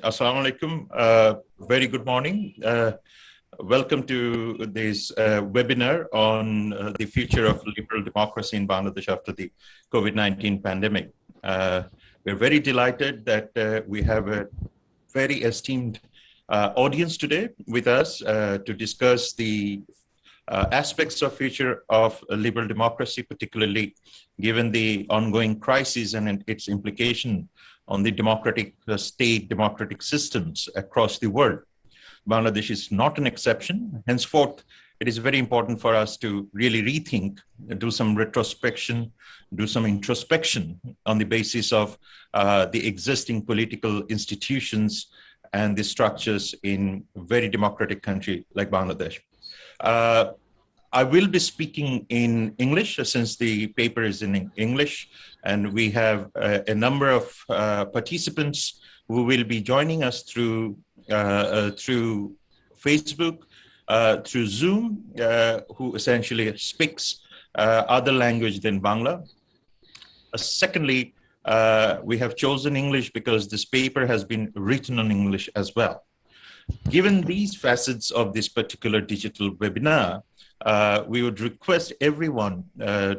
Assalamu alaikum. Very good morning. Welcome to this webinar on the future of liberal democracy in Bangladesh after the COVID-19 pandemic. We're very delighted that we have a very esteemed audience today with us to discuss the aspects of future of liberal democracy, particularly given the ongoing crisis and its implication on the democratic state, democratic systems across the world. Bangladesh is not an exception. Henceforth, it is very important for us to really rethink, do some retrospection, do some introspection on the basis of the existing political institutions and the structures in a very democratic country like Bangladesh. I will be speaking in English since the paper is in English, and we have a number of participants who will be joining us through Facebook, through Zoom, who essentially speaks other language than Bangla. Secondly, we have chosen English because this paper has been written in English as well. Given these facets of this particular digital webinar, we would request everyone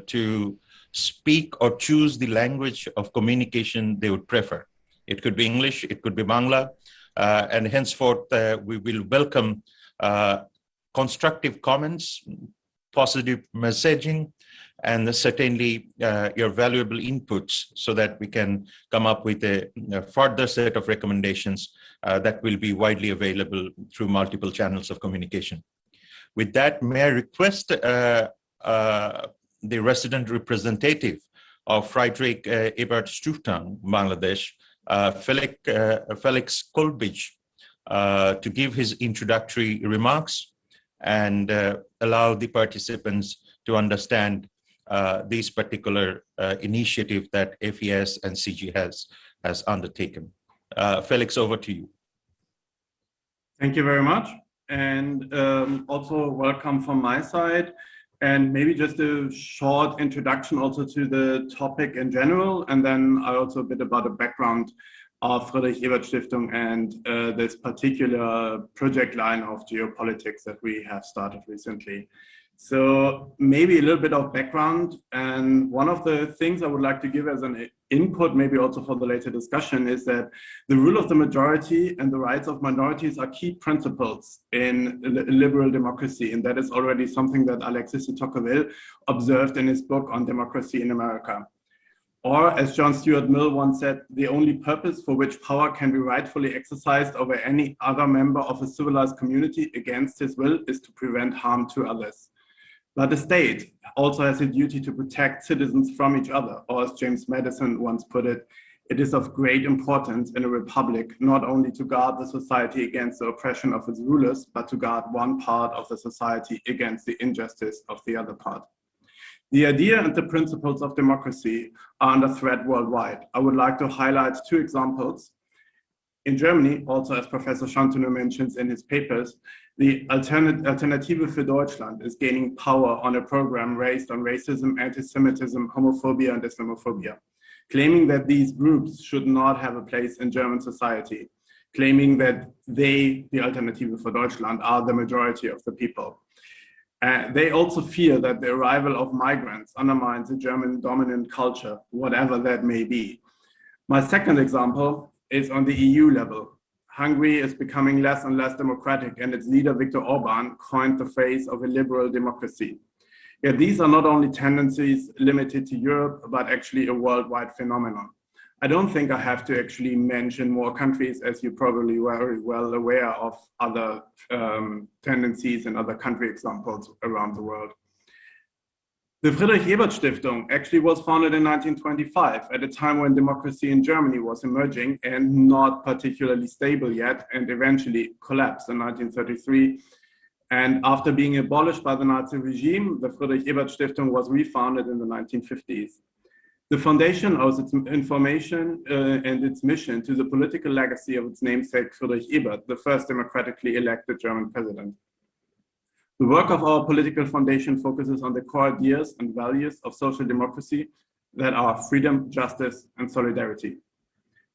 to speak or choose the language of communication they would prefer. It could be English, it could be Bangla, and henceforth we will welcome constructive comments, positive messaging, and certainly your valuable inputs so that we can come up with a further set of recommendations that will be widely available through multiple channels of communication. With that, may I request the resident representative of Friedrich Ebert Stiftung, Bangladesh, Felix Kolbich, to give his introductory remarks and allow the participants to understand this particular initiative that FES and CG has undertaken. Felix, over to you. Thank you very much. And also welcome from my side, and maybe just a short introduction also to the topic in general, and then also a bit about the background of Friedrich Ebert Stiftung and this particular project line of geopolitics that we have started recently. So maybe a little bit of background, and one of the things I would like to give as an input, maybe also for the later discussion, is that the rule of the majority and the rights of minorities are key principles in liberal democracy, and that is already something that Alexis de Tocqueville observed in his book on democracy in America. Or, as John Stuart Mill once said, the only purpose for which power can be rightfully exercised over any other member of a civilized community against his will is to prevent harm to others. But the state also has a duty to protect citizens from each other, or as James Madison once put it, it is of great importance in a republic not only to guard the society against the oppression of its rulers, but to guard one part of the society against the injustice of the other part. The idea and the principles of democracy are under threat worldwide. I would like to highlight two examples. In Germany, also as Professor Shantanu mentions in his papers, the Alternative für Deutschland is gaining power on a program based on racism, anti-Semitism, homophobia, and Islamophobia, claiming that these groups should not have a place in German society, claiming that they, the Alternative für Deutschland, are the majority of the people. They also fear that the arrival of migrants undermines the German dominant culture, whatever that may be. My second example is on the EU level. Hungary is becoming less and less democratic, and its leader, Viktor Orban, coined the phrase of a liberal democracy. Yet these are not only tendencies limited to Europe, but actually a worldwide phenomenon. I don't think I have to actually mention more countries, as you're probably very well aware of other tendencies and other country examples around the world. The Friedrich Ebert Stiftung actually was founded in 1925 at a time when democracy in Germany was emerging and not particularly stable yet, and eventually collapsed in 1933. And after being abolished by the Nazi regime, the Friedrich Ebert Stiftung was refounded in the 1950s. The foundation owes its information and its mission to the political legacy of its namesake Friedrich Ebert, the first democratically elected German president. The work of our political foundation focuses on the core ideas and values of social democracy that are freedom, justice, and solidarity.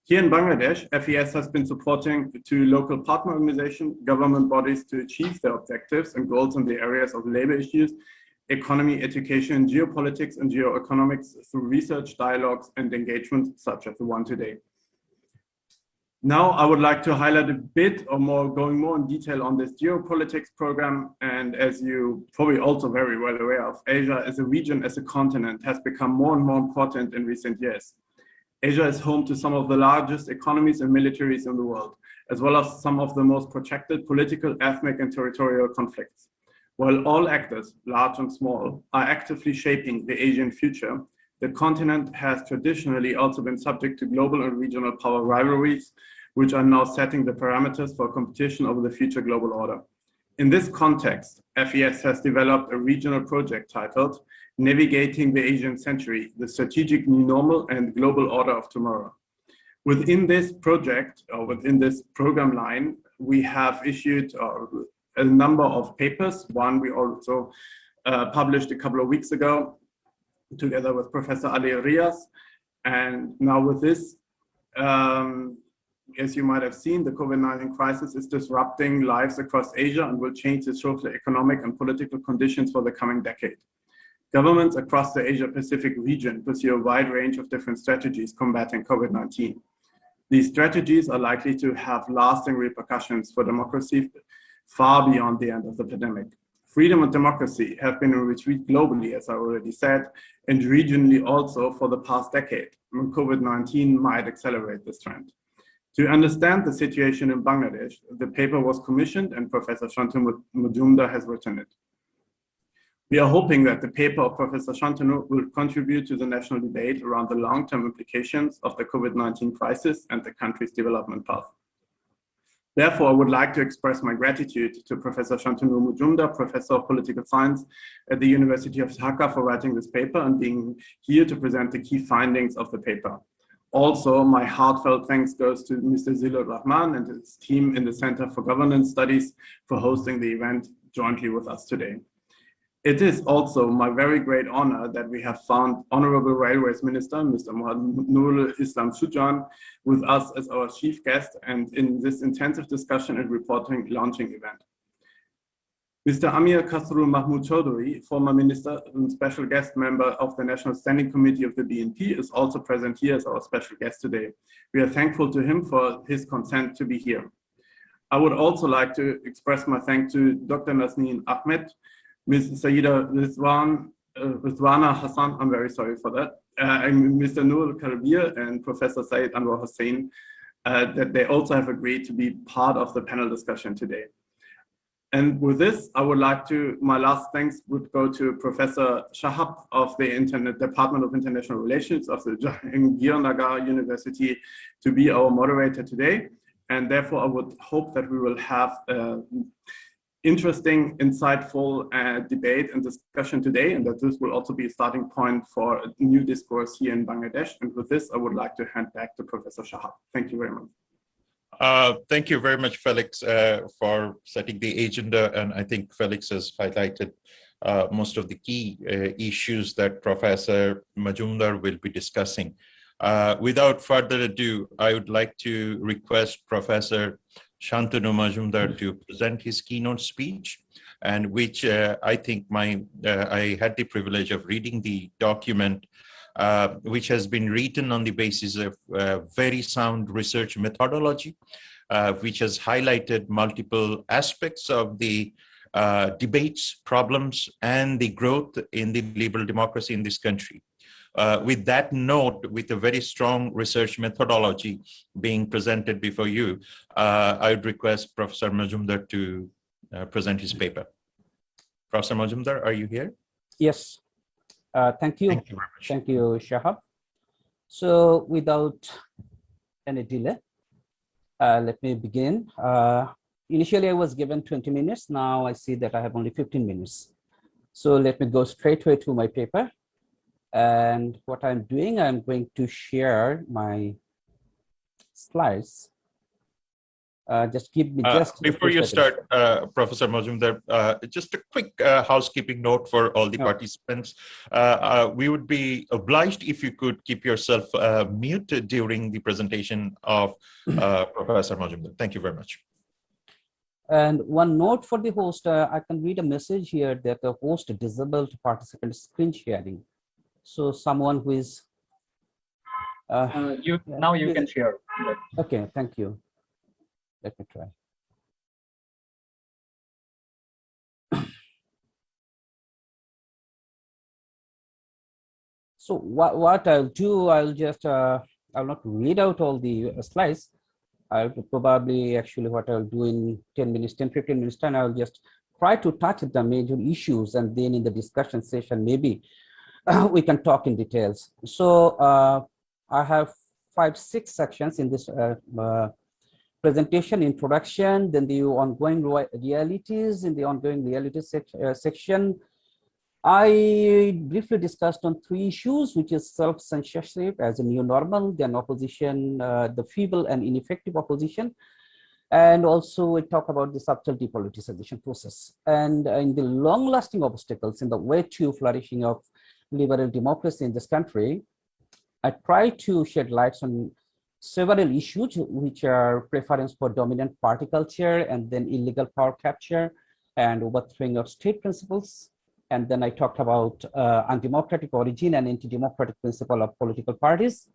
Here in Bangladesh, FES has been supporting two local partner organizations, government bodies to achieve their objectives and goals in the areas of labor issues, economy, education, geopolitics, and geoeconomics through research, dialogues, and engagements such as the one today. Now, I would like to highlight a bit or more, going more in detail on this geopolitics program. And as you probably also very well aware of, Asia as a region, as a continent, has become more and more important in recent years. Asia is home to some of the largest economies and militaries in the world, as well as some of the most protracted political, ethnic, and territorial conflicts. While all actors, large and small, are actively shaping the Asian future, the continent has traditionally also been subject to global and regional power rivalries, which are now setting the parameters for competition over the future global order. In this context, FES has developed a regional project titled Navigating the Asian Century, the Strategic New Normal and Global Order of Tomorrow. Within this project, or within this program line, we have issued a number of papers. One we also published a couple of weeks ago together with Professor Ali Rias. And now with this, as you might have seen, the COVID-19 crisis is disrupting lives across Asia and will change the social, economic, and political conditions for the coming decade. Governments across the Asia-Pacific region pursue a wide range of different strategies combating COVID-19. These strategies are likely to have lasting repercussions for democracy far beyond the end of the pandemic. Freedom and democracy have been in retreat globally, as I already said, and regionally also for the past decade, when COVID-19 might accelerate this trend. To understand the situation in Bangladesh, the paper was commissioned and Professor Shantanu Majumdar has written it. We are hoping that the paper of Professor Shantanu will contribute to the national debate around the long-term implications of the COVID-19 crisis and the country's development path. Therefore, I would like to express my gratitude to Professor Shantanu Majumdar, Professor of Political Science at the University of Dhaka, for writing this paper and being here to present the key findings of the paper. Also, my heartfelt thanks goes to Mr. Zilur Rahman and his team in the Center for Governance Studies for hosting the event jointly with us today. It is also my very great honor that we have found Honorable Railways Minister, Mr. Nurul Islam Sujan, with us as our chief guest and in this intensive discussion and reporting launching event. Mr. Amir Khasru Mahmood Chaudhry, former minister and special guest member of the National Standing Committee of the BNP, is also present here as our special guest today. We are thankful to him for his consent to be here. I would also like to express my thanks to Dr. Nazneen Ahmed, Ms. Sayyida Rizwana Hassan, I'm very sorry for that, and Mr. Noor Kabir and Professor Syed Anwar Hussain, that they also have agreed to be part of the panel discussion today. And with this, I would like to, my last thanks would go to Professor Shahab of the Department of International Relations of the Jahangir University to be our moderator today. And therefore, I would hope that we will have interesting, insightful debate and discussion today, and that this will also be a starting point for a new discourse here in Bangladesh. And with this, I would like to hand back to Professor Shahab. Thank you very much. Thank you very much, Felix, for setting the agenda. And I think Felix has highlighted most of the key issues that Professor Majumdar will be discussing. Without further ado, I would like to request Professor Shantanu Majumdar to present his keynote speech, and which I think I had the privilege of reading the document, which has been written on the basis of very sound research methodology, which has highlighted multiple aspects of the debates, problems, and the growth in the liberal democracy in this country. With that note, with a very strong research methodology being presented before you, I would request Professor Majumdar to present his paper. Professor Majumdar, are you here? Yes. Thank you. Thank you very much. Thank you, Shahab. So without any delay, let me begin. Initially, I was given 20 minutes. Now I see that I have only 15 minutes. So let me go straight away to my paper. And what I'm doing, I'm going to share my slides. Just give me just before you start, Professor Majumdar, just a quick housekeeping note for all the participants. We would be obliged if you could keep yourself muted during the presentation of Professor Majumdar. Thank you very much. And one note for the host, I can read a message here that the host disabled participant screen sharing. So someone who is now you can share. Okay, thank you. Let me try. So what I'll do, I'll just, I'll not read out all the slides. I'll probably actually what I'll do in 10 minutes, 10, 15 minutes time, I'll just try to touch the major issues, and then in the discussion session, maybe we can talk in details. So I have 5-6 sections in this presentation: introduction, then the ongoing realities. In the ongoing realities section, I briefly discussed on 3 issues, which is self-censorship as a new normal, then opposition, the feeble and ineffective opposition, and also we talk about the subtle depoliticization process. And in the long-lasting obstacles in the way to flourishing of liberal democracy in this country, I try to shed lights on several issues, which are preference for dominant party culture, and then illegal power capture and overthrowing of state principles. And then I talked about undemocratic origin and anti-democratic principle of political parties,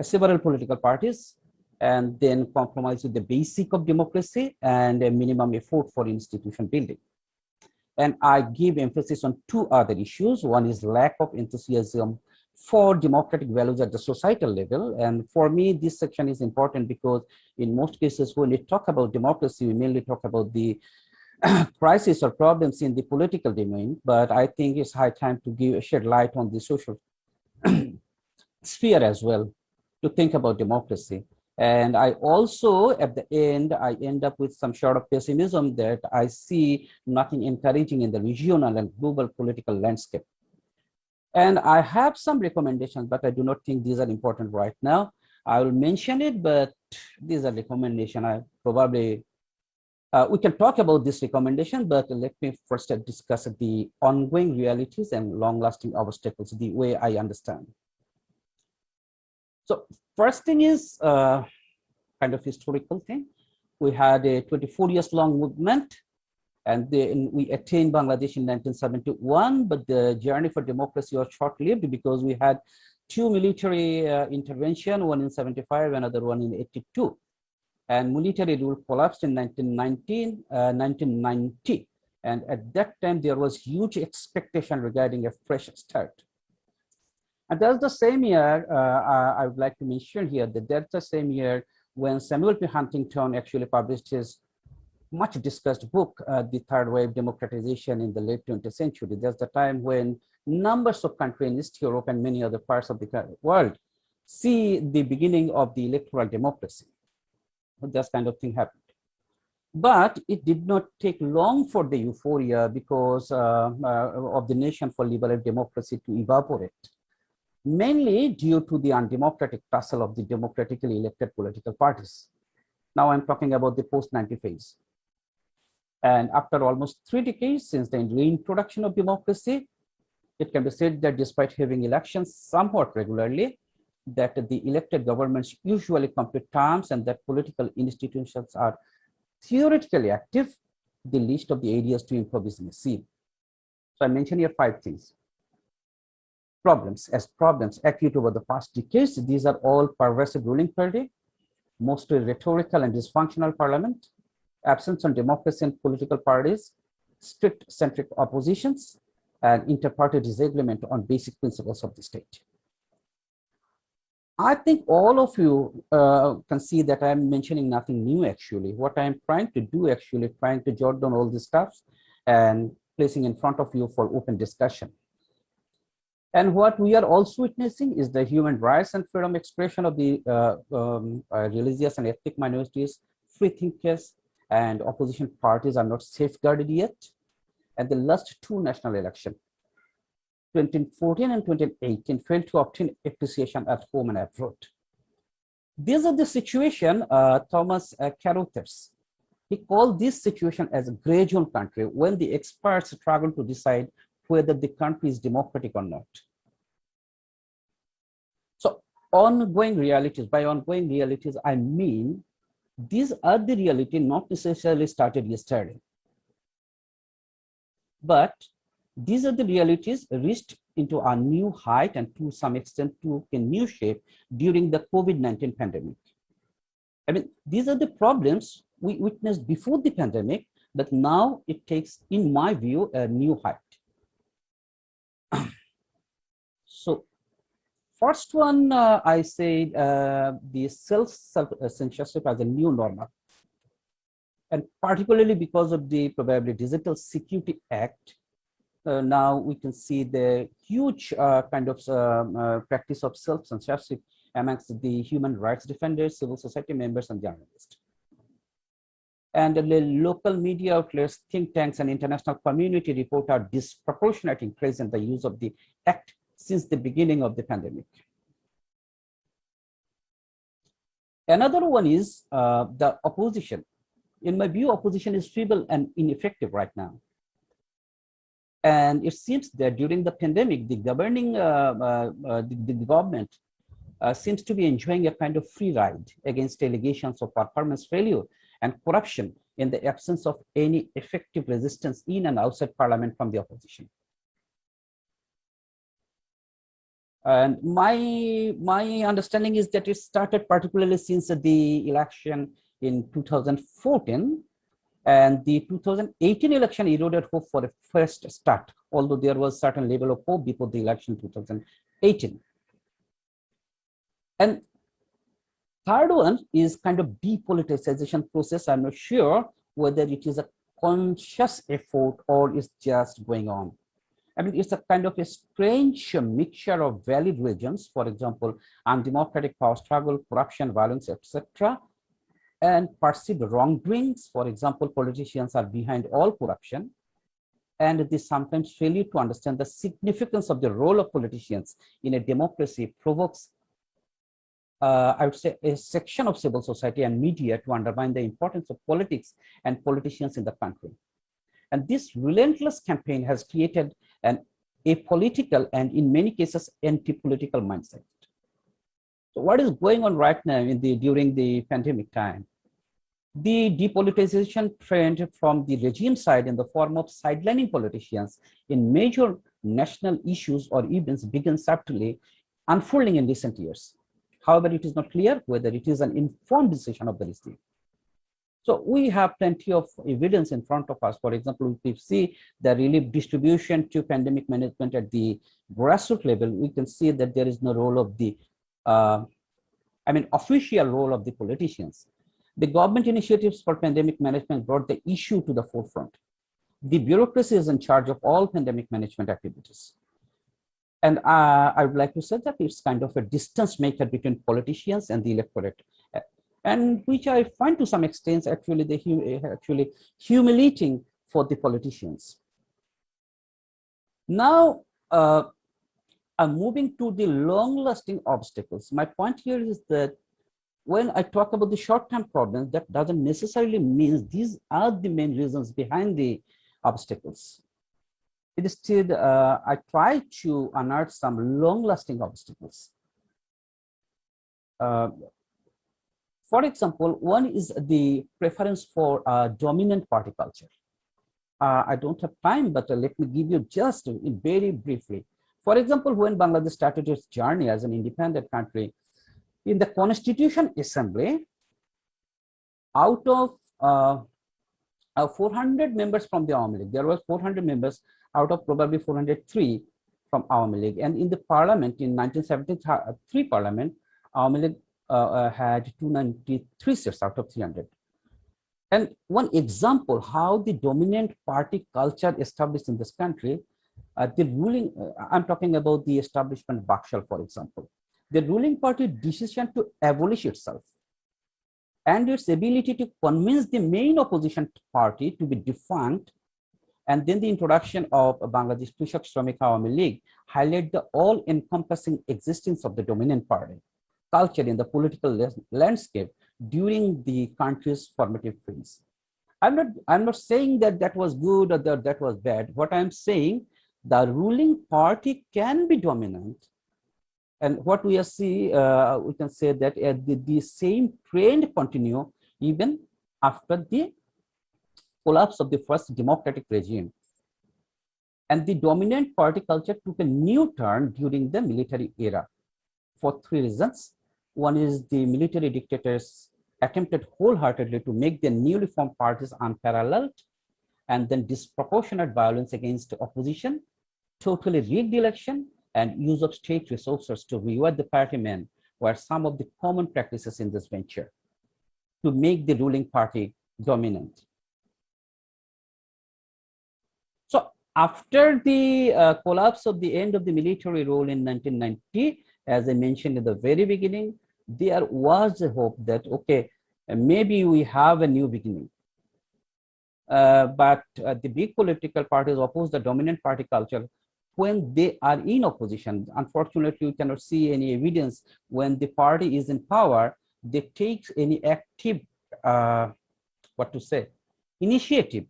several political parties, and then compromise with the basic of democracy and a minimum effort for institution building. And I give emphasis on 2 other issues. One is lack of enthusiasm for democratic values at the societal level. And for me, this section is important because in most cases, when we talk about democracy, we mainly talk about the crisis or problems in the political domain, but I think it's high time to shed light on the social sphere as well, to think about democracy. And I also, at the end, I end up with some sort of pessimism that I see nothing encouraging in the regional and global political landscape. And I have some recommendations, but I do not think these are important right now. I will mention it, but these are recommendations. I probably we can talk about this recommendation, but let me first discuss the ongoing realities and long-lasting obstacles, the way I understand. So first thing is kind of historical thing. We had a 24 years long movement, and then we attained Bangladesh in 1971, but the journey for democracy was short-lived because we had 2 military interventions, one in 75, another one in 82. And military rule collapsed in 1990. And at that time, there was huge expectation regarding a fresh start. And that's the same year, I would like to mention here that that's the same year when Samuel P. Huntington actually published his much discussed book, The Third Wave: Democratization in the Late 20th Century. That's the time when numbers of countries in East Europe and many other parts of the world see the beginning of the electoral democracy. That kind of thing happened. But it did not take long for the euphoria because of the nation for liberal democracy to evaporate, mainly due to the undemocratic tussle of the democratically elected political parties. Now I'm talking about the post-90 phase. And after almost 3 decades since the reintroduction of democracy, it can be said that despite having elections somewhat regularly, that the elected governments usually complete terms and that political institutions are theoretically active, the list of the areas to improve is seen. So I mentioned here 5 things. Problems acute over the past decades. These are all pervasive ruling party, mostly rhetorical and dysfunctional parliament, absence on democracy and political parties, strict centric oppositions, and inter-party disagreement on basic principles of the state. I think all of you can see that I'm mentioning nothing new actually. What I'm trying to do actually, trying to jot down all this stuff and placing in front of you for open discussion. And what we are also witnessing is the human rights and freedom expression of the religious and ethnic minorities, free thinkers, and opposition parties are not safeguarded yet. And the last 2 national elections, 2014 and 2018, failed to obtain appreciation at home and abroad. These are the situation Thomas Carothers He called this situation as a gray zone country when the experts struggle to decide whether the country is democratic or not. So ongoing realities, by ongoing realities, I mean, these are the reality not necessarily started yesterday, but these are the realities reached into a new height and to some extent took a new shape during the COVID-19 pandemic. I mean, these are the problems we witnessed before the pandemic, but now it takes, in my view, a new height. So first one, I say the self-censorship as a new normal. And particularly because of the probably Digital Security Act, now we can see the huge kind of practice of self-censorship amongst the human rights defenders, civil society members, and journalists. And the local media outlets, think tanks, and international community report a disproportionate increase in the use of the act since the beginning of the pandemic. Another one is the opposition. In my view, opposition is feeble and ineffective right now. And it seems that during the pandemic, the governing the government seems to be enjoying a kind of free ride against allegations of performance failure and corruption in the absence of any effective resistance in and outside parliament from the opposition. And my understanding is that it started particularly since the election in 2014, and the 2018 election eroded hope for a first start, although there was certain level of hope before the election 2018. And third one is kind of depoliticization process. I'm not sure whether it is a conscious effort or is just going on. I mean, it's a kind of a strange mixture of valid reasons, for example, undemocratic power struggle, corruption, violence, etc., and perceived wrongdoings. For example, politicians are behind all corruption, and this sometimes failure to understand the significance of the role of politicians in a democracy provokes, I would say, a section of civil society and media to undermine the importance of politics and politicians in the country. And this relentless campaign has created an apolitical and in many cases anti-political mindset. So what is going on right now during the pandemic time? The depoliticization trend from the regime side in the form of sidelining politicians in major national issues or events began subtly unfolding in recent years. However, it is not clear whether it is an informed decision of the regime. So we have plenty of evidence in front of us. For example, if we see the relief distribution to pandemic management at the grassroots level, we can see that there is no role of the, official role of the politicians. The government initiatives for pandemic management brought the issue to the forefront. The bureaucracy is in charge of all pandemic management activities. And I would like to say that it's kind of a distance maker between politicians and the electorate, and which I find to some extent actually humiliating for the politicians. Now, I'm moving to the long-lasting obstacles. My point here is that when I talk about the short-term problems, that doesn't necessarily mean these are the main reasons behind the obstacles. Instead, I try to unearth some long-lasting obstacles. For example, one is the preference for dominant party culture. I don't have time, but let me give you just very briefly. For example, when Bangladesh started its journey as an independent country, in the Constitution Assembly, out of 400 members from the Awami League, there were 400 members out of probably 403 from Awami League. And in the parliament, in 1973 parliament, Awami League had 293 seats out of 300. And one example how the dominant party culture established in this country, the ruling, I'm talking about the establishment Bakshal, for example, the ruling party decision to abolish itself and its ability to convince the main opposition party to be defunct, and then the introduction of Bangladesh Krishak Shramik Awami League highlight the all-encompassing existence of the dominant party culture in the political landscape during the country's formative phase. I'm not saying that that was good or that was bad. What I'm saying, the ruling party can be dominant. And what we see, we can say that the same trend continue even after the collapse of the first democratic regime. And the dominant party culture took a new turn during the military era for three reasons. One is the military dictators attempted wholeheartedly to make the newly formed parties unparalleled, and then disproportionate violence against opposition, totally rigged election, and use of state resources to reward the party men were some of the common practices in this venture to make the ruling party dominant. So after the collapse of the end of the military rule in 1990, as I mentioned at the very beginning, there was a hope that, okay, maybe we have a new beginning. But the big political parties oppose the dominant party culture when they are in opposition. Unfortunately, we cannot see any evidence when the party is in power, they take any active, initiative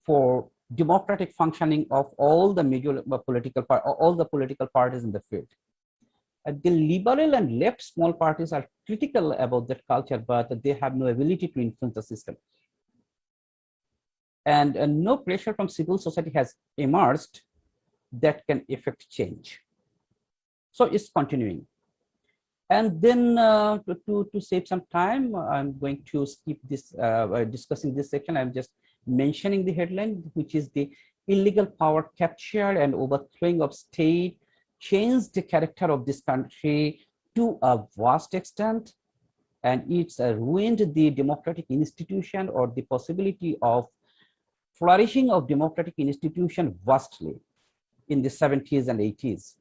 for democratic functioning of all the major political parties in the field. The liberal and left small parties are critical about that culture, but they have no ability to influence the system. And no pressure from civil society has emerged that can affect change. So it's continuing. And then to save some time, I'm going to skip this, discussing this section. I'm just mentioning the headline, which is the illegal power capture and overthrowing of state changed the character of this country to a vast extent, and it's ruined the democratic institution or the possibility of flourishing of democratic institution vastly in the 70s and 80s.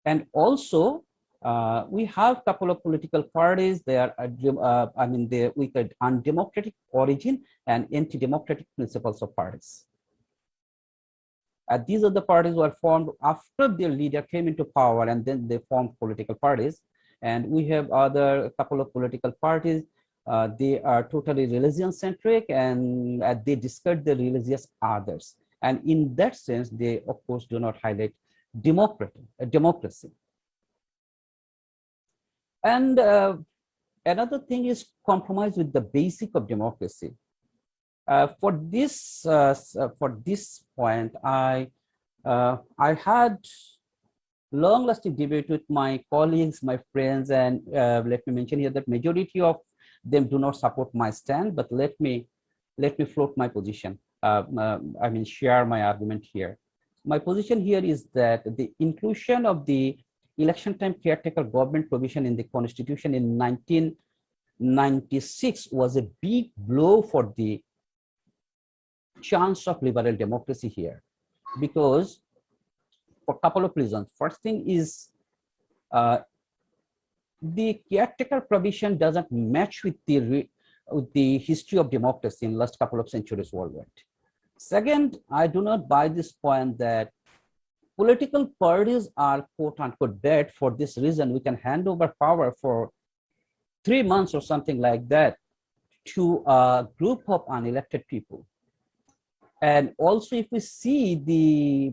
And also, we have a couple of political parties. They are, they're with an undemocratic origin and anti-democratic principles of parties. These are the parties were formed after their leader came into power, and then they formed political parties. And we have other couple of political parties. They are totally religion-centric, and they discard the religious others. And in that sense, they, of course, do not highlight democracy. And another thing is compromise with the basic of democracy. For this point, I had long-lasting debate with my colleagues, my friends, and let me mention here that majority of them do not support my stand. But let me float my position. Share my argument here. My position here is that the inclusion of the election time caretaker government provision in the Constitution in 1996 was a big blow for the chance of liberal democracy here, because for a couple of reasons. First thing is the caretaker provision doesn't match with the history of democracy in the last couple of centuries worldwide. Second, I do not buy this point that political parties are quote unquote bad. For this reason, we can hand over power for 3 months or something like that to a group of unelected people. And also, if we see the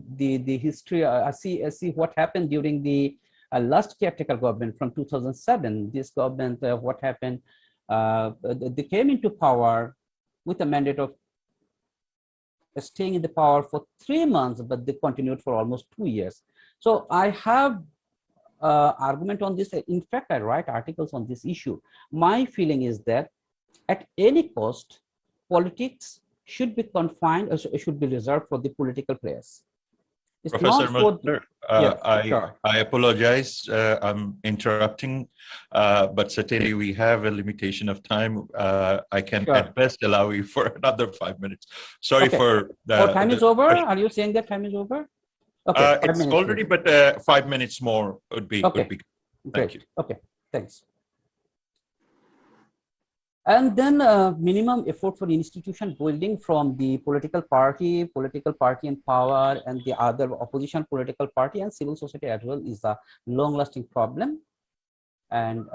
history, see what happened during the last caretaker government from 2007. This government, what happened? They came into power with a mandate of staying in the power for 3 months, but they continued for almost 2 years. So I have argument on this. In fact, I write articles on this issue. My feeling is that at any cost, politics should be confined or should be reserved for the political players. It's Professor Mamundar, I apologize. I'm interrupting, but certainly we have a limitation of time. I can at best allow you for another 5 minutes. Sorry for the. Time is over. Are you saying that time is over? Okay, it's already, but 5 minutes more would be. Okay. Would be. Thank you. Okay, thanks. And then minimum effort for institution building from the political party in power, and the other opposition political party and civil society as well is a long-lasting problem. And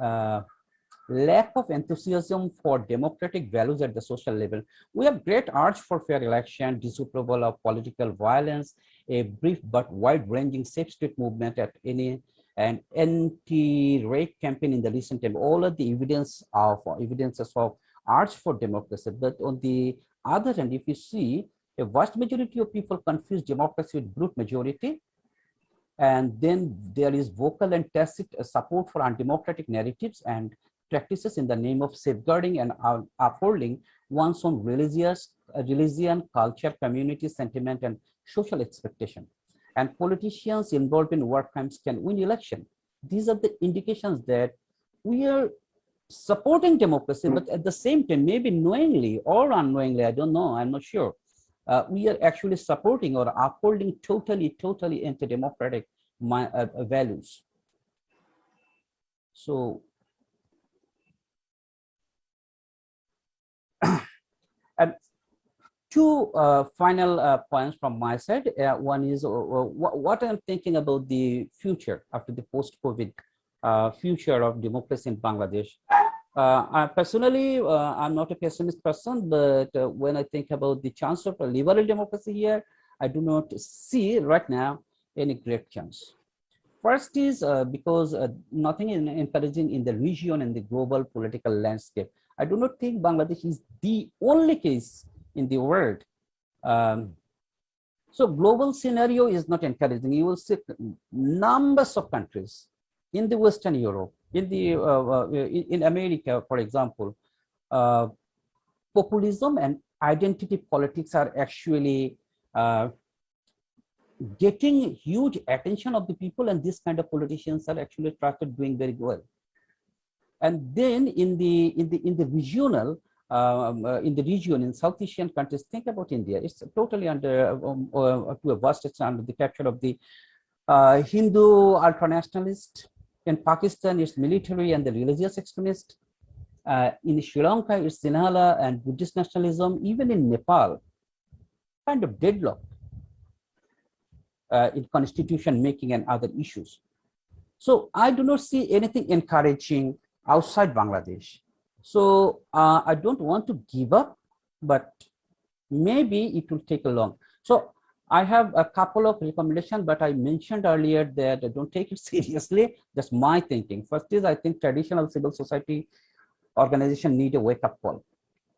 lack of enthusiasm for democratic values at the social level. We have great urge for fair election, disapproval of political violence, a brief but wide-ranging safe street movement at any and anti-rape campaign in the recent time. All of the evidences of urge for democracy. But on the other hand, if you see, a vast majority of people confuse democracy with brute majority, and then there is vocal and tacit support for undemocratic narratives and practices in the name of safeguarding and upholding one's own religion, culture, community sentiment, and social expectation. And politicians involved in war crimes can win election. These are the indications that we are supporting democracy, but at the same time, maybe knowingly or unknowingly, I don't know, I'm not sure, we are actually supporting or upholding totally anti-democratic values. So, and two final points from my side. One is what I'm thinking about the future after the post-COVID future of democracy in Bangladesh. I personally, I'm not a pessimist person, but when I think about the chance of a liberal democracy here, I do not see right now any great chance. First is because nothing is encouraging in the region and the global political landscape. I do not think Bangladesh is the only case in the world. So global scenario is not encouraging. You will see numbers of countries in the Western Europe, in the in America, for example, populism and identity politics are actually getting huge attention of the people, and this kind of politicians are actually started doing very well. And then in the regional in the region in South Asian countries, think about India. It's totally under to a vast extent under the capture of the Hindu ultranationalist. In Pakistan, it's military and the religious extremist. In Sri Lanka, it's Sinhala and Buddhist nationalism. Even in Nepal, kind of deadlock in constitution making and other issues. So I do not see anything encouraging outside Bangladesh. So I don't want to give up, but maybe it will take a long. So I have a couple of recommendations, but I mentioned earlier that I don't take it seriously. That's my thinking. First is I think traditional civil society organization need a wake-up call.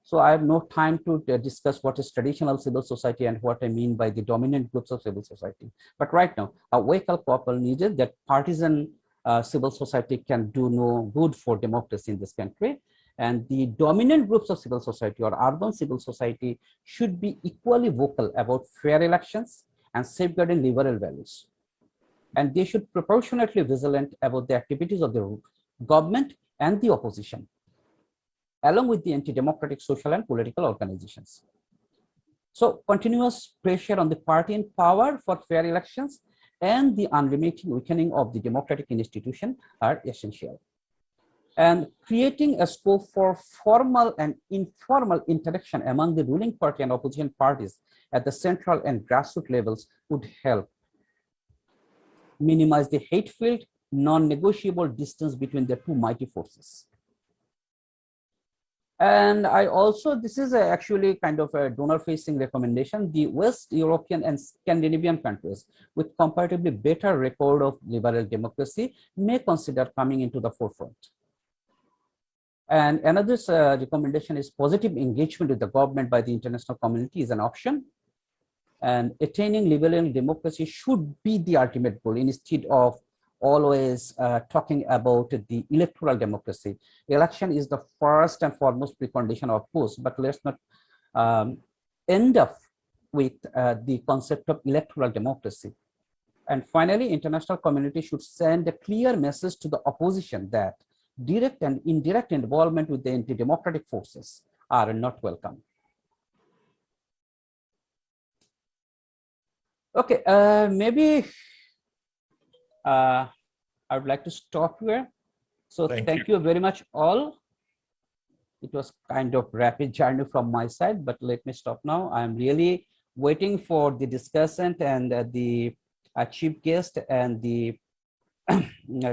So I have no time to discuss what is traditional civil society and what I mean by the dominant groups of civil society. But right now, a wake-up call needed that partisan civil society can do no good for democracy in this country. And the dominant groups of civil society or urban civil society should be equally vocal about fair elections and safeguarding liberal values. And they should proportionately vigilant about the activities of the government and the opposition, along with the anti-democratic social and political organizations. So continuous pressure on the party in power for fair elections and the unremitting weakening of the democratic institution are essential. And creating a scope for formal and informal interaction among the ruling party and opposition parties at the central and grassroots levels would help minimize the hate-filled, non-negotiable distance between the two mighty forces. And I also, this is actually kind of a donor-facing recommendation. The West European and Scandinavian countries with comparatively better record of liberal democracy may consider coming into the forefront. And another recommendation is positive engagement with the government by the international community is an option. And attaining liberal democracy should be the ultimate goal instead of always talking about the electoral democracy. Election is the first and foremost precondition, of course, but let's not end up with the concept of electoral democracy. And finally, international community should send a clear message to the opposition that direct and indirect involvement with the anti-democratic forces are not welcome. Okay, maybe I would like to stop here. So thank you very much all. It was kind of rapid journey from my side, but let me stop now. I'm really waiting for the discussant and the chief guest and the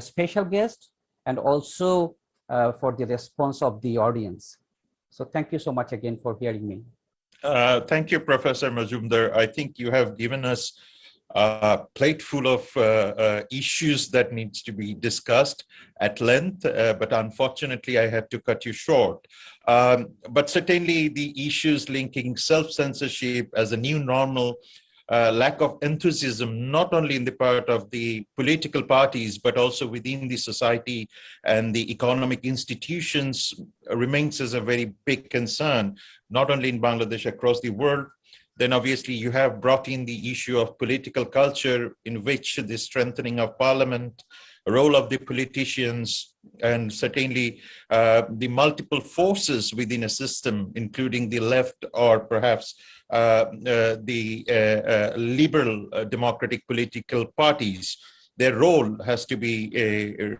special guest, and also for the response of the audience. So thank you so much again for hearing me. Thank you, Professor Majumdar. I think you have given us a plate full of issues that needs to be discussed at length, but unfortunately I had to cut you short. But certainly the issues linking self-censorship as a new normal, lack of enthusiasm, not only in the part of the political parties, but also within the society and the economic institutions remains as a very big concern, not only in Bangladesh, across the world. Then obviously you have brought in the issue of political culture, in which the strengthening of parliament, role of the politicians, and certainly the multiple forces within a system, including the left or perhaps the liberal democratic political parties, their role has to be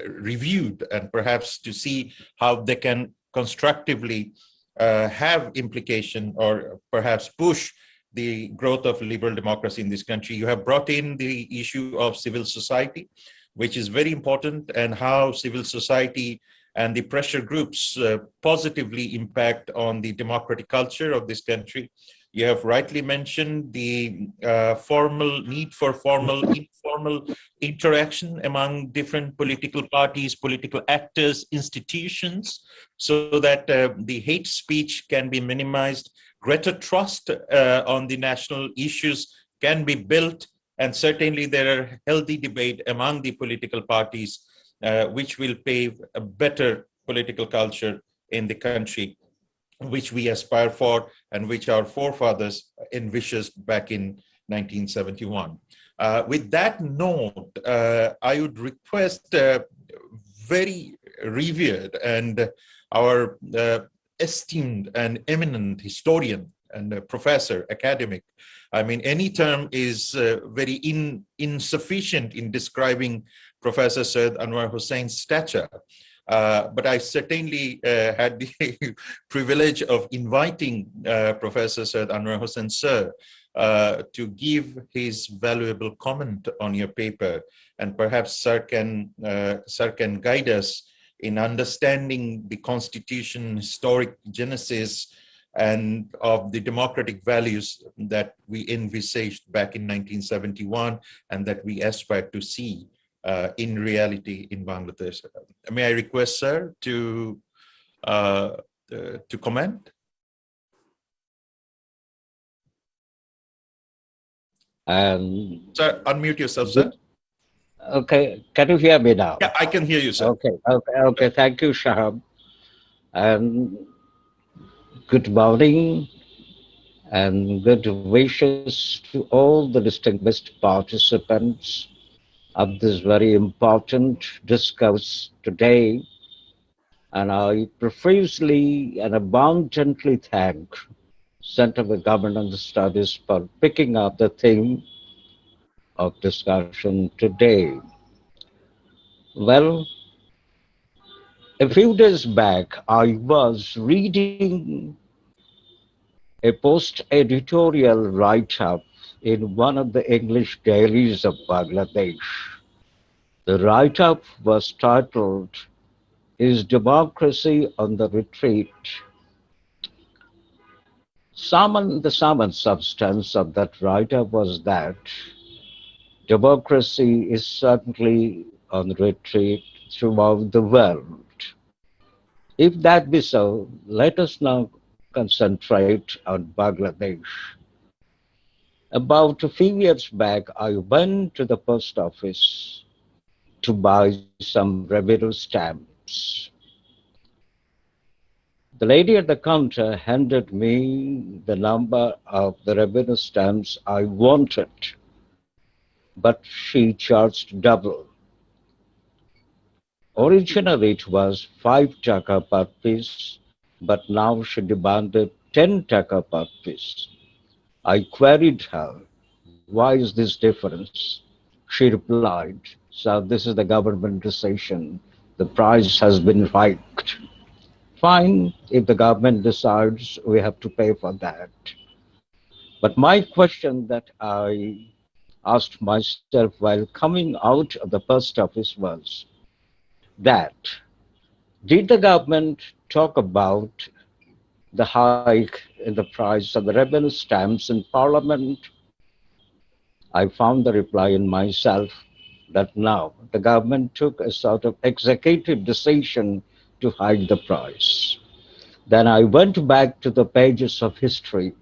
reviewed, and perhaps to see how they can constructively have implication or perhaps push the growth of liberal democracy in this country. You have brought in the issue of civil society, which is very important, and how civil society and the pressure groups positively impact on the democratic culture of this country. You have rightly mentioned the need for formal, informal interaction among different political parties, political actors, institutions, so that the hate speech can be minimized, greater trust on the national issues can be built, and certainly there are healthy debate among the political parties, which will pave a better political culture in the country, which we aspire for and which our forefathers envisioned back in 1971. With that note, I would request very revered and our esteemed and eminent historian and professor, academic. I mean, any term is very insufficient in describing Professor Syed Anwar Hussein's stature. But I certainly had the privilege of inviting Professor Syed Anwar Hussain, sir, to give his valuable comment on your paper. And perhaps sir can guide us in understanding the Constitution, historic genesis, and of the democratic values that we envisaged back in 1971 and that we aspire to see in reality in Bangladesh. May I request, sir, to comment? Sir, unmute yourself, sir. Okay, can you hear me now? Yeah, I can hear you, sir. Okay. Thank you, Shahab. And good morning and good wishes to all the distinguished participants of this very important discourse today. And I profusely and abundantly thank Center for Governance Studies for picking up the theme of discussion today. Well, a few days back, I was reading a post-editorial write-up in one of the English dailies of Bangladesh. The write-up was titled, "Is Democracy on the Retreat?" The sum and substance of that write-up was that democracy is certainly on retreat throughout the world. If that be so, let us now concentrate on Bangladesh. About a few years back, I went to the post office to buy some revenue stamps. The lady at the counter handed me the number of the revenue stamps I wanted, but she charged double. Originally it was 5 taka per piece, but now she demanded 10 taka per piece. I queried her, why is this difference? She replied, "So this is the government decision. The price has been hiked." Fine, if the government decides, we have to pay for that. But my question that I asked myself while coming out of the post office was that Did the government talk about the hike in the price of the revenue stamps in Parliament? I found the reply in myself that now the government took a sort of executive decision to hike the price. Then I went back to the pages of history.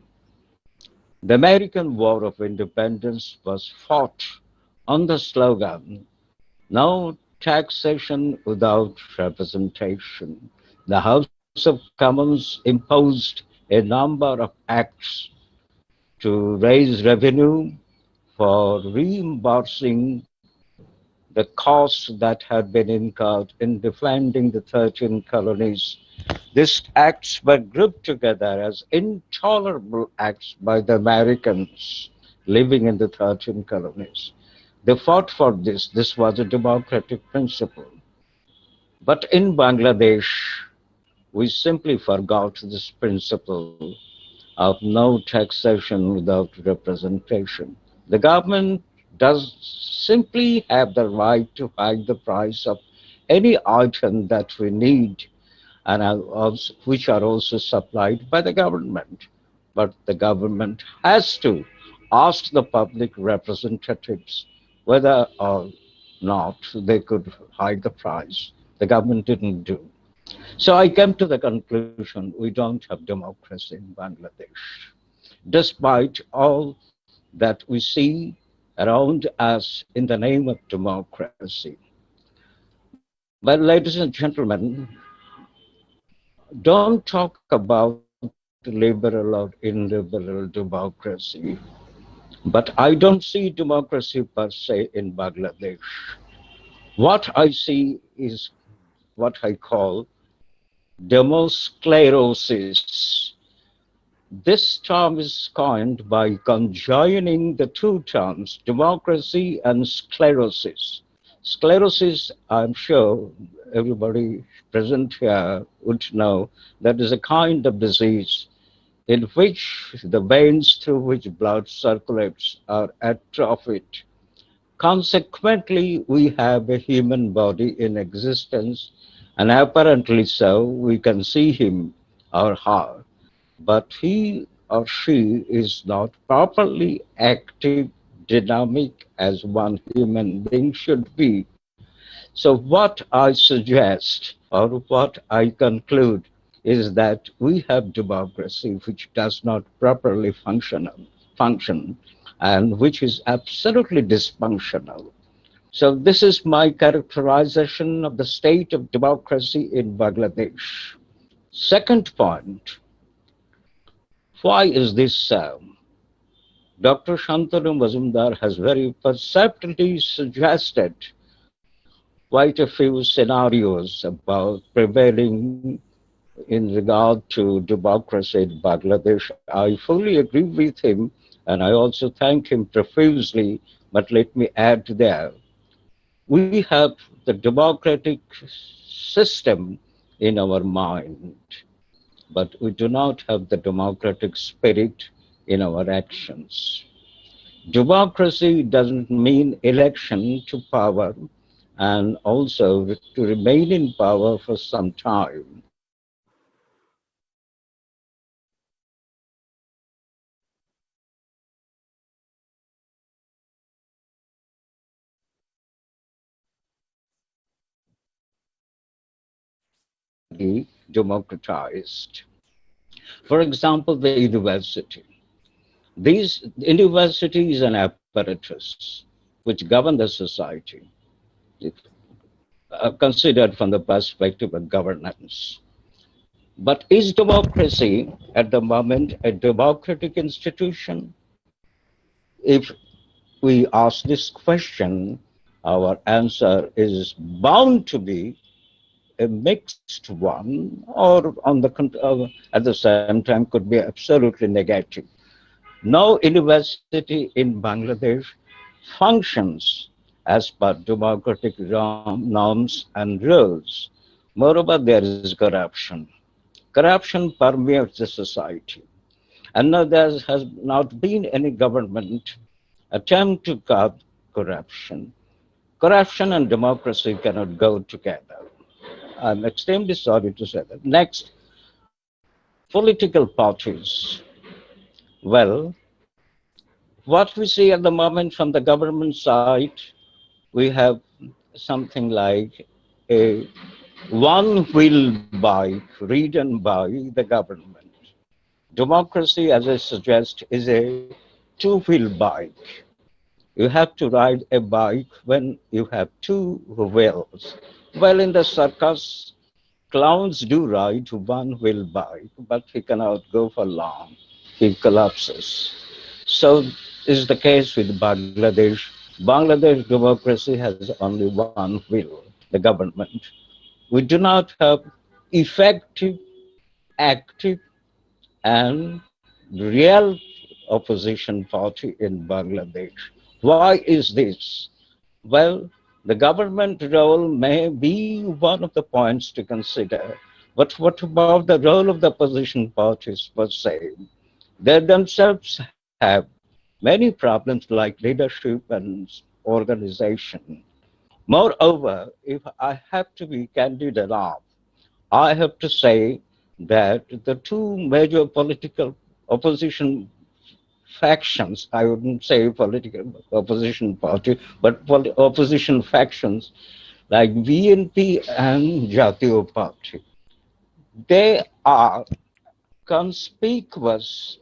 The American War of Independence was fought on the slogan, "No taxation without representation." The House of Commons imposed a number of acts to raise revenue for reimbursing the costs that had been incurred in defending the 13 colonies. These acts were grouped together as intolerable acts by the Americans living in the 13 colonies. They fought for this. This was a democratic principle. But in Bangladesh, we simply forgot this principle of no taxation without representation. The government does simply have the right to hike the price of any item that we need and which are also supplied by the government. But the government has to ask the public representatives whether or not they could hike the price. The government didn't do. So I came to the conclusion we don't have democracy in Bangladesh, despite all that we see around us in the name of democracy. But ladies and gentlemen, don't talk about liberal or illiberal democracy. But I don't see democracy per se in Bangladesh. What I see is what I call demosclerosis. This term is coined by conjoining the two terms, democracy and sclerosis. Sclerosis, I'm sure everybody present here would know, that is a kind of disease in which the veins through which blood circulates are atrophied. Consequently, we have a human body in existence, and apparently so, we can see him or her, but he or she is not properly active, dynamic as one human being should be. So what I suggest or what I conclude is that we have democracy which does not properly function and which is absolutely dysfunctional. So this is my characterization of the state of democracy in Bangladesh. Second point, why is this so? Dr. Shantanu Mazumdar has very perceptively suggested quite a few scenarios about prevailing in regard to democracy in Bangladesh. I fully agree with him, and I also thank him profusely, but let me add there. We have the democratic system in our mind, but we do not have the democratic spirit in our actions. Democracy doesn't mean election to power and also to remain in power for some time. Be democratized. For example, the university. These universities and apparatus which govern the society, if, considered from the perspective of governance. But is democracy at the moment a democratic institution? If we ask this question, our answer is bound to be a mixed one, or at the same time could be absolutely negative. No university in Bangladesh functions as per democratic norms and rules. Moreover, there is corruption. Corruption permeates the society. And now there has not been any government attempt to curb corruption. Corruption and democracy cannot go together. I'm extremely sorry to say that. Next, political parties. Well, what we see at the moment from the government side, we have something like a one-wheel bike ridden by the government. Democracy, as I suggest, is a two-wheel bike. You have to ride a bike when you have two wheels. Well, in the circus, clowns do ride one-wheel bike, but he cannot go for long. He collapses. So is the case with Bangladesh. Bangladesh democracy has only one wheel, the government. We do not have effective, active, and real opposition party in Bangladesh. Why is this? Well, the government role may be one of the points to consider, but what about the role of the opposition parties per se? They themselves have many problems like leadership and organization. Moreover, if I have to be candid enough, I have to say that the two major political opposition factions, I wouldn't say political opposition party, but opposition factions like VNP and Jatiyo Party, they are conspicuous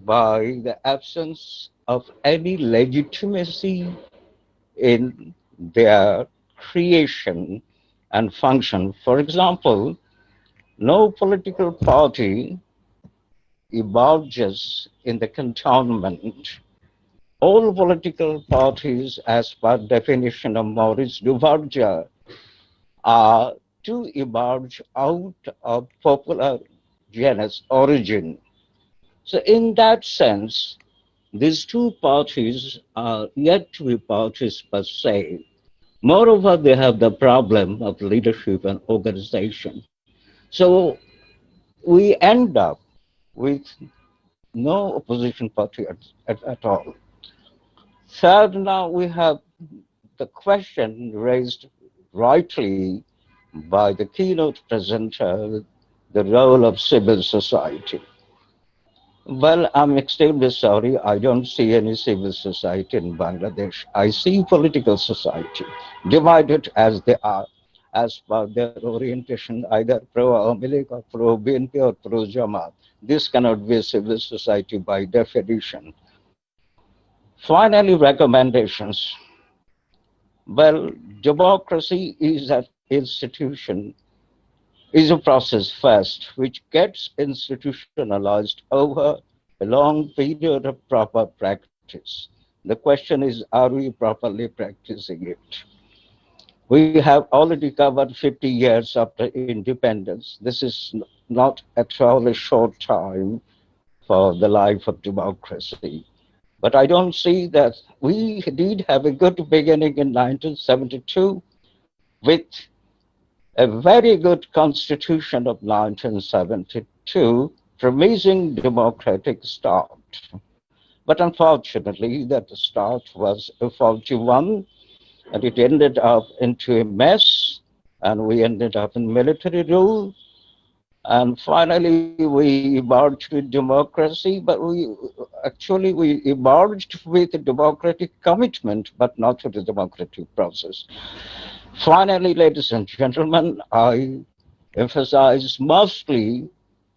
by the absence of any legitimacy in their creation and function. For example, no political party emerges in the cantonment. All political parties, as per definition of Maurice Duverger, are to emerge out of popular genus origin. So in that sense, these two parties are yet to be parties per se. Moreover, they have the problem of leadership and organization. So we end up with no opposition party at all. Third, now we have the question raised rightly by the keynote presenter, the role of civil society. Well, I'm extremely sorry. I don't see any civil society in Bangladesh. I see political society divided as they are, as per their orientation, either pro-Awami League or pro-BNP or pro-Jamaat. This cannot be a civil society by definition. Finally, recommendations. Well, democracy is an institution, is a process first, which gets institutionalized over a long period of proper practice. The question is, are we properly practicing it? We have already covered 50 years after independence. This is not at all a short time for the life of democracy. But I don't see that we did have a good beginning in 1972 with a very good constitution of 1972, promising democratic start. But unfortunately, that start was a faulty one, and it ended up into a mess, and we ended up in military rule. And finally, we emerged with democracy, but we emerged with a democratic commitment, but not with a democratic process. Finally, ladies and gentlemen, I emphasize mostly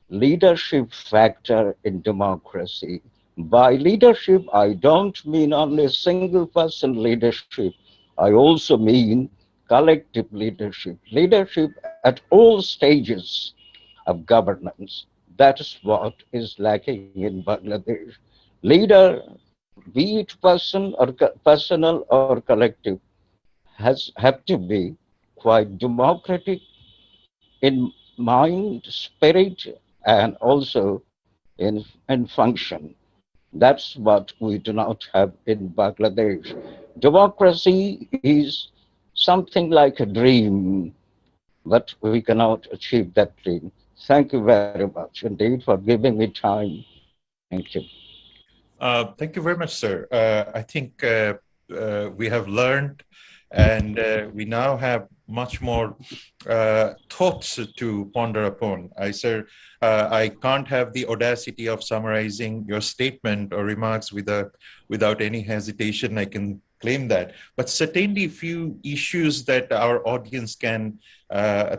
leadership factor in democracy. By leadership, I don't mean only single person leadership. I also mean collective leadership, leadership at all stages of governance. That is what is lacking in Bangladesh. Leader, be it personal or collective, have to be quite democratic in mind, spirit, and also in function. That's what we do not have in Bangladesh. Democracy is something like a dream, but we cannot achieve that dream. Thank you very much indeed for giving me time. Thank you. Thank you very much, sir. I think we have learned, and we now have much more thoughts to ponder upon. I can't have the audacity of summarizing your statement or remarks without any hesitation. I can claim that. But certainly, few issues that our audience can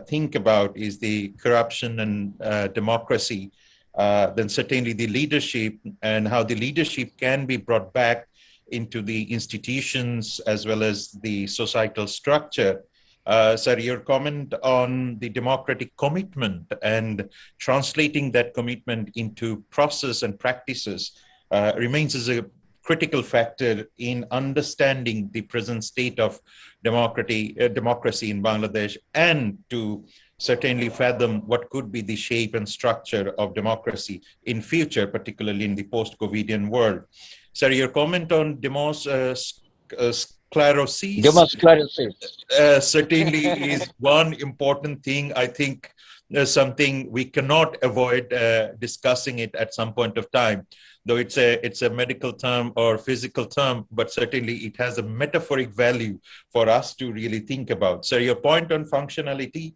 think about is the corruption and democracy. Then certainly the leadership and how the leadership can be brought back into the institutions as well as the societal structure. Sir, your comment on the democratic commitment and translating that commitment into process and practices remains as a critical factor in understanding the present state of democracy in Bangladesh, and to certainly fathom what could be the shape and structure of democracy in future, particularly in the post-COVIDian world. Sir, your comment on sclerosis certainly is one important thing. I think something we cannot avoid discussing it at some point of time, though it's a medical term or physical term, but certainly it has a metaphoric value for us to really think about. So your point on functionality,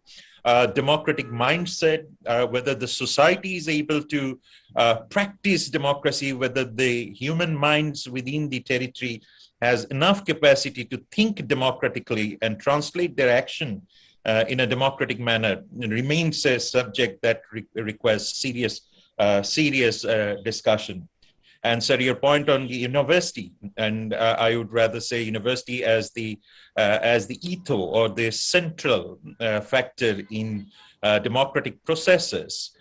democratic mindset, whether the society is able to practice democracy, whether the human minds within the territory has enough capacity to think democratically and translate their action in a democratic manner, remains a subject that requires serious discussion. And so your point on the university, and I would rather say university as the ethos or the central factor in democratic processes,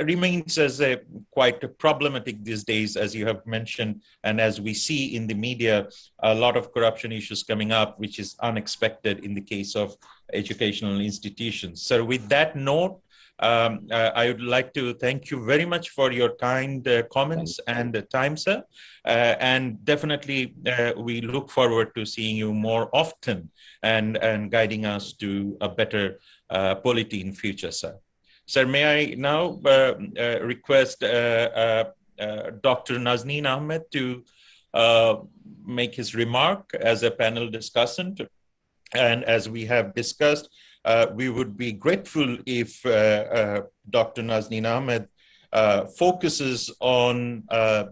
remains as a quite problematic these days, as you have mentioned, and as we see in the media, a lot of corruption issues coming up, which is unexpected in the case of educational institutions. So with that note, I would like to thank you very much for your kind comments and time, sir. And definitely we look forward to seeing you more often and guiding us to a better polity in future, sir. Sir, may I now request Dr. Nazneen Ahmed to make his remark as a panel discussant. And as we have discussed, we would be grateful if Dr. Nazneen Ahmed focuses on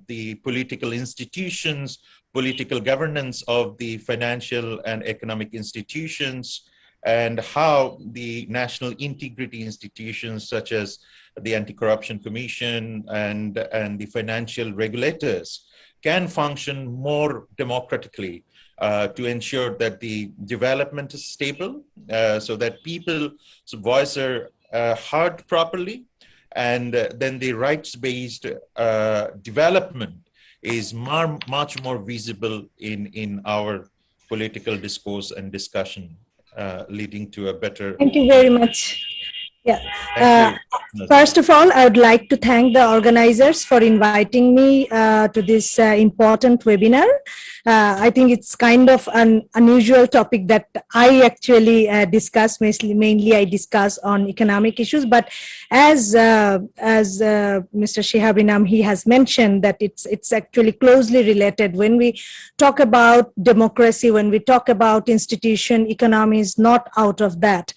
the political institutions, political governance of the financial and economic institutions, and how the national integrity institutions such as the Anti-Corruption Commission and the financial regulators can function more democratically to ensure that the development is stable, so that people's voice are heard properly, and then the rights-based development is much more visible in our political discourse and discussion, leading to a better... Thank you very much. Yeah. First of all, I would like to thank the organizers for inviting me to this important webinar. I think it's kind of an unusual topic that I actually discuss. Mainly I discuss on economic issues, but as Mr. Shihab Inam, he has mentioned that it's actually closely related. When we talk about democracy, when we talk about institution, economy is not out of that.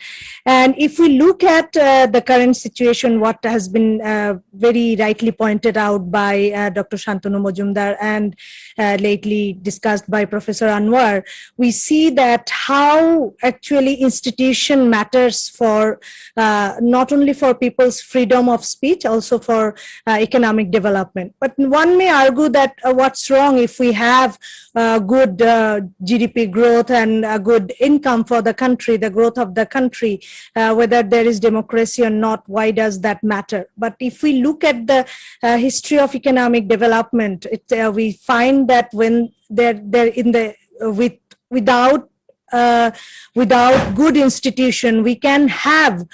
And if we look at the current situation, what has been very rightly pointed out by Dr. Shantanu Majumdar and lately discussed by Professor Anwar, we see that how actually institution matters for not only for people's freedom of speech, also for economic development. But one may argue that what's wrong if we have good GDP growth and good income for the country, the growth of the country, whether there is democracy or not, why does that matter? But if we look at the history of economic development, we find that when without good institution, we can have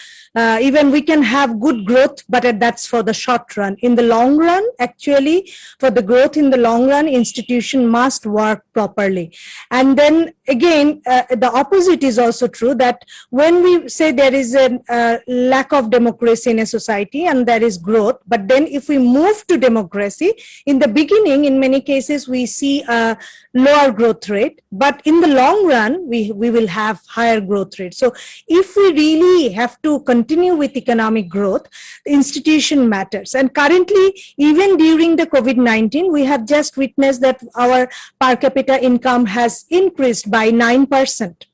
good growth, but that's for the short run. In the long run, actually, for the growth in the long run, institution must work properly. And then again, the opposite is also true, that when we say there is a lack of democracy in a society and there is growth, but then if we move to democracy, in the beginning, in many cases, we see a lower growth rate, but in the long run, we we will have higher growth rate. So if we really have to continue with economic growth, the institution matters. And currently, even during the COVID-19, we have just witnessed that our per capita income has increased by 9%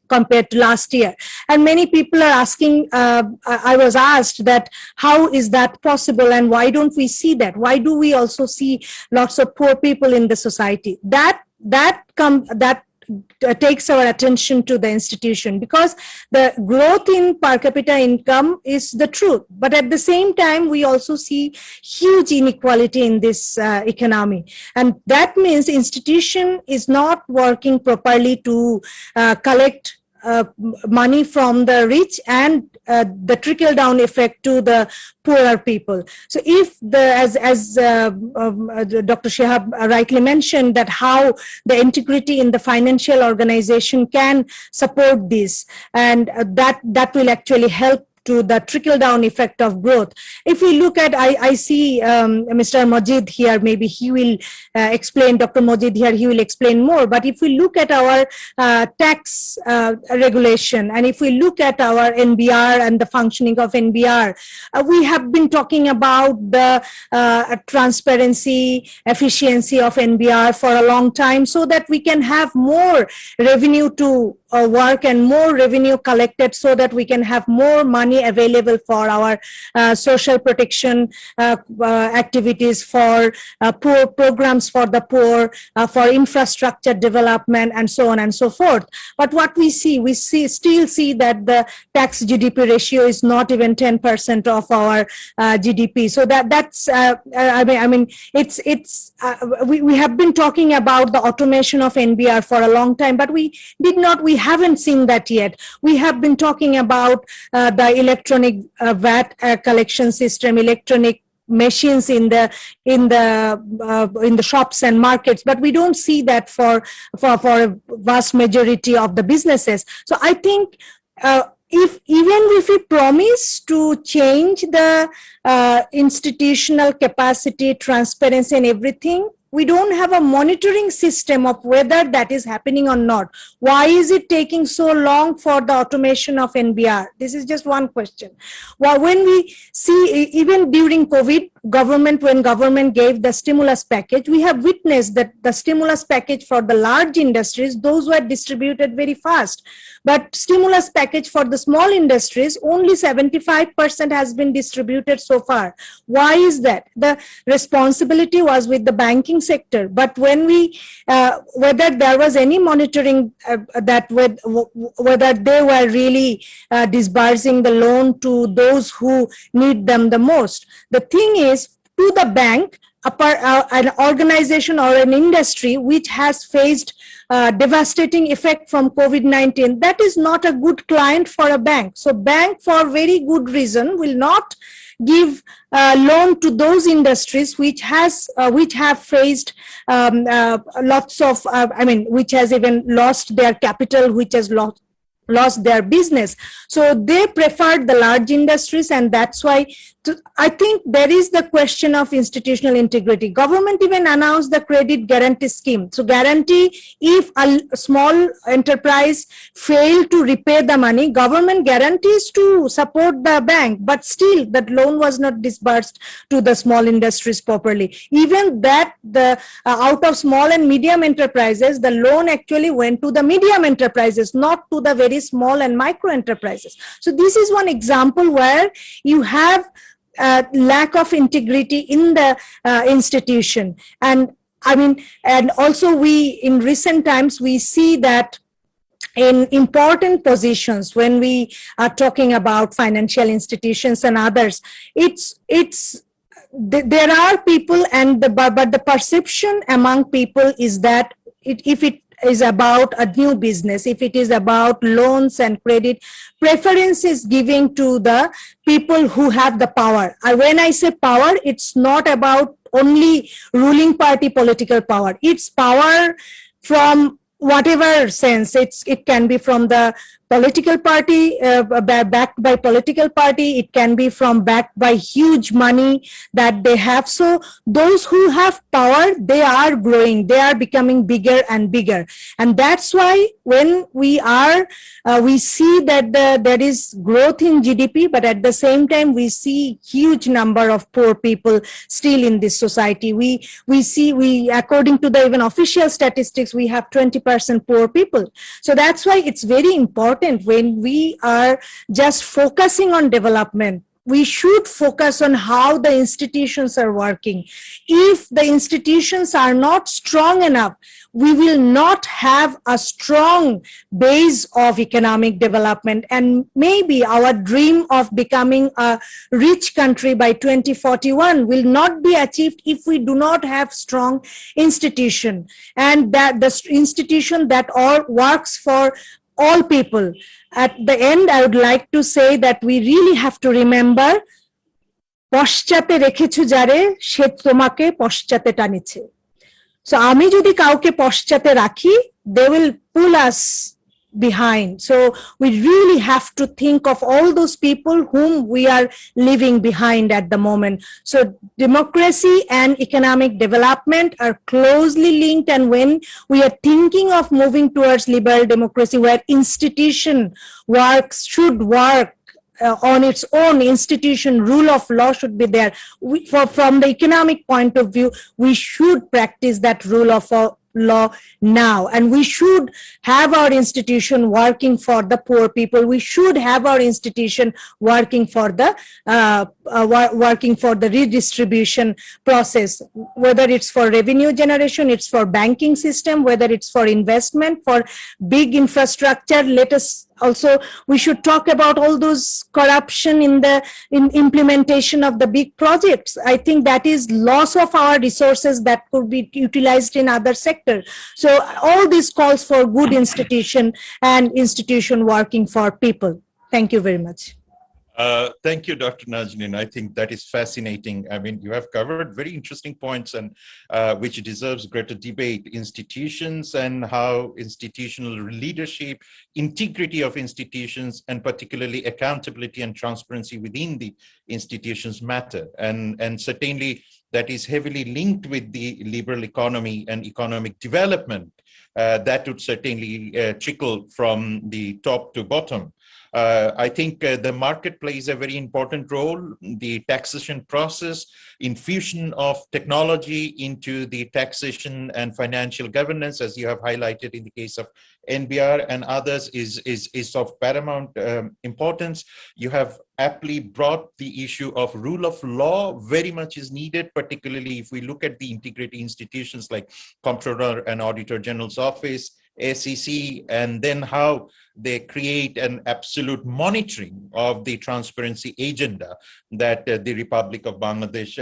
compared to last year. And many people are asking, I was asked that how is that possible and why don't we see that? Why do we also see lots of poor people in the society? That takes our attention to the institution, because the growth in per capita income is the truth. But at the same time, we also see huge inequality in this economy. And that means institution is not working properly to collect money from the rich and the trickle down effect to the poorer people. So if as Dr. Shihab rightly mentioned, that how the integrity in the financial organization can support this, and that will actually help to the trickle-down effect of growth. If we look at, I see Mr. Majid here, maybe he will explain, Dr. Majid here, he will explain more. But if we look at our tax regulation, and if we look at our NBR and the functioning of NBR, we have been talking about the transparency, efficiency of NBR for a long time, so that we can have more revenue to work and more revenue collected, so that we can have more money available for our social protection activities, for poor programs for the poor, for infrastructure development, and so on and so forth. But what we still see that the tax GDP ratio is not even 10% of our GDP. So that's we have been talking about the automation of NBR for a long time, but we haven't seen that yet. We have been talking about the electronic VAT collection system, electronic machines in the shops and markets, but we don't see that for a vast majority of the businesses. So I think even if we promise to change the institutional capacity, transparency, and everything, we don't have a monitoring system of whether that is happening or not. Why is it taking so long for the automation of NBR? This is just one question. Well, when we see, even during COVID, when government gave the stimulus package, we have witnessed that the stimulus package for the large industries, those were distributed very fast. But stimulus package for the small industries, only 75% has been distributed so far. Why is that? The responsibility was with the banking sector. But when we, whether there was any monitoring that whether they were really disbursing the loan to those who need them the most. The thing is, to the bank, an organization or an industry which has faced devastating effect from COVID-19, that is not a good client for a bank. So bank, for very good reason, will not give loan to those industries which have faced lots of, which has even lost their capital, which has lost their business. So they preferred the large industries, and that's why I think there is the question of institutional integrity. Government even announced the credit guarantee scheme. So guarantee, if a small enterprise fail to repay the money, government guarantees to support the bank, but still that loan was not disbursed to the small industries properly. Even that, the out of small and medium enterprises, the loan actually went to the medium enterprises, not to the very small and micro enterprises. So this is one example where you have lack of integrity in the institution. And also we, in recent times, we see that in important positions, when we are talking about financial institutions and others, there are people, but the perception among people is that if it is about a new business, if it is about loans and credit, preference is giving to the people who have the power. When I say power, it's not about only ruling party political power. It's power from whatever sense. It can be from the political party, backed by political party. It can be from backed by huge money that they have. So those who have power, they are growing, they are becoming bigger and bigger. And that's why when we see that there is growth in GDP, but at the same time, we see huge number of poor people still in this society. We see, according to the even official statistics, we have 20% poor people. So that's why it's very important when we are just focusing on development, we should focus on how the institutions are working. If the institutions are not strong enough, we will not have a strong base of economic development. And maybe our dream of becoming a rich country by 2041 will not be achieved if we do not have strong institution, and that the institution that all works for all people. At the end, I would like to say that we really have to remember, পশ্চাতে রেখেছো যারে সে তোমাকে পশ্চাতে টানিছে। So আমি যদি কাউকে পশ্চাতে রাখি, they will pull us behind. So we really have to think of all those people whom we are leaving behind at the moment. So democracy and economic development are closely linked, and when we are thinking of moving towards liberal democracy where institution should work on its own, institution, rule of law should be there. From the economic point of view, we should practice that rule of law now, and we should have our institution working for the poor people. We should have our institution working for the redistribution process, whether it's for revenue generation, it's for banking system, whether it's for investment, for big infrastructure. Let us also, we should talk about all those corruption in implementation of the big projects. I think that is loss of our resources that could be utilized in other sectors. So all this calls for good institution and institution working for people. Thank you very much. Thank you, Dr. Najnin. I think that is fascinating. I mean, you have covered very interesting points, and which deserves greater debate. Institutions and how institutional leadership, integrity of institutions, and particularly accountability and transparency within the institutions matter. And certainly that is heavily linked with the liberal economy and economic development. That would certainly trickle from the top to bottom. I think the market plays a very important role. The taxation process, infusion of technology into the taxation and financial governance, as you have highlighted in the case of NBR and others, is of paramount importance. You have aptly brought the issue of rule of law. Very much is needed, particularly if we look at the integrated institutions like Comptroller and Auditor General's Office, SEC, and then how they create an absolute monitoring of the transparency agenda that the Republic of Bangladesh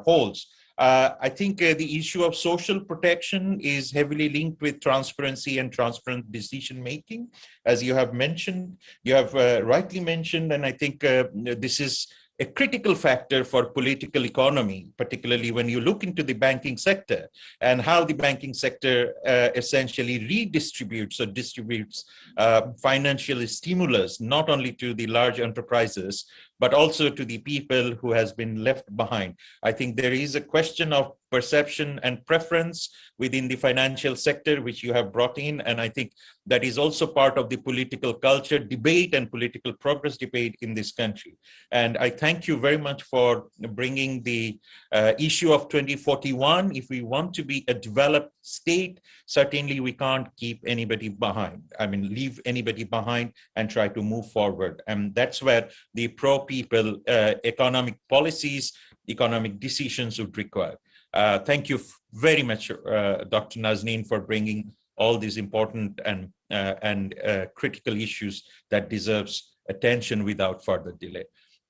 holds. I think the issue of social protection is heavily linked with transparency and transparent decision making, as you have mentioned. You have rightly mentioned, and I think this is a critical factor for political economy, particularly when you look into the banking sector and how the banking sector essentially redistributes or distributes financial stimulus, not only to the large enterprises, but also to the people who has been left behind. I think there is a question of perception and preference within the financial sector, which you have brought in. And I think that is also part of the political culture debate and political progress debate in this country. And I thank you very much for bringing the issue of 2041. If we want to be a developed state, certainly we can't keep anybody behind. I mean, leave anybody behind and try to move forward. And that's where the pro-people economic policies, economic decisions would require. Thank you very much, Dr. Nazneen, for bringing all these important and critical issues that deserves attention without further delay.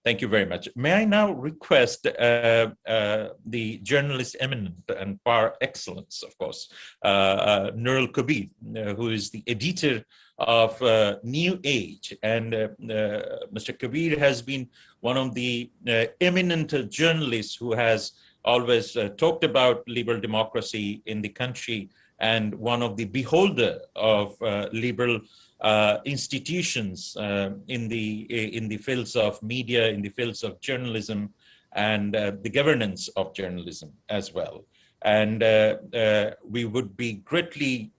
Thank you very much. May I now request the journalist eminent and par excellence, of course, Nurul Kabir, who is the editor of New Age. And Mr. Kabir has been one of the eminent journalists who has always talked about liberal democracy in the country, and one of the beholder of liberal institutions in the fields of media, in the fields of journalism, and the governance of journalism as well. And we would be greatly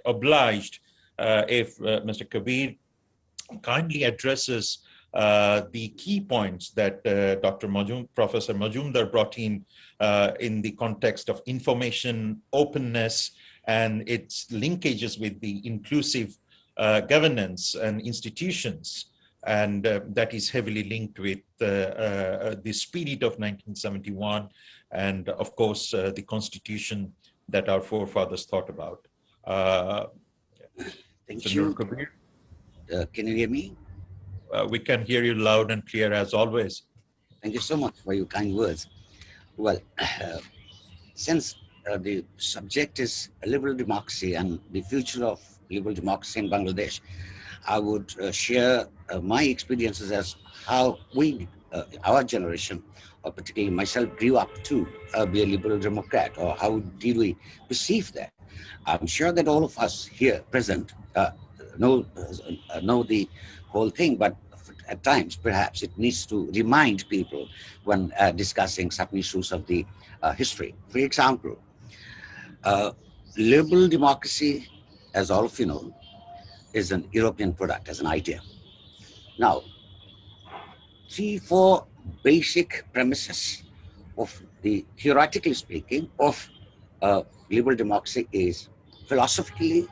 obliged if Mr. Kabir kindly addresses the key points that Professor Majumdar brought in the context of information openness and its linkages with the inclusive governance and institutions, and that is heavily linked with the spirit of 1971 and, of course, the Constitution that our forefathers thought about. Thank you. Can you hear me? We can hear you loud and clear as always. Thank you so much for your kind words. Well, since the subject is liberal democracy and the future of liberal democracy in Bangladesh, I would share my experiences as how we, our generation, or particularly myself, grew up to be a liberal democrat, or how did we perceive that. I'm sure that all of us here present know the whole thing, but at times perhaps it needs to remind people when discussing certain issues of the history. For example, liberal democracy, as all of you know, is an European product, as an idea. Now, 3-4 basic premises of the, theoretically speaking, of liberal democracy is philosophically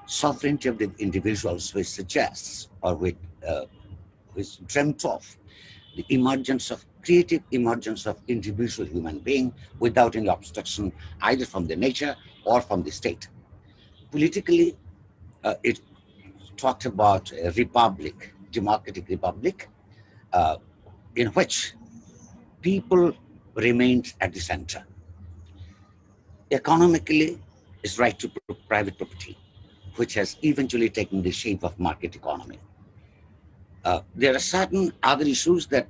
sovereignty of the individuals, which suggests, or which dreamt of, the emergence of creative emergence of individual human being without any obstruction either from the nature or from the state. Politically, it talked about a republic, democratic republic, in which people remained at the center. Economically, it's right to private property, which has eventually taken the shape of market economy. There are certain other issues that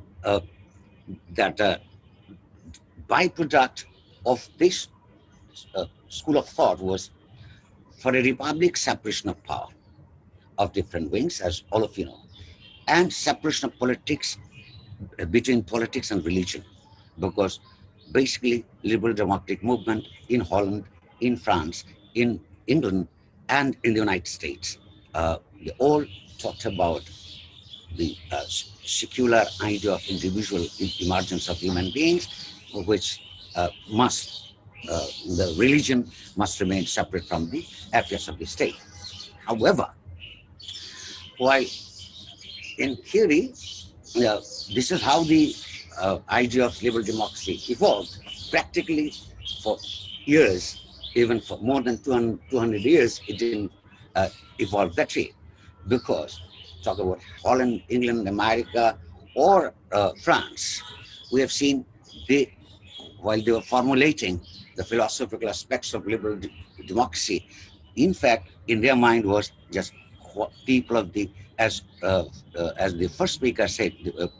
byproduct of this school of thought was, for a republic, separation of power of different wings, as all of you know, and separation of politics, between politics and religion, because basically liberal democratic movement in Holland, in France, in England, and in the United States, they all talked about the secular idea of individual emergence of human beings, which the religion must remain separate from the affairs of the state. However, while in theory, this is how the idea of liberal democracy evolved, practically for years, even for more than 200 years, it didn't evolve that way. Because, talk about Holland, England, America, or France, we have seen while they were formulating the philosophical aspects of liberal democracy, in fact, in their mind was just what people of the, as the first speaker said,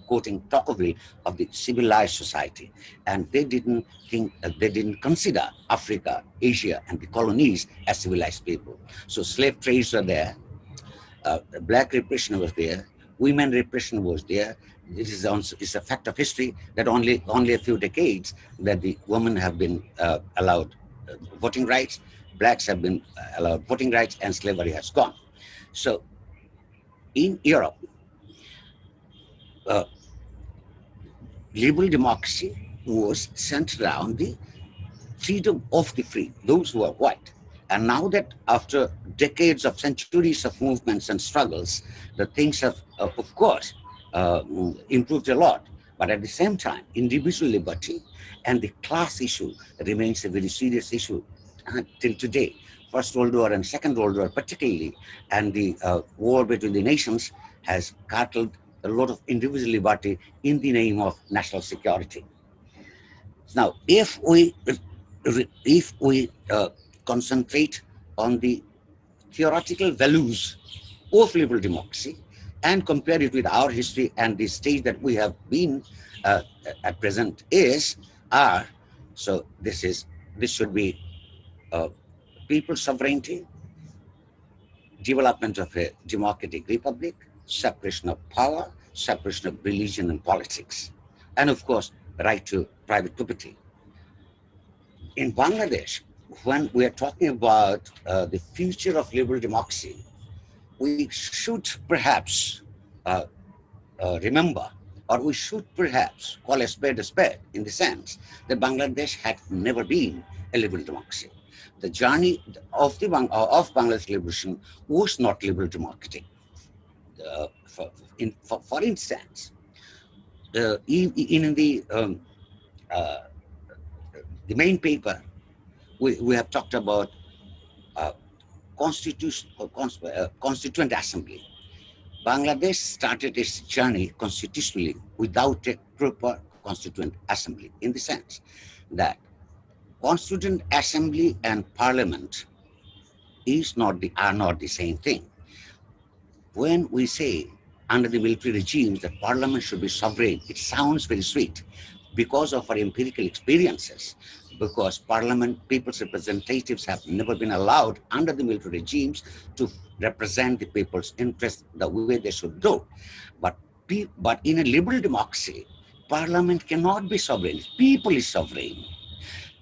quoting Tocqueville, of the civilized society. And they didn't think, they didn't consider Africa, Asia, and the colonies as civilized people. So slave trades were there, black repression was there, women repression was there. This is also, it's a fact of history that only a few decades that the women have been allowed voting rights, blacks have been allowed voting rights, and slavery has gone. So in Europe, liberal democracy was centered around the freedom of the free, those who are white. And now that after decades of centuries of movements and struggles, the things have, of course, improved a lot. But at the same time, individual liberty and the class issue remains a very serious issue till today. First World War and Second World War particularly, and the war between the nations has curtailed a lot of individual liberty in the name of national security. Now, if we concentrate on the theoretical values of liberal democracy and compare it with our history and the stage that we have been at present are, so this should be people's sovereignty, development of a democratic republic, separation of power, separation of religion and politics, and of course, right to private property. In Bangladesh, when we are talking about the future of liberal democracy, we should perhaps remember, or we should perhaps call a spade in the sense that Bangladesh had never been a liberal democracy. The journey of Bangladesh liberation was not liberal democratic. For instance, in the main paper, we have talked about constituent assembly. Bangladesh started its journey constitutionally without a proper constituent assembly, in the sense that constituent assembly and parliament are not the same thing. When we say under the military regimes that parliament should be sovereign, it sounds very sweet because of our empirical experiences, because people's representatives have never been allowed under the military regimes to represent the people's interests the way they should do. But in a liberal democracy, parliament cannot be sovereign. People is sovereign.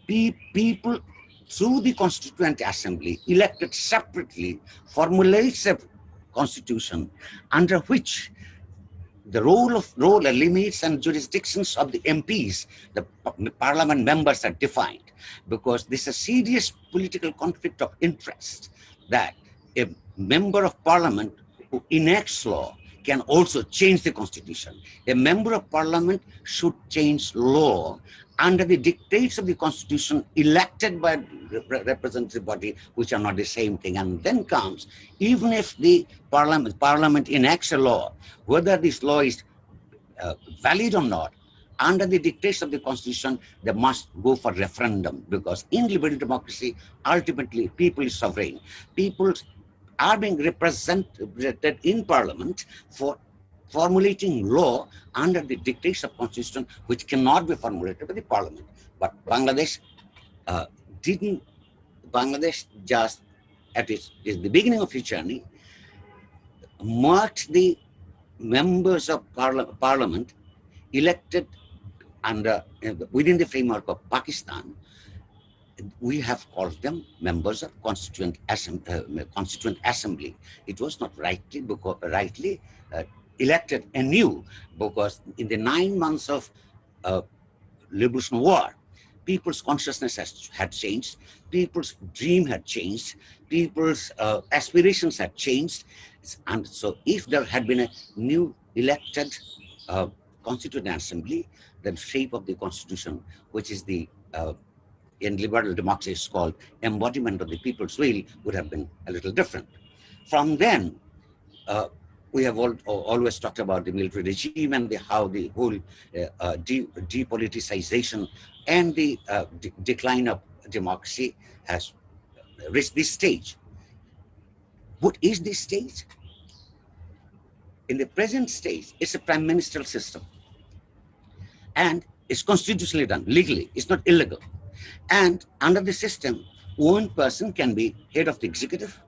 People, through the Constituent Assembly, elected separately, formulates a constitution under which the role, limits and jurisdictions of the MPs, the parliament members, are defined, because this is a serious political conflict of interest that a member of parliament who enacts law can also change the constitution. A member of parliament should change law under the dictates of the constitution elected by representative body, which are not the same thing. And then comes, even if the parliament enacts a law, whether this law is valid or not, under the dictates of the constitution, they must go for referendum, because in liberal democracy, ultimately people is sovereign. People are being represented in parliament for formulating law under the dictates of constitution, which cannot be formulated by the parliament. But Bangladesh Bangladesh just at the beginning of its journey marked the members of parliament elected within the framework of Pakistan. We have called them members of constituent assembly. It was not rightly elected anew, because in the 9 months of liberation war, people's consciousness had changed, people's dream had changed, people's aspirations had changed. And so if there had been a new elected constituent assembly, the shape of the constitution, which is the in liberal democracy is called embodiment of the people's will, would have been a little different. From then, we have always talked about the military regime and how the whole depoliticization and the decline of democracy has reached this stage. What is this stage? In the present stage, it's a prime ministerial system, and it's constitutionally done, legally, it's not illegal. And under the system, one person can be head of the executive,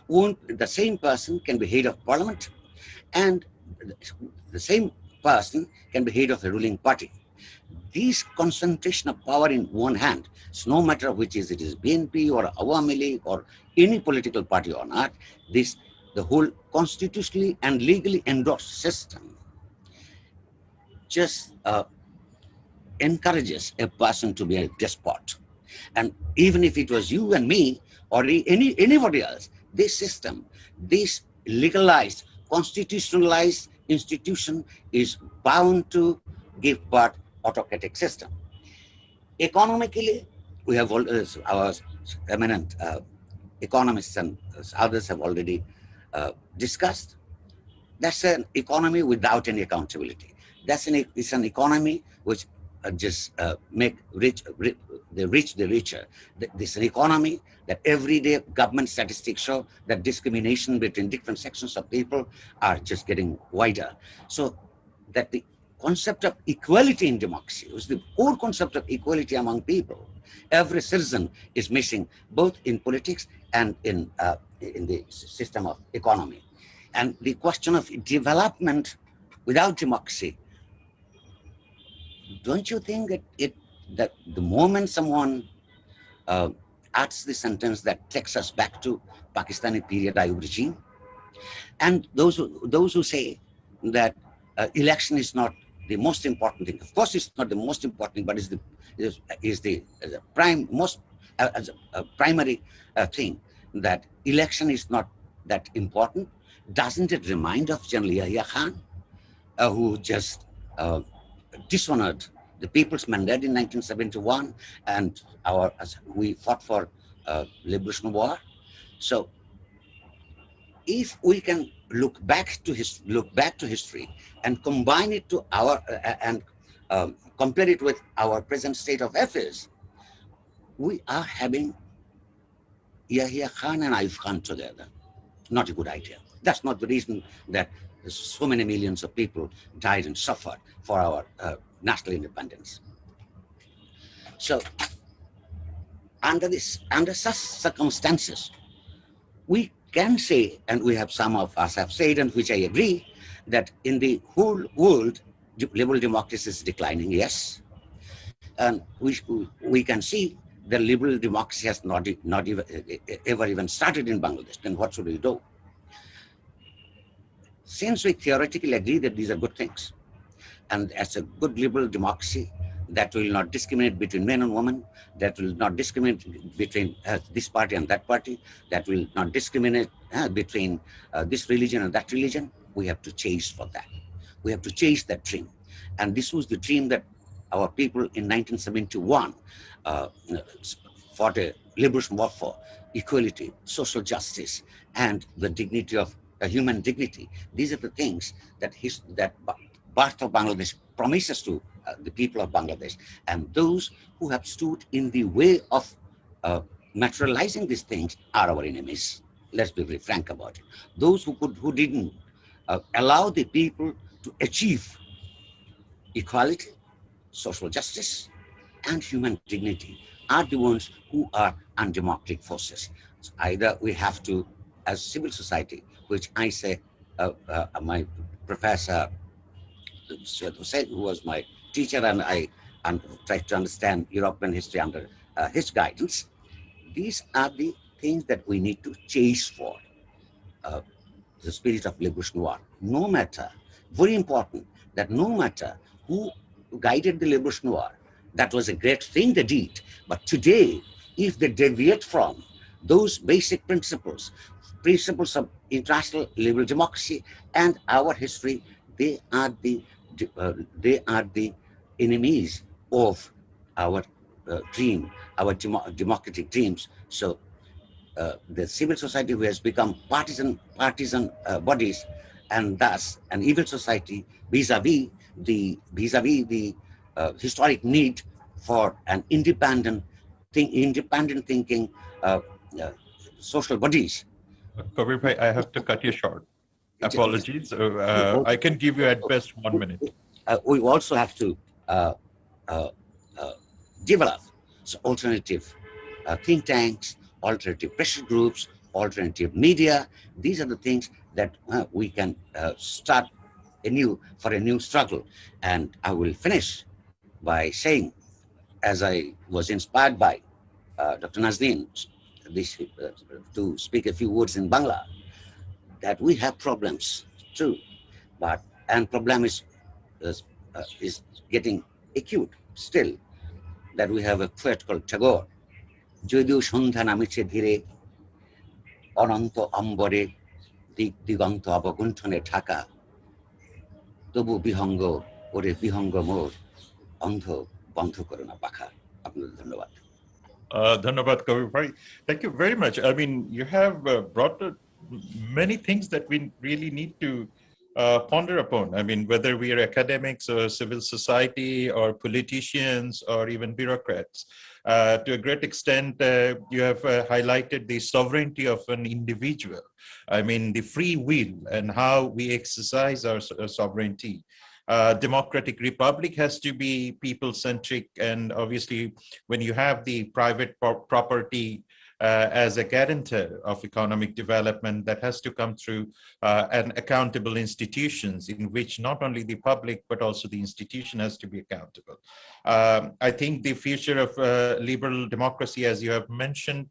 the same person can be head of parliament, and the same person can be head of a ruling party. This concentration of power in one hand, so no matter which it is BNP or Awami League or any political party on earth, the whole constitutionally and legally endorsed system just encourages a person to be a despot. And even if it was you and me or anybody else, this system, this legalized, constitutionalized institution is bound to give birth autocratic system. Economically, we have our eminent economists and others have already discussed. That's an economy without any accountability. It's an economy which just make the rich the richer. This is an economy that every day government statistics show that discrimination between different sections of people are just getting wider. So that the concept of equality in democracy was the core concept of equality among people. Every citizen is missing, both in politics and in in the system of economy. And the question of development without democracy, don't you think that the moment someone adds the sentence that takes us back to Pakistani period Ayub regime, and those who say that election is not the most important thing. Of course, it's not the most important, but is the primary thing, that election is not that important. Doesn't it remind of General Yahya Khan, who just dishonored the people's mandate in 1971, and we fought for liberation war? So if we can look back to history and combine it to our and compare it with our present state of affairs, we are having Yahya Khan and Ayub Khan together. Not a good idea. That's not the reason that so many millions of people died and suffered for our national independence. So under such circumstances, we can say, and some of us have said, and which I agree, that in the whole world, liberal democracy is declining, yes. And we can see the liberal democracy has not ever even started in Bangladesh. Then what should we do? Since we theoretically agree that these are good things, and as a good liberal democracy that will not discriminate between men and women, that will not discriminate between this party and that party, that will not discriminate between this religion and that religion, we have to chase for that. We have to chase that dream. And this was the dream that our people in 1971 fought a liberation war for: equality, social justice, and the dignity of human dignity. These are the things that Birth of Bangladesh promises to the people of Bangladesh. And those who have stood in the way of materializing these things are our enemies. Let's be very frank about it. Those who didn't allow the people to achieve equality, social justice, and human dignity are the ones who are undemocratic forces. So either we have to, as civil society, which I say, my professor Hussain, who was my teacher, and I tried to understand European history under his guidance. These are the things that we need to chase for. The spirit of liberation war. No matter, very important, that no matter who guided the liberation war, that was a great thing they did. But today, if they deviate from those basic principles of international liberal democracy and our history, they are the enemies of our dream, our democratic dreams. So the civil society, who has become partisan bodies, and thus an evil society vis-a-vis the historic need for an independent thinking social bodies. Kabir bhai, I have to cut you short. Apologies. I can give you at best 1 minute. We also have to develop alternative think tanks, alternative pressure groups, alternative media. These are the things that we can start for a new struggle. And I will finish by saying, as I was inspired by Dr. Nazneen to speak a few words in Bangla, that we have problems too, and problem is getting acute still. That we have a poet called Tagore. যদিও সন্ধ্যা নামিছে ধীরে অনন্ত অম্বরে দিগন্ত অবগুণ্ঠনে ঢাকা তবু বিহঙ্গ ওরে বিহঙ্গ মোর অন্ধ বন্ধ করো না পাখা। আপনাদের ধন্যবাদ। Dhanyabad Kabir bhai. Thank you very much. I mean, you have brought many things that we really need to ponder upon. I mean, whether we are academics or civil society or politicians or even bureaucrats. To a great extent, you have highlighted the sovereignty of an individual. I mean, the free will and how we exercise our sovereignty. Democratic republic has to be people-centric, and obviously when you have the private property as a guarantor of economic development that has to come through an accountable institutions in which not only the public but also the institution has to be accountable. I think the future of liberal democracy, as you have mentioned,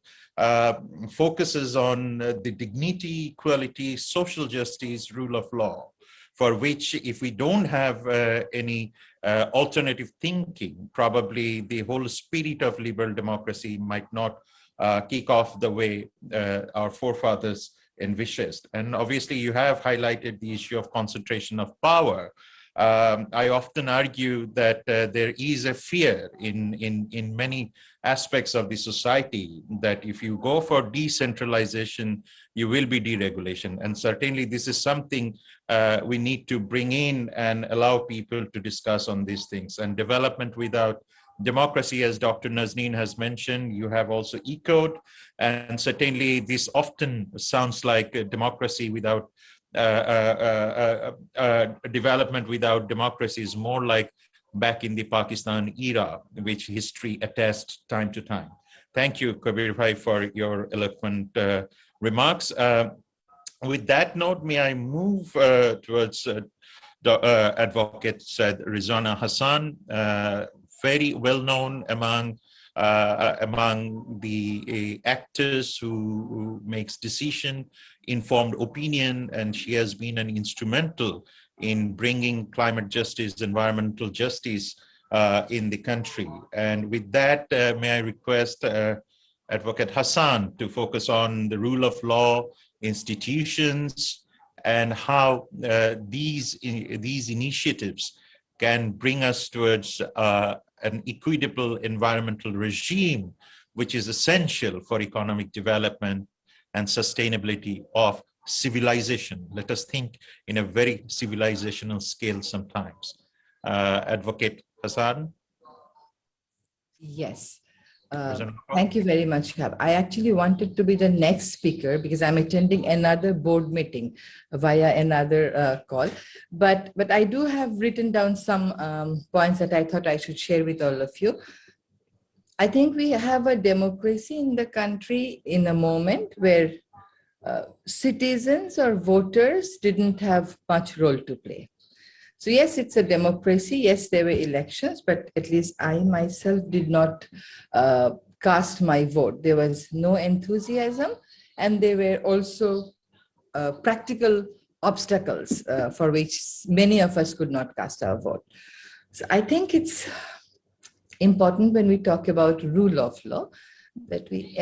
focuses on the dignity, equality, social justice, rule of law, for which if we don't have any alternative thinking, probably the whole spirit of liberal democracy might not kick off the way our forefathers envisaged. And obviously you have highlighted the issue of concentration of power. I often argue that there is a fear in many aspects of the society that if you go for decentralization, you will be deregulation. And certainly this is something we need to bring in and allow people to discuss on these things. And development without democracy, as Dr. Nazneen has mentioned, you have also echoed. And certainly this often sounds like a democracy without development without democracy is more like back in the Pakistan era, which history attests time to time. Thank you, Kabir Bhai, for your eloquent remarks. With that note, may I move towards Advocate Said Rizwana Hassan, very well known among the actors who makes decision, informed opinion, and she has been an instrumental in bringing climate justice, environmental justice in the country. And with that, may I request Advocate Hassan to focus on the rule of law, institutions, and how these initiatives can bring us towards an equitable environmental regime, which is essential for economic development and sustainability of civilization. Let us think in a very civilizational scale sometimes. Advocate Hassan? Yes. Thank you very much, Khab. I actually wanted to be the next speaker because I'm attending another board meeting via another call. But I do have written down some points that I thought I should share with all of you. I think we have a democracy in the country in a moment where citizens or voters didn't have much role to play. So yes, it's a democracy. Yes, there were elections, but at least I myself did not cast my vote. There was no enthusiasm, and there were also practical obstacles for which many of us could not cast our vote. So I think it's important when we talk about rule of law that we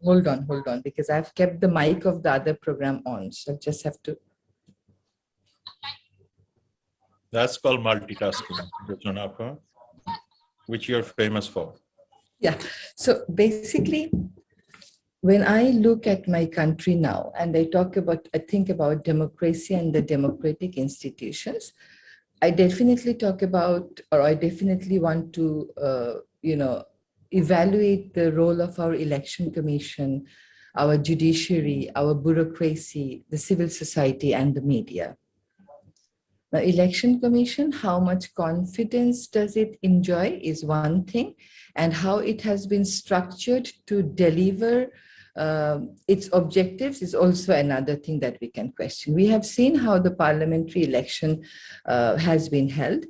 hold on, because I've kept the mic of the other program on. So I just have to. That's called multitasking, which you're famous for. Yeah. So basically, when I look at my country now and I think about democracy and the democratic institutions, I definitely want to, evaluate the role of our election commission, our judiciary, our bureaucracy, the civil society, and the media. Now, election commission, how much confidence does it enjoy is one thing, and how it has been structured to deliver its objectives is also another thing that we can question. We have seen how the parliamentary election has been held.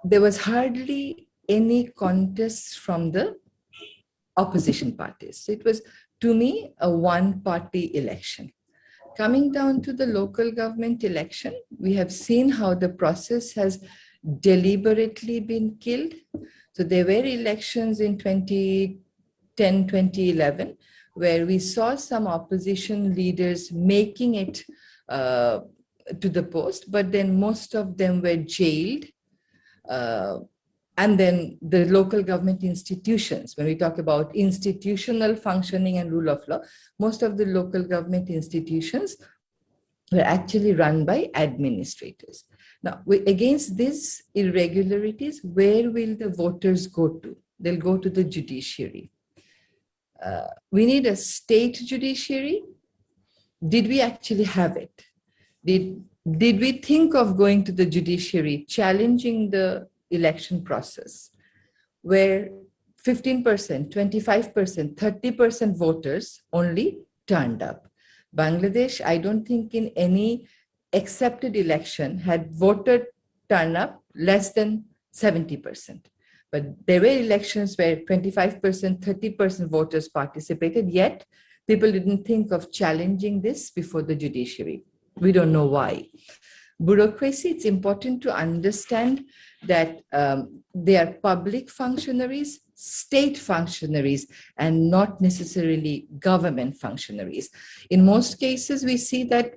There was hardly any contests from the opposition parties. So it was, to me, a one-party election. Coming down to the local government election, we have seen how the process has deliberately been killed. So there were elections in 2010, 2011, where we saw some opposition leaders making it to the post, but then most of them were jailed. And then the local government institutions, when we talk about institutional functioning and rule of law, most of the local government institutions were actually run by administrators. Now, against these irregularities, where will the voters go to? They'll go to the judiciary. We need a state judiciary. Did we actually have it? Did did we think of going to the judiciary, challenging the election process, where 15%, 25%, 30% voters only turned up? Bangladesh, I don't think in any accepted election had voter turn up less than 70%. But there were elections where 25%, 30% voters participated, yet people didn't think of challenging this before the judiciary. We don't know why. Bureaucracy, it's important to understand that they are public functionaries, state functionaries, and not necessarily government functionaries. In most cases, we see that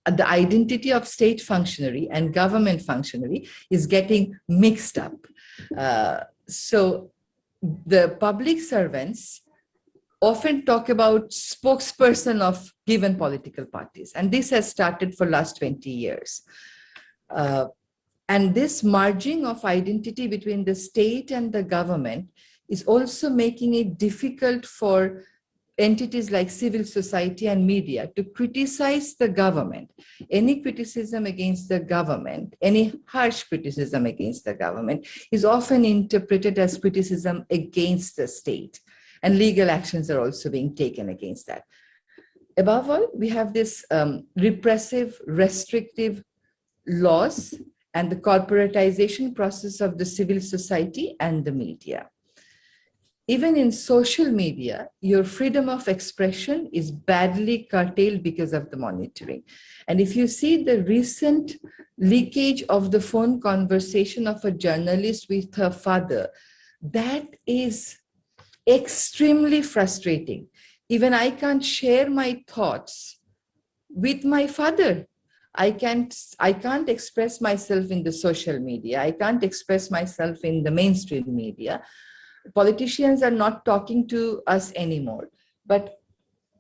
the identity of state functionary and government functionary is getting mixed up. So the public servants often talk about spokesperson of given political parties, and this has started for last 20 years. And this merging of identity between the state and the government is also making it difficult for entities like civil society and media to criticize the government. Any criticism against the government, any harsh criticism against the government is often interpreted as criticism against the state, and legal actions are also being taken against that. Above all, we have this repressive, restrictive laws and the corporatization process of the civil society and the media. Even in social media, your freedom of expression is badly curtailed because of the monitoring. And if you see the recent leakage of the phone conversation of a journalist with her father, that is extremely frustrating. Even I can't share my thoughts with my father. I can't express myself in the social media. I can't express myself in the mainstream media. Politicians are not talking to us anymore, but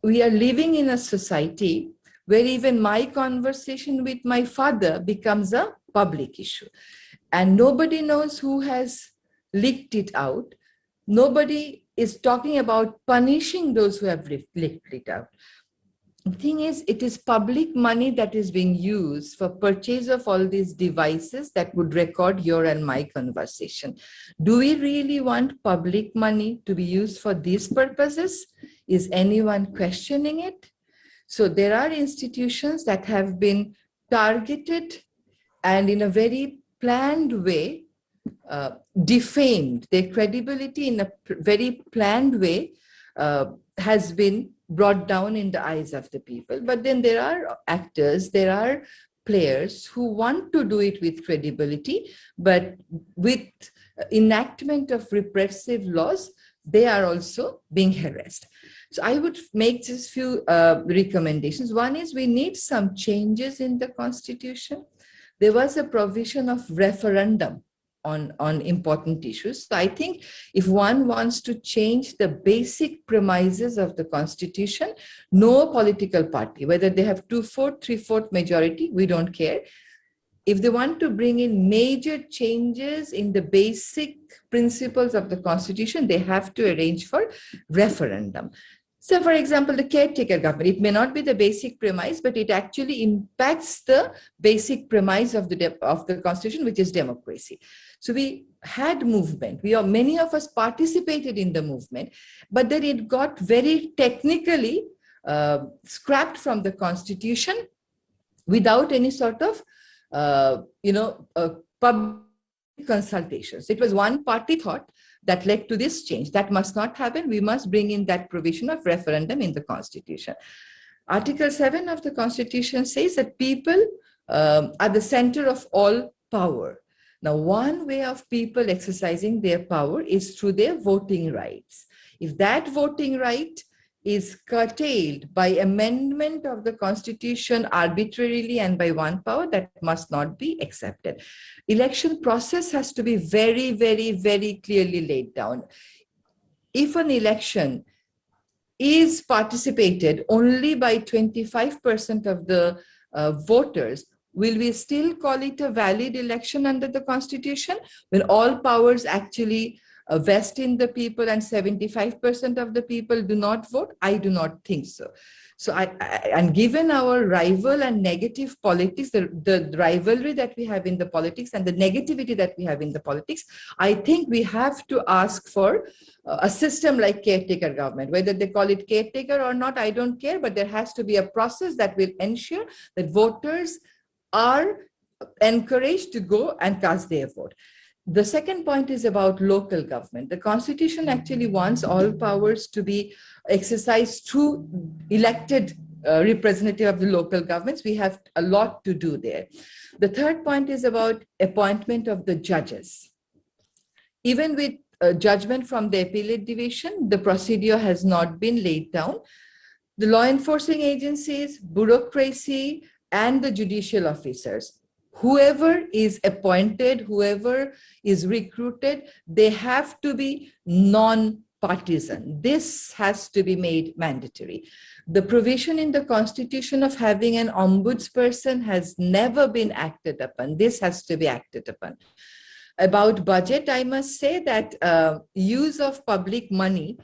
we are living in a society where even my conversation with my father becomes a public issue, and nobody knows who has leaked it out. Nobody is talking about punishing those who have leaked it out. The thing is, it is public money that is being used for purchase of all these devices that would record your and my conversation. Do we really want public money to be used for these purposes? Is anyone questioning it? So there are institutions that have been targeted and in a very planned way defamed. Their credibility in a very planned way has been brought down in the eyes of the people. But then there are actors, there are players who want to do it with credibility, but with enactment of repressive laws, they are also being harassed. So I would make just few recommendations. One is we need some changes in the Constitution. There was a provision of referendum on important issues. So I think if one wants to change the basic premises of the Constitution, no political party, whether they have 2/4, 3/4 majority, we don't care. If they want to bring in major changes in the basic principles of the Constitution, they have to arrange for referendum. So, for example, the caretaker government, it may not be the basic premise, but it actually impacts the basic premise of the Constitution, which is democracy. So we had movement. Many of us participated in the movement, but then it got very technically scrapped from the Constitution without any sort of, public consultations. It was one party thought that led to this change. That must not happen. We must bring in that provision of referendum in the Constitution. Article 7 of the Constitution says that people are the center of all power. Now, one way of people exercising their power is through their voting rights. If that voting right is curtailed by amendment of the Constitution arbitrarily and by one power, that must not be accepted. Election process has to be very, very, very clearly laid down. If an election is participated only by 25% of the voters, will we still call it a valid election under the Constitution when all powers actually vest in the people and 75% of the people do not vote? I do not think so. So and given our rival and negative politics, the rivalry that we have in the politics and the negativity that we have in the politics, I think we have to ask for a system like caretaker government. Whether they call it caretaker or not, I don't care, but there has to be a process that will ensure that voters are encouraged to go and cast their vote. The second point is about local government. The Constitution actually wants all powers to be exercised through elected representative of the local governments. We have a lot to do there. The third point is about appointment of the judges. Even with judgment from the appellate division, the procedure has not been laid down. The law enforcing agencies, bureaucracy, and the judicial officers, whoever is appointed, whoever is recruited, they have to be non-partisan. This has to be made mandatory. The provision in the Constitution of having an ombudsperson has never been acted upon. This has to be acted upon. About budget, I must say that use of public money,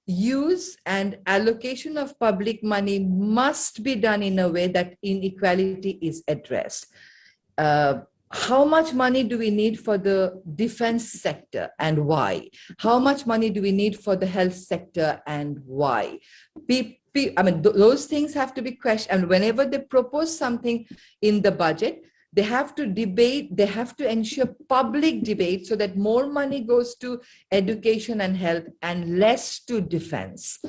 use and allocation of public money must be done in a way that inequality is addressed. How much money do we need for the defense sector and why? How much money do we need for the health sector and why? I mean, those things have to be questioned. And whenever they propose something in the budget, they have to debate, they have to ensure public debate so that more money goes to education and health and less to defense.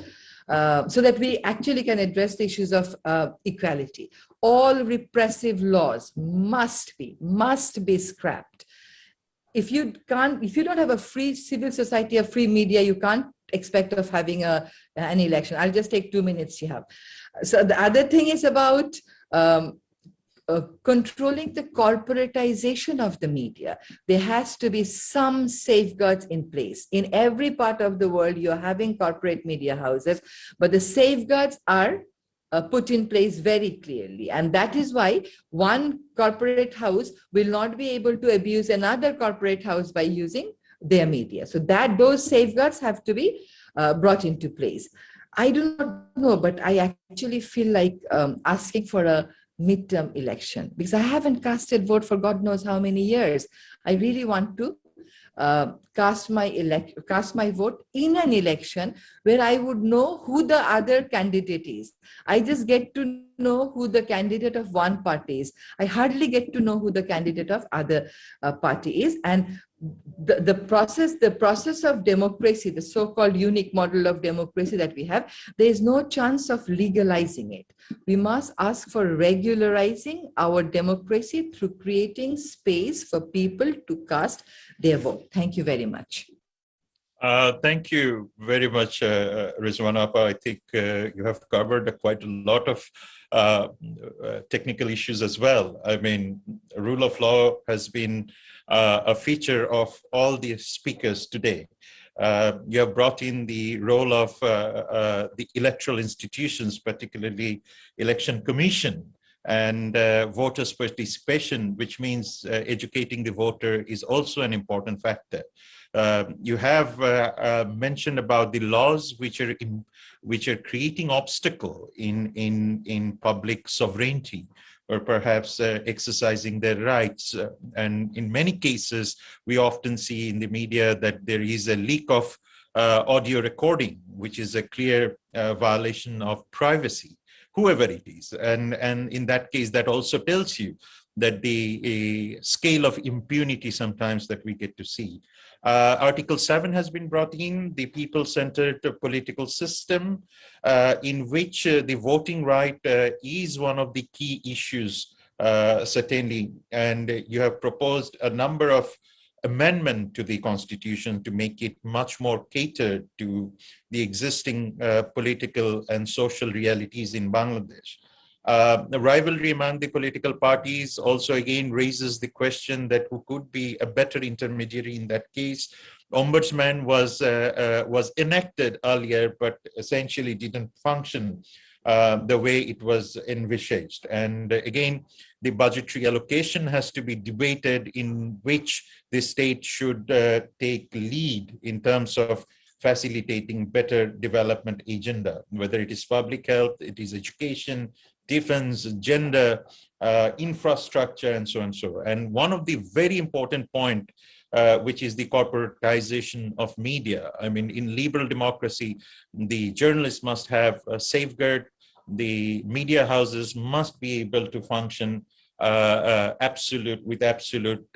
So that we actually can address the issues of equality. All repressive laws must be scrapped. If you don't have a free civil society, a free media, you can't expect of having an election. I'll just take 2 minutes you have. So the other thing is about controlling the corporatization of the media. There has to be some safeguards in place. In every part of the world, you're having corporate media houses, but the safeguards are put in place very clearly. And that is why one corporate house will not be able to abuse another corporate house by using their media. So that those safeguards have to be brought into place. I do not know, but I actually feel like asking for a midterm election because I haven't casted vote for God knows how many years. I really want to cast my vote in an election where I would know who the other candidate is. I just get to know who the candidate of one party is. I hardly get to know who the candidate of other party is. And the process of democracy, the so-called unique model of democracy that we have, there is no chance of legalizing it. We must ask for regularizing our democracy through creating space for people to cast their vote. Thank you very much. Thank you very much, Rizwan Appa. I think you have covered quite a lot of technical issues as well. I mean, rule of law has been a feature of all the speakers today. You have brought in the role of the electoral institutions, particularly election commission and voters' participation, which means educating the voter is also an important factor. You have mentioned about the laws which are creating obstacle in public sovereignty or perhaps exercising their rights. And in many cases, we often see in the media that there is a leak of audio recording, which is a clear violation of privacy, whoever it is. And in that case, that also tells you that the scale of impunity sometimes that we get to see. Article 7 has been brought in, the people-centered political system, in which the voting right is one of the key issues, certainly. And you have proposed a number of amendments to the constitution to make it much more catered to the existing political and social realities in Bangladesh. The rivalry among the political parties also again raises the question that who could be a better intermediary in that case. Ombudsman was enacted earlier, but essentially didn't function the way it was envisaged. And again, the budgetary allocation has to be debated in which the state should take lead in terms of facilitating better development agenda, whether it is public health, it is education, defense, gender, infrastructure, and so on and so on. And one of the very important point, which is the corporatization of media. I mean, in liberal democracy, the journalists must have a safeguard. The media houses must be able to function with absolute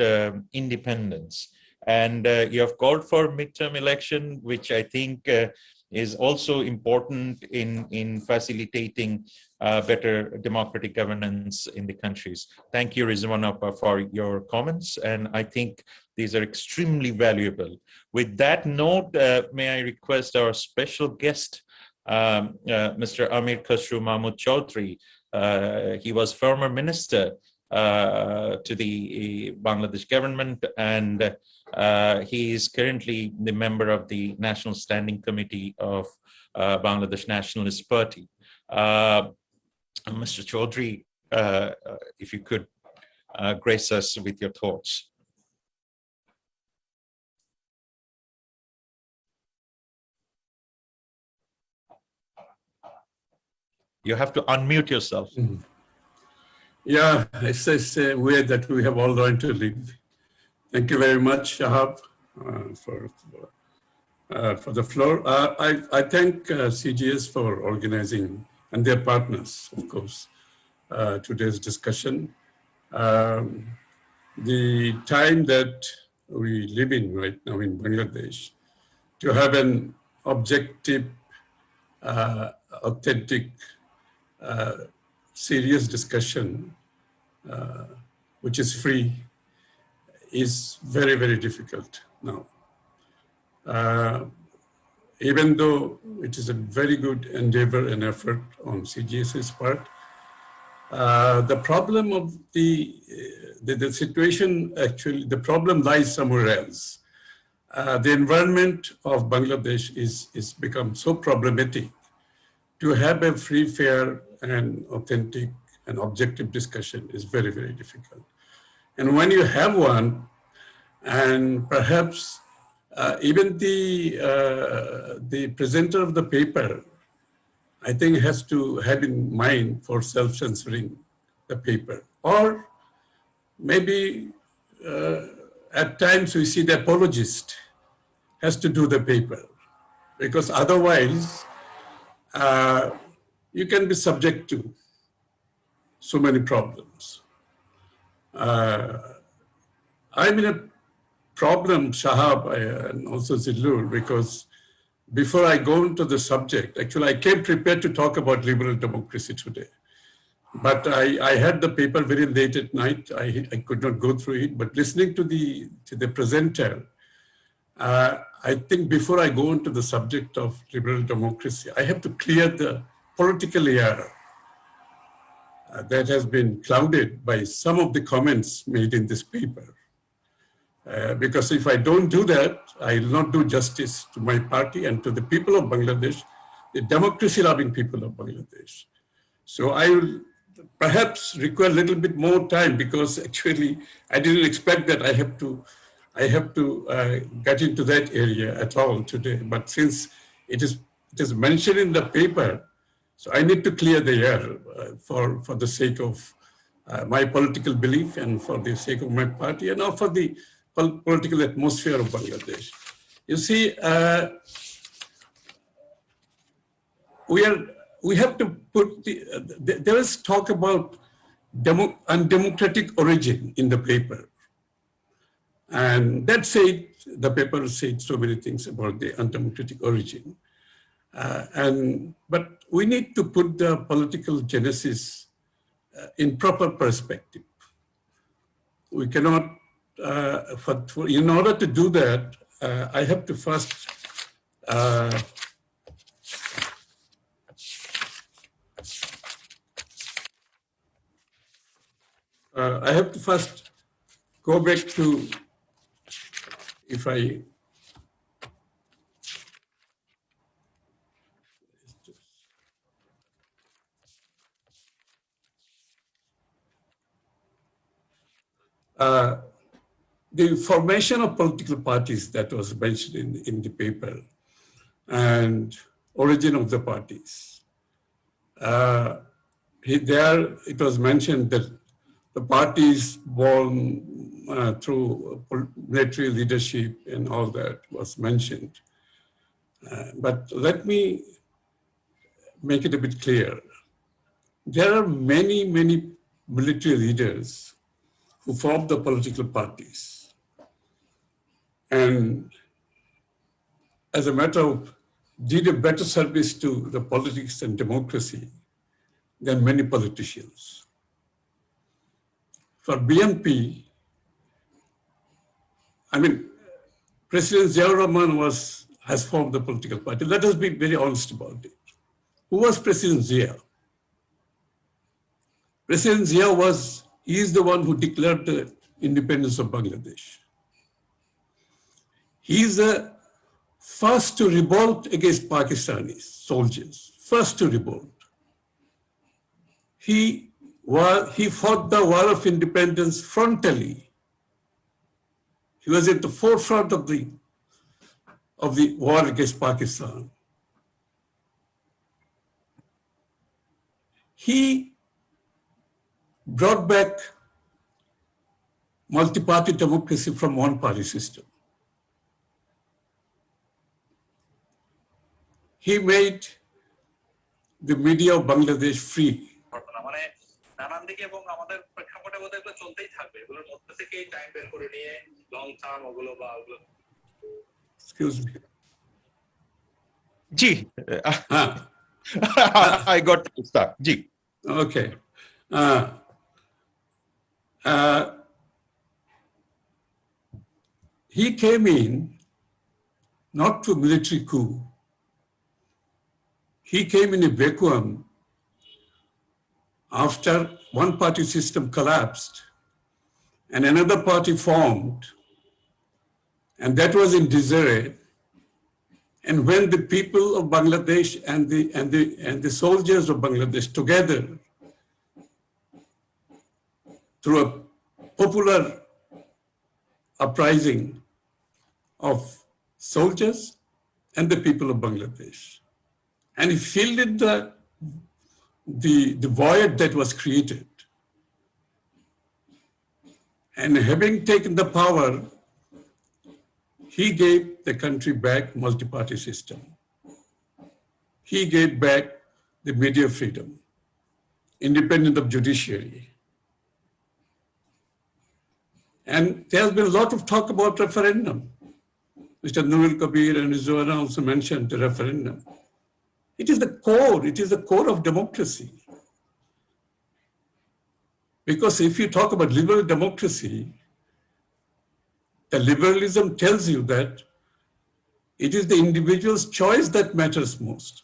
independence. And you have called for midterm election, which I think is also important in facilitating better democratic governance in the countries. Thank you, Rizwanapa, for your comments, and I think these are extremely valuable. With that note, may I request our special guest, Mr. Amir Khusro Mahmood Chaudhry. He was former minister to the Bangladesh government, and he is currently the member of the National Standing Committee of Bangladesh Nationalist Party. Mr. Chaudhry, if you could grace us with your thoughts. You have to unmute yourself. Yeah, it's a way that we have all learned to live. Thank you very much, Shahab, for the floor. I thank CGS for organizing, and their partners, of course, today's discussion. The time that we live in right now in Bangladesh, to have an objective, authentic, serious discussion, which is free, is very, very difficult now. Even though it is a very good endeavor and effort on CGS's part, the problem of the situation, actually, the problem lies somewhere else. The environment of Bangladesh is become so problematic. To have a free, fair, and authentic and objective discussion is very, very difficult. And when you have one, and perhaps even the presenter of the paper, I think, has to have in mind for self-censoring the paper. Or maybe at times we see the apologist has to do the paper, because otherwise you can be subject to so many problems. I'm in a problem, Shahab, and also Zillur, because before I go into the subject, actually I came prepared to talk about liberal democracy today. But I had the paper very late at night. I could not go through it, but listening to the presenter, I think before I go into the subject of liberal democracy, I have to clear the political air that has been clouded by some of the comments made in this paper. Because if I don't do that, I will not do justice to my party and to the people of Bangladesh, the democracy-loving people of Bangladesh. So I will perhaps require a little bit more time, because actually I didn't expect that I have to get into that area at all today. But since it is mentioned in the paper, so I need to clear the air for the sake of my political belief and for the sake of my party and for the political atmosphere of Bangladesh. You see, we have to put there is talk about undemocratic origin in the paper. And that said, the paper said so many things about the undemocratic origin. But we need to put the political genesis in proper perspective. We cannot, in order to do that, I have to first go back to, if I, the formation of political parties that was mentioned in the paper and origin of the parties. There it was mentioned that the parties born through military leadership and all that was mentioned. But let me make it a bit clear. There are many, many military leaders who formed the political parties. And as a matter of, did a better service to the politics and democracy than many politicians. For BNP, I mean, President Ziaur Rahman has formed the political party. Let us be very honest about it. Who was President Zia? President Zia he is the one who declared the independence of Bangladesh. He is the first to revolt against Pakistani soldiers, first to revolt. He fought the war of independence frontally. He was at the forefront of the war against Pakistan. He brought back multi-party democracy from one-party system. He made the media of Bangladesh free. Excuse me. Ji, I got to start. Ji. Okay. He came in not through military coup. He came in a vacuum after one-party system collapsed and another party formed, and that was in disarray. And when the people of Bangladesh and the soldiers of Bangladesh together, through a popular uprising of soldiers and the people of Bangladesh, and he filled in the void that was created. And having taken the power, he gave the country back multi-party system. He gave back the media freedom, independent of judiciary. And there has been a lot of talk about referendum. Mr. Nurul Kabir and Rizwana also mentioned the referendum. It is the core of democracy. Because if you talk about liberal democracy, the liberalism tells you that it is the individual's choice that matters most.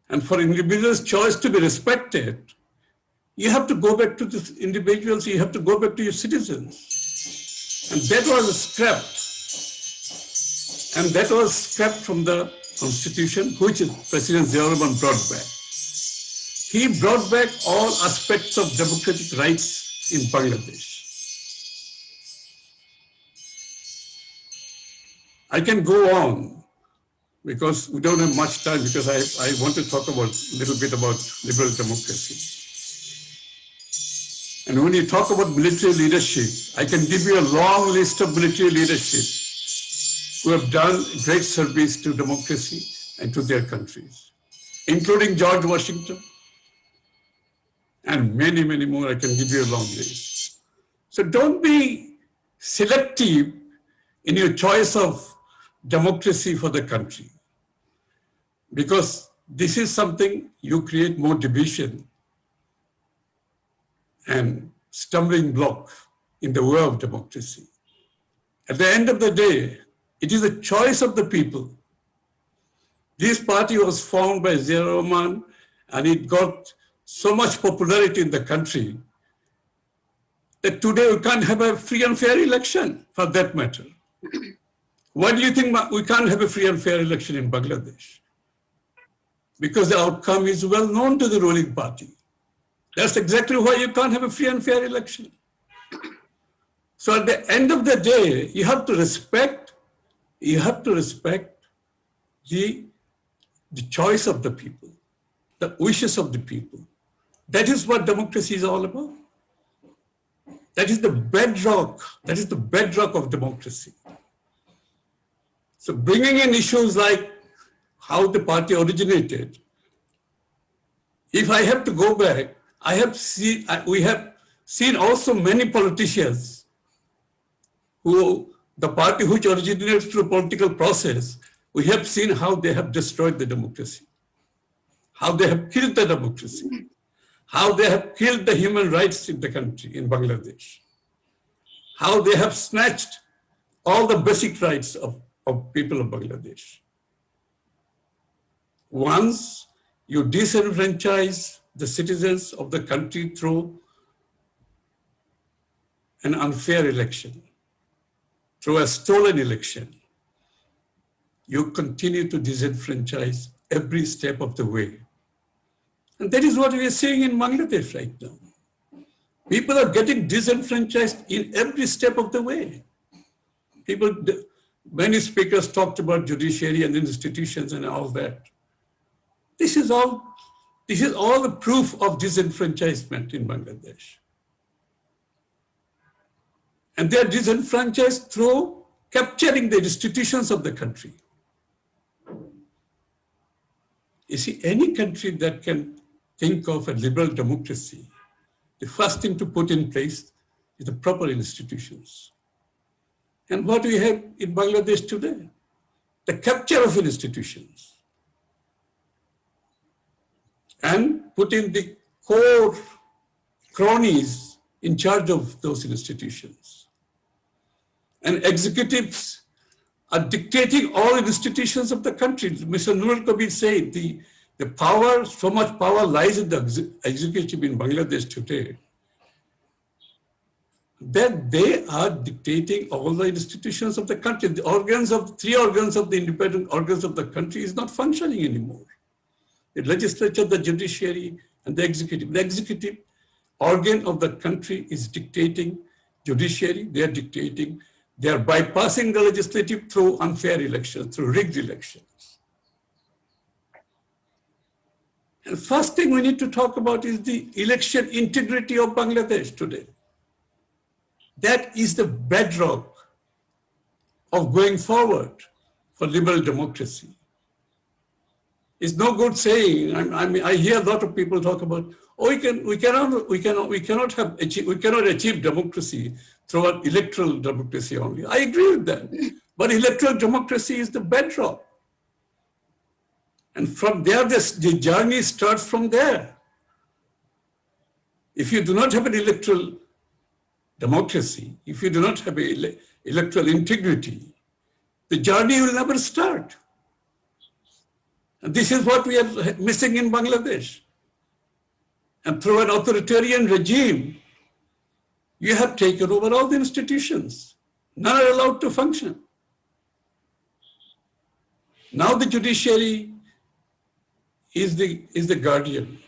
And for individual's choice to be respected, you have to go back to the individuals, you have to go back to your citizens. And that was scrapped. And that was scrapped from the constitution, which President Ziaur Rahman brought back. He brought back all aspects of democratic rights in Bangladesh. I can go on because we don't have much time, because I want to talk a little bit about liberal democracy. And when you talk about military leadership, I can give you a long list of military leadership who have done great service to democracy and to their countries, including George Washington, and many, many more. I can give you a long list. So don't be selective in your choice of democracy for the country, because this is something you create more division and stumbling block in the way of democracy. At the end of the day, it is a choice of the people. This party was formed by Ziaur Rahman, and it got so much popularity in the country that today we can't have a free and fair election, for that matter. Why do you think we can't have a free and fair election in Bangladesh? Because the outcome is well known to the ruling party. That's exactly why you can't have a free and fair election. So at the end of the day, you have to respect the choice of the people, the wishes of the people. That is what democracy is all about. That is the bedrock of democracy. So bringing in issues like how the party originated, if I have to go back, we have seen also many politicians who, the party which originated through political process, we have seen how they have destroyed the democracy, how they have killed the democracy, how they have killed the human rights in the country, in Bangladesh, how they have snatched all the basic rights of people of Bangladesh. Once you disenfranchise the citizens of the country through an unfair election, through a stolen election, you continue to disenfranchise every step of the way. And that is what we are seeing in Bangladesh right now. People are getting disenfranchised in every step of the way. Many speakers talked about judiciary and institutions and all that. This is all the proof of disenfranchisement in Bangladesh. And they are disenfranchised through capturing the institutions of the country. You see, any country that can think of a liberal democracy, the first thing to put in place is the proper institutions. And what we have in Bangladesh today, the capture of institutions and putting the core cronies in charge of those institutions. And executives are dictating all institutions of the country. Mr. Kabir said the power, so much power lies in the executive in Bangladesh today, that they are dictating all the institutions of the country. The three organs of the independent organs of the country is not functioning anymore. The legislature, the judiciary, and the executive. The executive organ of the country is dictating judiciary. They are bypassing the legislative through unfair elections, through rigged elections. And first thing we need to talk about is the election integrity of Bangladesh today. That is the bedrock of going forward for liberal democracy. It's no good saying, I hear a lot of people talk about, oh, we cannot achieve democracy through an electoral democracy only. I agree with that. But electoral democracy is the bedrock. And from there, the journey starts from there. If you do not have an electoral democracy, if you do not have electoral integrity, the journey will never start. And this is what we are missing in Bangladesh. And through an authoritarian regime, you have taken over all the institutions. None are allowed to function. Now the judiciary is the guardian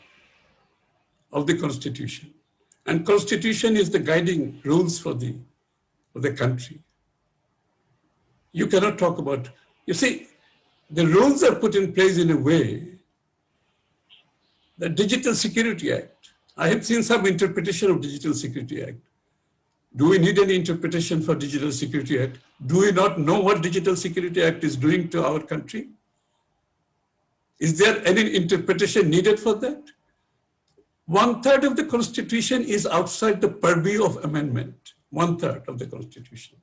of the Constitution. And Constitution is the guiding rules for the country. You cannot talk about, you see, the rules are put in place in a way. The Digital Security Act, I have seen some interpretation of Digital Security Act. Do we need any interpretation for Digital Security Act? Do we not know what Digital Security Act is doing to our country? Is there any interpretation needed for that? 1/3 of the Constitution is outside the purview of amendment. 1/3 of the Constitution.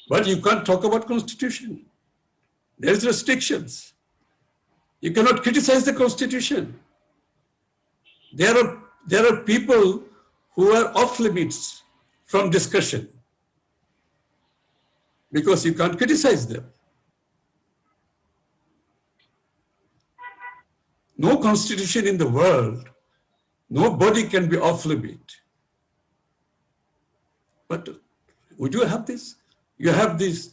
But you can't talk about Constitution. There's restrictions. You cannot criticize the Constitution. There are people who are off limits from discussion because you can't criticize them. No constitution in the world, nobody can be off limit. But would you have this? You have this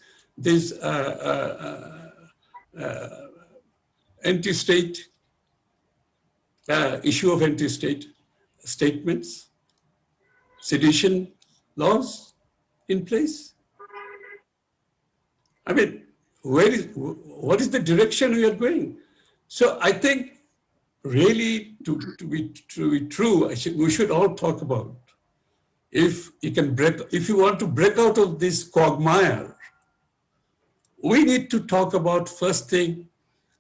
anti-state issue of anti-state statements, sedition laws in place? I mean, what is the direction we are going? So I think really to be true, we should all talk about if you want to break out of this quagmire, we need to talk about first thing,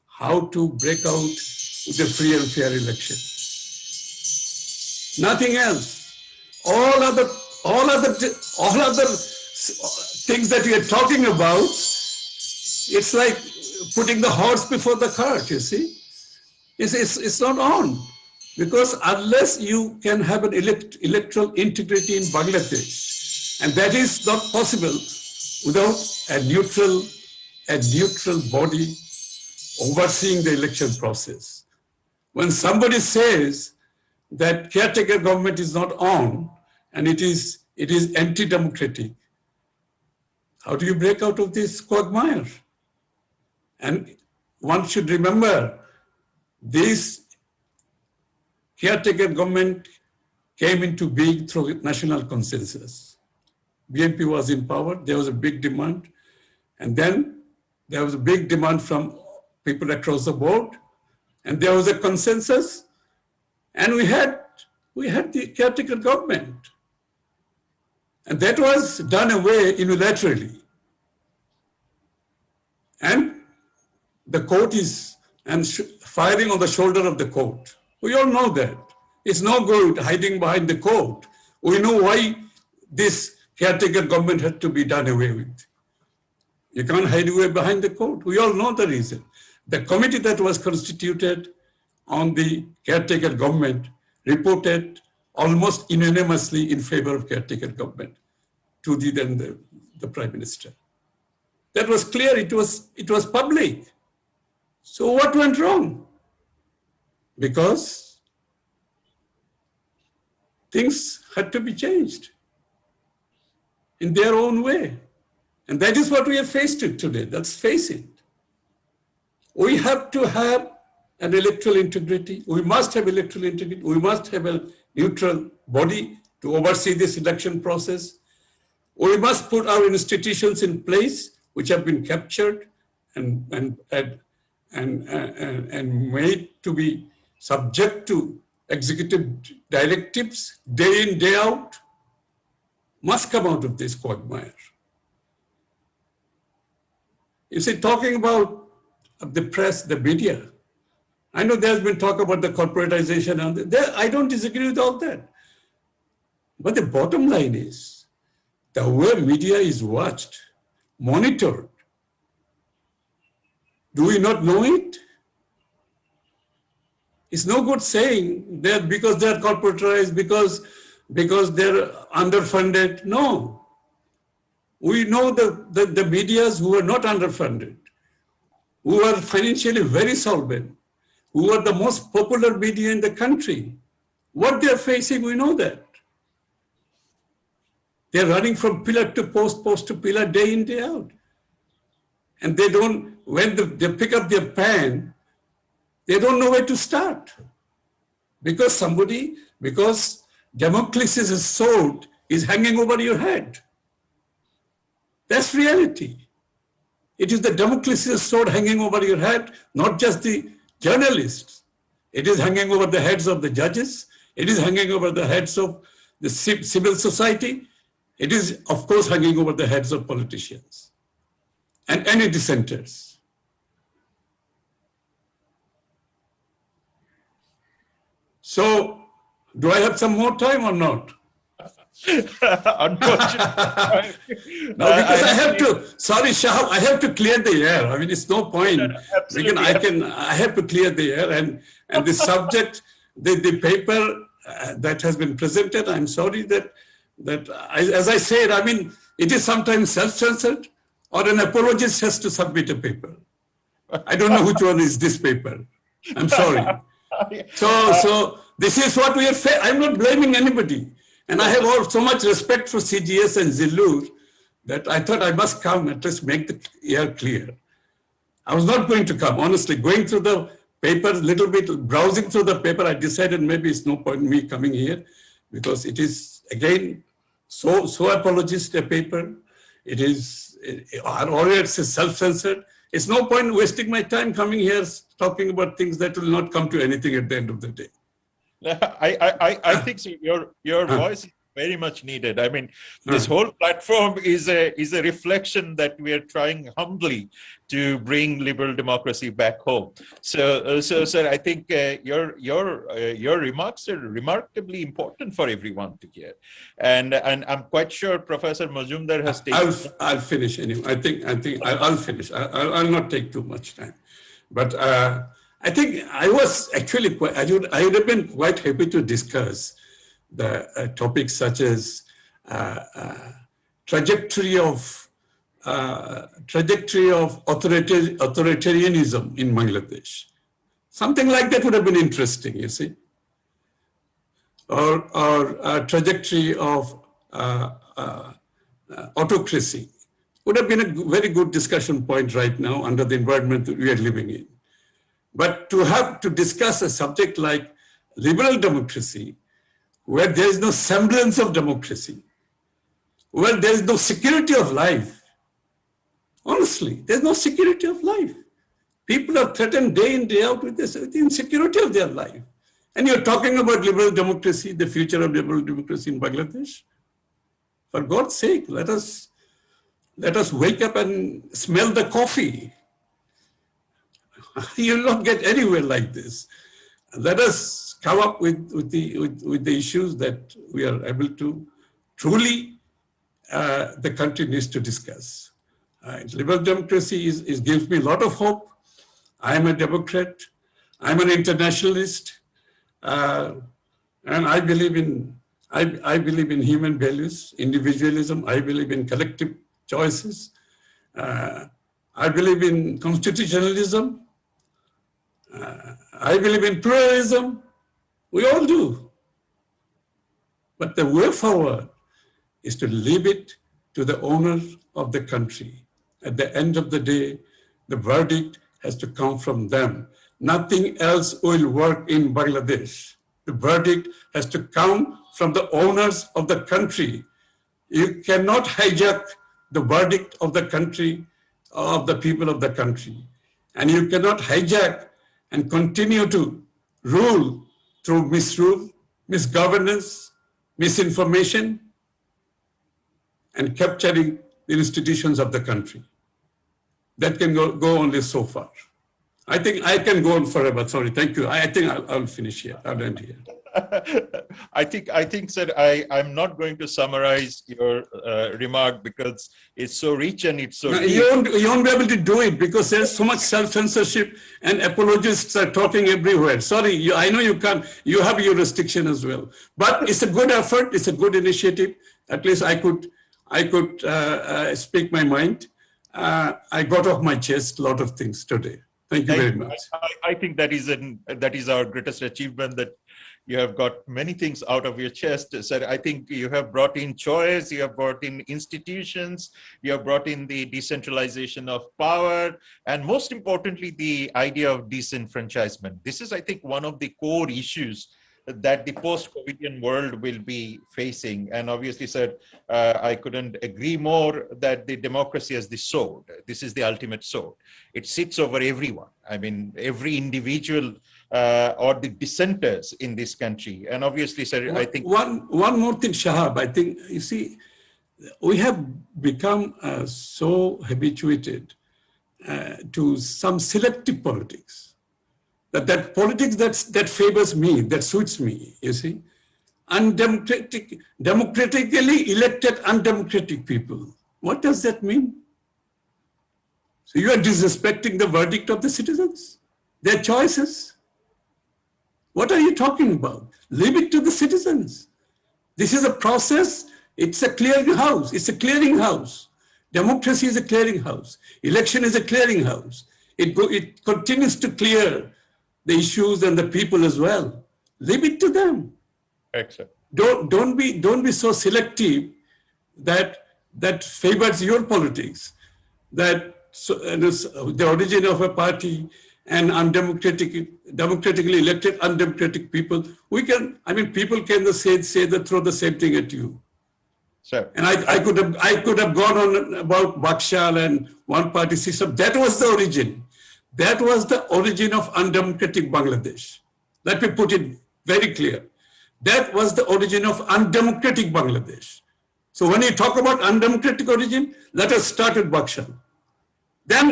how to break out with a free and fair election. Nothing else. All other things that we are talking about, it's like putting the horse before the cart, you see. It's not on. Because unless you can have an electoral integrity in Bangladesh, and that is not possible without a neutral body overseeing the election process. When somebody says that caretaker government is not on and it is anti-democratic, how do you break out of this quagmire? And one should remember, this caretaker government came into being through national consensus. BNP was in power, there was a big demand, and then there was a big demand from people across the board, and there was a consensus, and we had the caretaker government. And that was done away unilaterally. And the court is firing on the shoulder of the court. We all know that. It's no good hiding behind the court. We know why this caretaker government had to be done away with. You can't hide away behind the court. We all know the reason. The committee that was constituted on the caretaker government reported almost unanimously in favor of caretaker government to the Prime Minister. That was clear, it was public. So what went wrong? Because things had to be changed in their own way. And that is what we are faced with today. Let's face it. We have to have an electoral integrity. We must have electoral integrity. We must have a neutral body to oversee this election process. We must put our institutions in place, which have been captured and made to be subject to executive directives day in, day out, must come out of this quagmire. You see, talking about the press, the media, I know there's been talk about the corporatization, and I don't disagree with all that. But the bottom line is, the way media is watched, monitored, do we not know it? It's no good saying that because they're corporatized, because they're underfunded. No. We know the medias who are not underfunded, who are financially very solvent, who are the most popular media in the country. What they're facing, we know that. They're running from pillar to post, post to pillar, day in, day out. And they don't, when they pick up their pen, they don't know where to start. Because Damocles' sword is hanging over your head. That's reality. It is the Damocles' sword hanging over your head, not just the journalists. It is hanging over the heads of the judges. It is hanging over the heads of the civil society. It is, of course, hanging over the heads of politicians and any dissenters. So, do I have some more time or not? Unfortunately. No, because I have to, sorry, Shahab, I have to clear the air. I mean, it's no point. I have to clear the air, and the subject, the paper that has been presented, I'm sorry that as I said, I mean, it is sometimes self-censored, or an apologist has to submit a paper. I don't know which one is this paper. I'm sorry. So this is what we are facing. I'm not blaming anybody. And I have so much respect for CGS and Zillur that I thought I must come and just make the air clear. I was not going to come, honestly. Going through the paper, little bit browsing through the paper, I decided maybe it's no point me coming here because it is again so apologist a paper. It is, or it's self-censored. It's no point wasting my time coming here talking about things that will not come to anything at the end of the day. I think so. Your voice is very much needed. I mean, this whole platform is a reflection that we are trying humbly to bring liberal democracy back home. So sir, I think your remarks are remarkably important for everyone to hear, and I'm quite sure Professor Majumdar has taken. I'll finish anyway. I think I'll finish. I'll not take too much time, but I think I was actually quite. I would have been quite happy to discuss the topics such as trajectory of authoritarianism in Bangladesh. Something like that would have been interesting, you see, or trajectory of autocracy would have been a very good discussion point right now under the environment that we are living in. But to have to discuss a subject like liberal democracy, where there is no semblance of democracy, where there is no security of life. Honestly, there's no security of life. People are threatened day in, day out with the insecurity of their life. And you're talking about liberal democracy, the future of liberal democracy in Bangladesh. For God's sake, let us wake up and smell the coffee. You'll not get anywhere like this. Let us come up with the issues that we are able to truly, the country needs to discuss. Liberal democracy gives me a lot of hope. I am a Democrat. I'm an internationalist, and I believe in human values, individualism. I believe in collective choices. I believe in constitutionalism. I believe in pluralism. We all do. But the way forward is to leave it to the owners of the country. At the end of the day, the verdict has to come from them. Nothing else will work in Bangladesh. The verdict has to come from the owners of the country. You cannot hijack the verdict of the country, of the people of the country. And you cannot hijack and continue to rule through misrule, misgovernance, misinformation, and capturing the institutions of the country. That can go only so far. I think I can go on forever. Sorry, thank you. I think I'll finish here. I'll end here. I think, sir, I'm not going to summarize your remark because it's so rich and it's so. No, you won't be able to do it because there's so much self-censorship and apologists are talking everywhere. Sorry, I know you can't. You have your restriction as well. But it's a good effort. It's a good initiative. At least I could speak my mind. I got off my chest a lot of things today. Thank you very much. I think that is our greatest achievement, that you have got many things out of your chest. So I think you have brought in choice, you have brought in institutions, you have brought in the decentralization of power, and most importantly, the idea of disenfranchisement. This is, I think, one of the core issues that the post-COVIDian world will be facing. And obviously, sir, I couldn't agree more that the democracy is the sword. This is the ultimate sword. It sits over everyone. I mean, every individual or the dissenters in this country. And obviously, sir, I think... One more thing, Shahab. I think, you see, we have become so habituated to some selective politics. That politics that favors me, that suits me, you see. Democratically elected undemocratic people. What does that mean? So you are disrespecting the verdict of the citizens, their choices. What are you talking about? Leave it to the citizens. This is a process. It's a clearinghouse. It's a clearinghouse. Democracy is a clearinghouse. Election is a clearinghouse. It continues to clear the issues and the people as well. Leave it to them. Excellent. Don't be so selective that favors your politics, that the origin of a party and democratically elected undemocratic people. We can, I mean, people can throw the same thing at you. Sure. And I could have gone on about Bakshal and one party system. That was the origin. That was the origin of undemocratic Bangladesh. Let me put it very clear. That was the origin of undemocratic Bangladesh. So when you talk about undemocratic origin, let us start with Bakshal. Then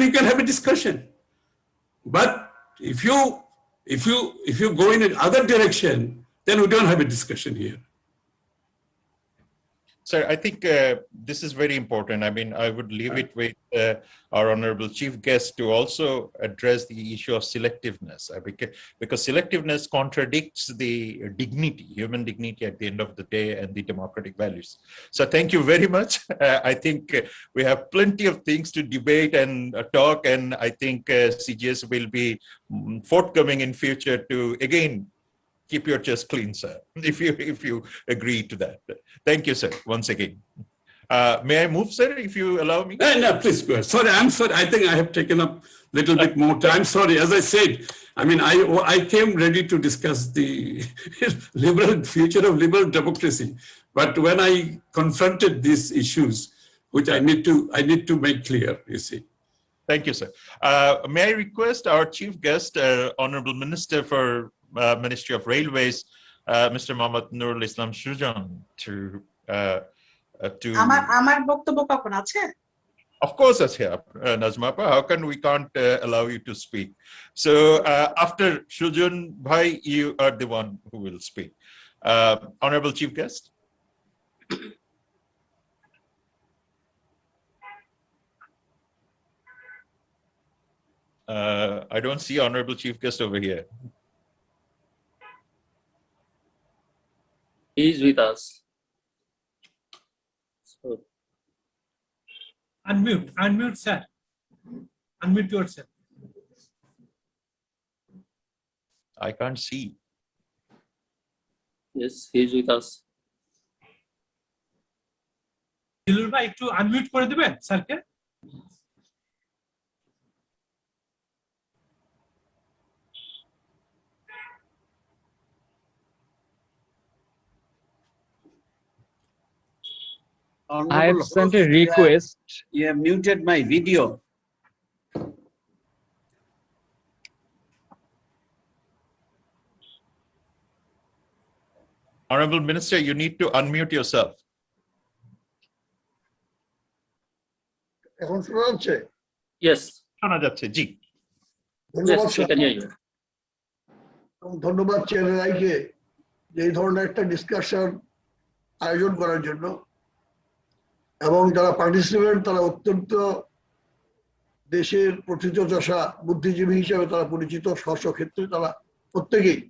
you can have a discussion. But if you go in another direction, then we don't have a discussion here. Sir, I think this is very important. I mean, I would leave it with our honorable chief guest to also address the issue of selectiveness, because selectiveness contradicts the dignity, human dignity at the end of the day, and the democratic values. So thank you very much. I think we have plenty of things to debate and talk, and I think CGS will be forthcoming in future to, again, keep your chest clean, sir, if you agree to that. Thank you, sir, once again. May I move, sir, if you allow me? No, please go ahead. Sorry, I'm sorry. I think I have taken up a little bit more time. Sorry, as I said, I mean, I came ready to discuss the future of liberal democracy. But when I confronted these issues, which I need to make clear, you see. Thank you, sir. May I request our chief guest, Honorable Minister for Ministry of Railways, Mr. Mohammad Nurul Islam Sujan, to আমার বক্তব্য কখন আছে? Of course, that's here, Nazma. How can we can't allow you to speak? So after Sujan Bhai, you are the one who will speak. Honorable Chief Guest. I don't see Honorable Chief Guest over here. He is with us. So, unmute, sir. Unmute yourself. I can't see. yes, he is with us. দিলুর ভাই একটু unmute করে দিবেন স্যারকে? I have sent a request. You have muted my video. Honorable Minister, you need to unmute yourself. এখন শোনা যাচ্ছে? Yes. শোনা যাচ্ছে, জি। ধন্যবাদ Yes, we can hear you. ধন্যবাদ চেয়ারম্যানকে যে এই ধরনের একটা ডিসকাশন আয়োজন করার জন্য, এবং যারা পার্টিসিপেন্ট তারা অত্যন্ত দেশের প্রথিতযশা বুদ্ধিজীবী হিসেবে তারা পরিচিত, স্ব ক্ষেত্রে তারা প্রত্যেকেই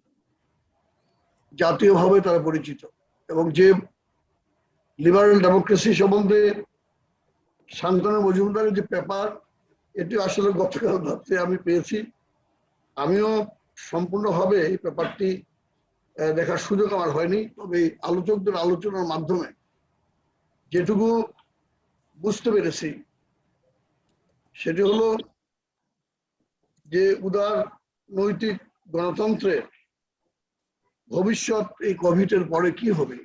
জাতীয়ভাবে তারা পরিচিত, এবং যে লিবারেল ডেমোক্রেসি সম্বন্ধে শান্তনু মজুমদারের যে পেপার, এটি আসলে গতকাল রাত্রে আমি পেয়েছি। আমিও সম্পূর্ণভাবে এই পেপারটি দেখার সুযোগ আমার হয়নি, তবে আলোচকদের আলোচনার মাধ্যমে যেটুকু বুঝতে পেরেছি সেটি হলো যে উদার নৈতিক গণতন্ত্রের ভবিষ্যৎ এই কোভিডের পরে কি হবে,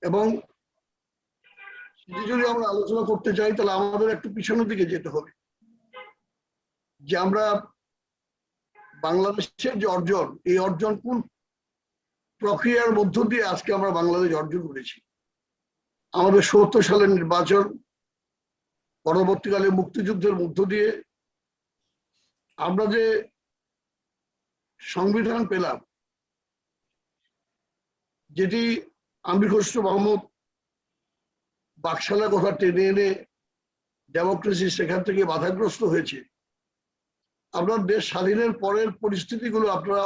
এবং সেটি যদি আমরা আলোচনা করতে চাই তাহলে আমাদের একটু পিছনের দিকে যেতে হবে, যে আমরা বাংলাদেশের যে অর্জন, এই অর্জন কোন প্রক্রিয়ার মধ্য দিয়ে আজকে আমরা বাংলাদেশ অর্জন করেছি। আমাদের ৭০ সালের নির্বাচন, পরবর্তীকালে মুক্তিযুদ্ধের মধ্য দিয়ে আমরা যে সংবিধান পেলাম, যেটি আমির খসরু মাহমুদ বাকশালের কথা টেনে এনে ডেমোক্রেসি সেখান থেকে বাধাগ্রস্ত হয়েছে। আপনার দেশ স্বাধীনের পরের পরিস্থিতিগুলো আপনারা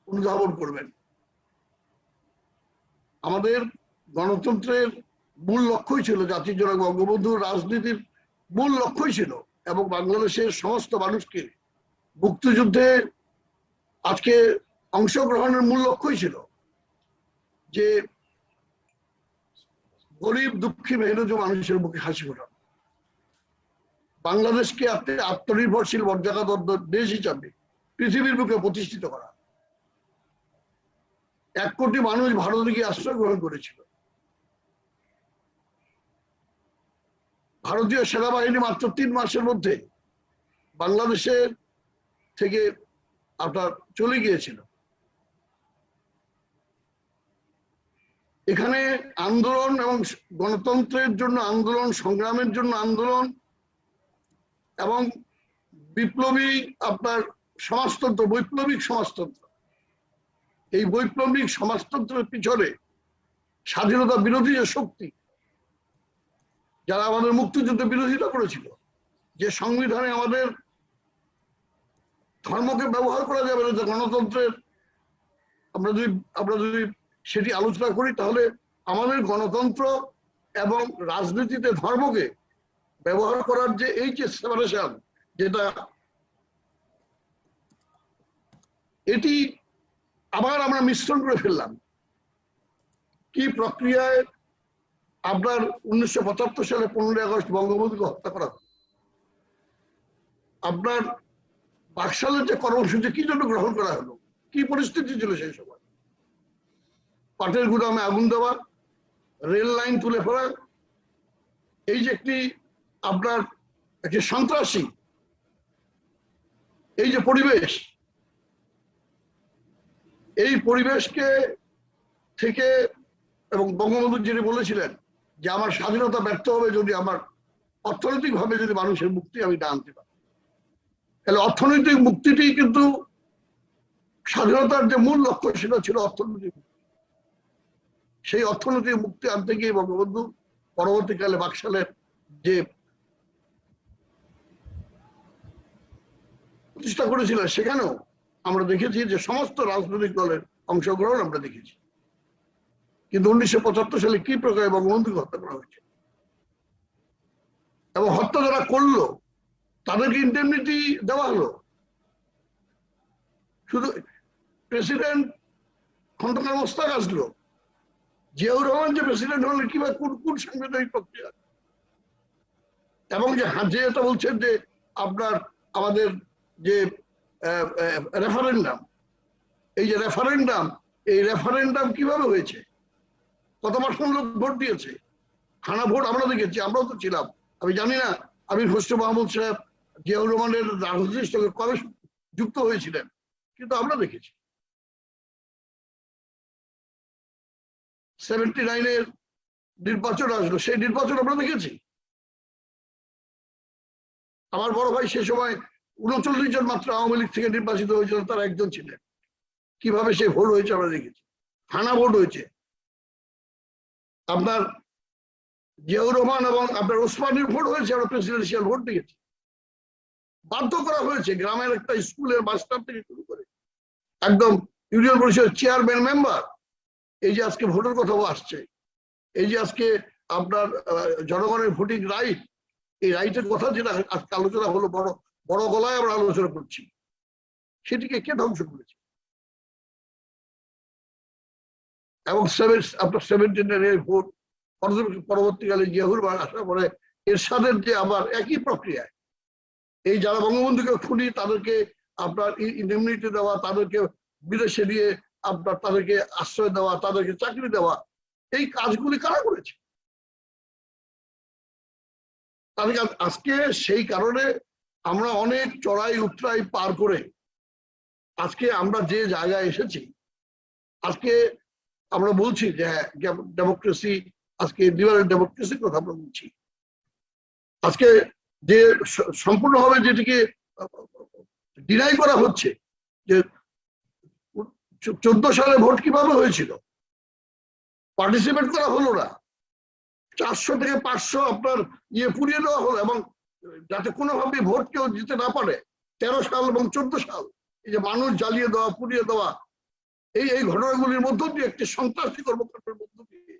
অনুধাবন করবেন। আমাদের গণতন্ত্রের মূল লক্ষ্যই ছিল, জাতির জনক বঙ্গবন্ধুর রাজনীতির মূল লক্ষ্যই ছিল, এবং বাংলাদেশের সমস্ত মানুষকে মুক্তিযুদ্ধে আজকে অংশগ্রহণের মূল লক্ষ্যই ছিল যে গরিব দুঃখী মেহনত মানুষের মুখে হাসি ফোটানো। বাংলাদেশকে আত্মনির্ভরশীল মর্যাদাবদ্ধ দেশ হিসাবে পৃথিবীর বুকে প্রতিষ্ঠিত করা। 1 কোটি মানুষ ভারতে গিয়ে আশ্রয় গ্রহণ করেছিল। ভারতীয় সেনাবাহিনী মাত্র 3 মাসের মধ্যে বাংলাদেশের থেকে আপনার চলে গিয়েছিল। এখানে আন্দোলন এবং গণতন্ত্রের জন্য আন্দোলন, সংগ্রামের জন্য আন্দোলন এবং বিপ্লবী আপনার সমাজতন্ত্র, বৈপ্লবিক সমাজতন্ত্র, এই বৈপ্লবিক সমাজতন্ত্রের পিছনে স্বাধীনতা বিরোধী যে শক্তি, যারা আমাদের মুক্তিযুদ্ধে বিরোধিতা করেছিল, যে সংবিধানে আমাদের ধর্মকে ব্যবহার করা যাবে না, যে গণতন্ত্রের আমরা যদি সেটি আলোচনা করি, তাহলে আমাদের গণতন্ত্র এবং রাজনীতিতে ধর্মকে ব্যবহার করার যে এই যে সেপারেশন, যেটা এটি আবার আমরা মিশ্রণ করে ফেললাম। কি প্রক্রিয়ায় আপনার 1975 সালে 15ই আগস্ট বঙ্গবন্ধুকে হত্যা করা হয়। আপনার বাকশালের যে কর্মসূচি কি জন্য গ্রহণ করা হলো, কি পরিস্থিতি ছিল সেই সময়? পাটের গুদামে আগুন দেওয়া, রেল লাইন তুলে ফেলা, এই যে আপনার একটি সন্ত্রাসী এই যে পরিবেশ, এই পরিবেশকে থেকে এবং বঙ্গবন্ধু যিনি বলেছিলেন যে আমার স্বাধীনতা ব্যর্থ হবে যদি আমার অর্থনৈতিকভাবে যদি মানুষের মুক্তি আমি না আনতে পারি। তাহলে অর্থনৈতিক মুক্তিটি কিন্তু স্বাধীনতার যে মূল লক্ষ্য সেটা ছিল অর্থনৈতিক মুক্তি। সেই অর্থনৈতিক মুক্তি আনতে গিয়ে বঙ্গবন্ধু পরবর্তীকালে বাকশালের যে প্রতিষ্ঠা করেছিলেন, সেখানেও আমরা দেখেছি যে সমস্ত রাজনৈতিক দলের অংশগ্রহণ আমরা দেখেছি। কিন্তু 1975 সালে কি প্রকারে বঙ্গবন্ধুকে হত্যা করা হয়েছে এবং হত্যা যারা করলো তাদেরকে ইন্ডেমনিটি দেওয়া হলো। শুধু প্রেসিডেন্ট খন্দকার মোস্তাক আসলো, জিয়াউর রহমান যে প্রেসিডেন্ট হলেন কিভাবে, কোন সাংবিধানিক প্রক্রিয়া, এবং যে যেটা বলছেন যে আপনার আমাদের যে রেফারেন্ডাম, এই যে রেফারেন্ডাম, এই রেফারেন্ডাম কিভাবে হয়েছে, কত পার্সেন্ট লোক ভোট দিয়েছে? খানা ভোট আমরা দেখেছি, আমরাও তো ছিলাম। আমি জানি না আমির খসরু মাহমুদ সাহেব জিয়াউর রহমানের রাজনীতির সঙ্গে কবে যুক্ত হয়েছিলেন, কিন্তু আমরা দেখেছি 79-এর নির্বাচন আসলো, সেই নির্বাচন আমরা দেখেছি। আমার বড় ভাই সে সময় 39 জন মাত্র আওয়ামী লীগ থেকে নির্বাচিত হয়েছিল, তার একজন ছিলেন। কিভাবে সেই ভোট হয়েছে আমরা দেখেছি, হানা ভোট হয়েছে। আপনার জিয়াউর রহমান এবং আপনার ওসমানীর ভোট হয়েছে, আমরা প্রেসিডেন্সিয়াল ভোট দেখেছি। বাধ্য করা হয়েছে গ্রামের একটা স্কুলের মাস্টার থেকে শুরু করে একদম ইউনিয়ন পরিষদের চেয়ারম্যান, মেম্বার, এই যে আজকে ভোটের কথাও আসছে, এই যে আজকে আপনার জনগণের ভোটিং রাইট, এই রাইটের কথা যেটা আজকে আলোচনা হলো, বড় বড় গলায় আমরা আলোচনা করছি, সেটিকে কে ধ্বংস করেছে? এবং আপনার 17-এর ভোট পরবর্তীকালে জিয়াউর রহমান আসার পরে এরশাদের যে আবার একই প্রক্রিয়ায় এই যারা বঙ্গবন্ধুকে খুনি তাদেরকে আপনার ইন্ডেমনিটি দেওয়া, তাদেরকে বিদেশে দিয়ে আপনার তাদেরকে আশ্রয় দেওয়া, তাদেরকে চাকরি দেওয়া, এই কাজগুলি কারা করেছে? তাদেরকে আজকে সেই কারণে আমরা অনেক চড়াই উতরাই পার করে আজকে আমরা যে জায়গায় এসেছি, আজকে আমরা বলছি যে ডেমোক্রেসি, আজকে লিবারেল ডেমোক্রেসির কথা আমরা বলছি। আজকে যে সম্পূর্ণভাবে যেটিকে ডিনাই করা হচ্ছে, যে 14 সালে ভোট কিভাবে হয়েছিল, পার্টিসিপেট করা হলো না, 400 থেকে 500 আপনার পুড়িয়ে দেওয়া হলো, এবং যাতে কোনোভাবে ভোট কেউ দিতে না পারে। 13 সাল এবং 14 সাল এই যে মানুষ জ্বালিয়ে দেওয়া, পুড়িয়ে দেওয়া, এই ঘটনাগুলির মধ্য দিয়ে একটি সন্ত্রাসী কর্মকাণ্ডের মধ্য দিয়ে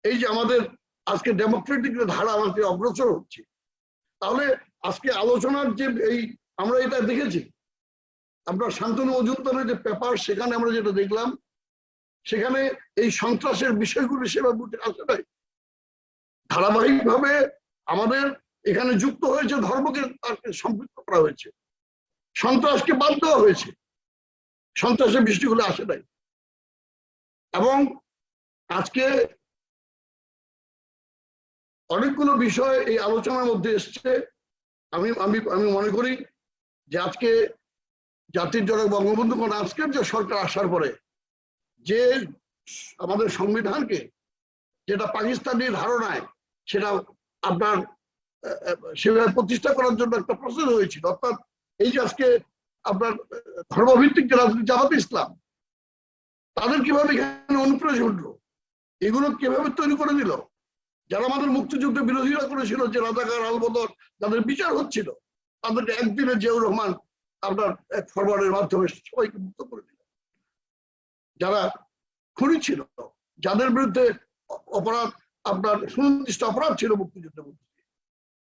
এই যে আমাদের আজকে ডেমোক্রেটিক ধারা আমাদের অগ্রসর হচ্ছে। তাহলে আজকে আলোচনার যে এই আমরা এটা দেখেছি, আপনার শান্তনু মজুমদারের যে পেপার, সেখানে আমরা যেটা দেখলাম, সেখানে এই সন্ত্রাসের বিষয়গুলি সেভাবে উঠে আসে নাই। ধারাবাহিকভাবে আমাদের এখানে যুক্ত হয়েছে, ধর্মকে সম্পৃক্ত করা হয়েছে, সন্ত্রাসকে বাদ দেওয়া হয়েছে, সন্ত্রাসের বৃষ্টিগুলো আসে নাই। এবং আজকে অনেকগুলো বিষয় এই আলোচনার মধ্যে এসছে। আমি আমি আমি মনে করি যে আজকে জাতির জনক বঙ্গবন্ধু কোন আজকের যে সরকার আসার পরে যে আমাদের সংবিধানকে যেটা পাকিস্তানি ধারণায় সেটা আপনার সেভাবে প্রতিষ্ঠা করার জন্য একটা প্রসেস হয়েছিল। অর্থাৎ এই যে আজকে আপনার ধর্মভিত্তিক যে রাজনীতি, জামাত ইসলাম, তাদের কিভাবে এখানে অনুপ্রবেশ ঘটলো, এগুলো কিভাবে তৈরি করে দিল, যারা আমাদের মুক্তিযুদ্ধ বিরোধীরা করেছিল, যে রাজাকার আলবদর যাদের বিচার হচ্ছিল, তাদেরকে একদিনে জিয়াউর রহমান আপনার এক ফরওয়ার্ডের মাধ্যমে সবাইকে মুক্ত করে দিল। যারা খুনি ছিল, যাদের বিরুদ্ধে অপরাধ আপনার সুনির্দিষ্ট অপরাধ ছিল মুক্তিযুদ্ধের মধ্যে,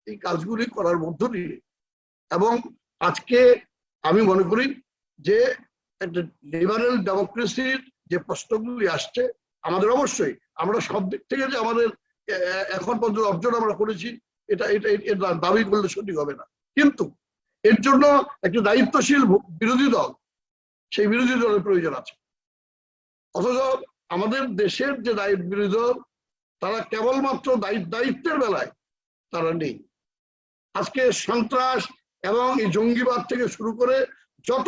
এই কাজগুলি করার মধ্য দিয়ে, এবং আজকে আমি মনে করি যে একটা লিবারেল ডেমোক্রেসির যে প্রশ্নগুলি আসছে, আমাদের অবশ্যই আমরা সব দিক থেকে যে আমাদের এখন পর্যন্ত অর্জন আমরা করেছি, এটা দাবি করলে সঠিক হবে না। কিন্তু এর জন্য একটা দায়িত্বশীল বিরোধী দল, সেই বিরোধী দলের প্রয়োজন আছে। অথচ আমাদের দেশের যে বিরোধী দল, তারা কেবলমাত্র দায়িত্বের বেলায় তারা নেই। আজকে সন্ত্রাস এবং এই জঙ্গিবাদ থেকে শুরু করে যত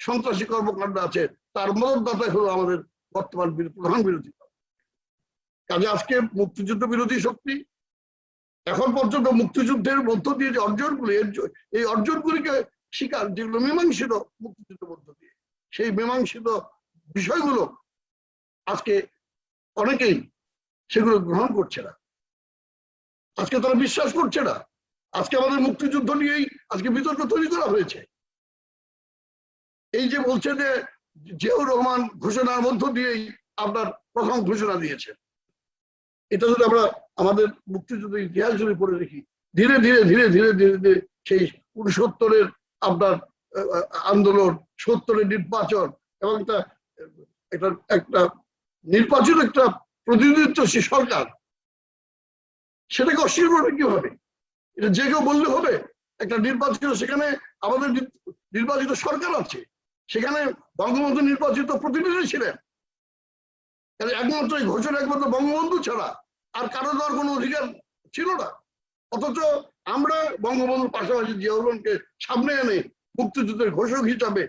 সন্ত্রাসী কর্মকাণ্ড আছে, তার মদতদাতা হলো আমাদের বর্তমান প্রধান বিরোধী দল। কাজে আজকে মুক্তিযুদ্ধ বিরোধী শক্তি এখন পর্যন্ত মুক্তিযুদ্ধের মধ্য দিয়ে যে অর্জনগুলি, এই অর্জনগুলিকে স্বীকার, যেগুলো মীমাংসিত মুক্তিযুদ্ধের মধ্য দিয়ে, সেই মীমাংসিত বিষয়গুলো আজকে অনেকেই সেগুলো গ্রহণ করছে না। আজকে তারা বিশ্বাস করছে না। আজকে আমাদের মুক্তিযুদ্ধ নিয়েই আজকে বিতর্ক তৈরি করা হয়েছে। এই যে বলছে যে জিয়াউর রহমান ঘোষণার মধ্য দিয়েই আপনার প্রথম ঘোষণা দিয়েছে, এটা যদি আমরা আমাদের মুক্তিযুদ্ধের ইতিহাস যদি পড়ে দেখি, ধীরে ধীরে ধীরে ধীরে ধীরে ধীরে সেই 69-এর আপনার আন্দোলন, 70-এর নির্বাচন, এবং একটা নির্বাচন, একটা প্রতিনিধিত্বশীল সরকার, সেটাকে অস্বীকার করবে কিভাবে? এটা যে কেউ বললে হবে। একটা নির্বাচিত, সেখানে আমাদের নির্বাচিত সরকার আছে, সেখানে বঙ্গবন্ধু নির্বাচিত প্রতিনিধি ছিলেন। একমাত্র এই ঘোষণা একমাত্র বঙ্গবন্ধু ছাড়া আর কারো দেওয়ার কোনো অধিকার ছিল না। অথচ আমরা বঙ্গবন্ধুর পাশাপাশি জিয়াউর রহমানকে সামনে এনে মুক্তিযুদ্ধের ঘোষক হিসাবে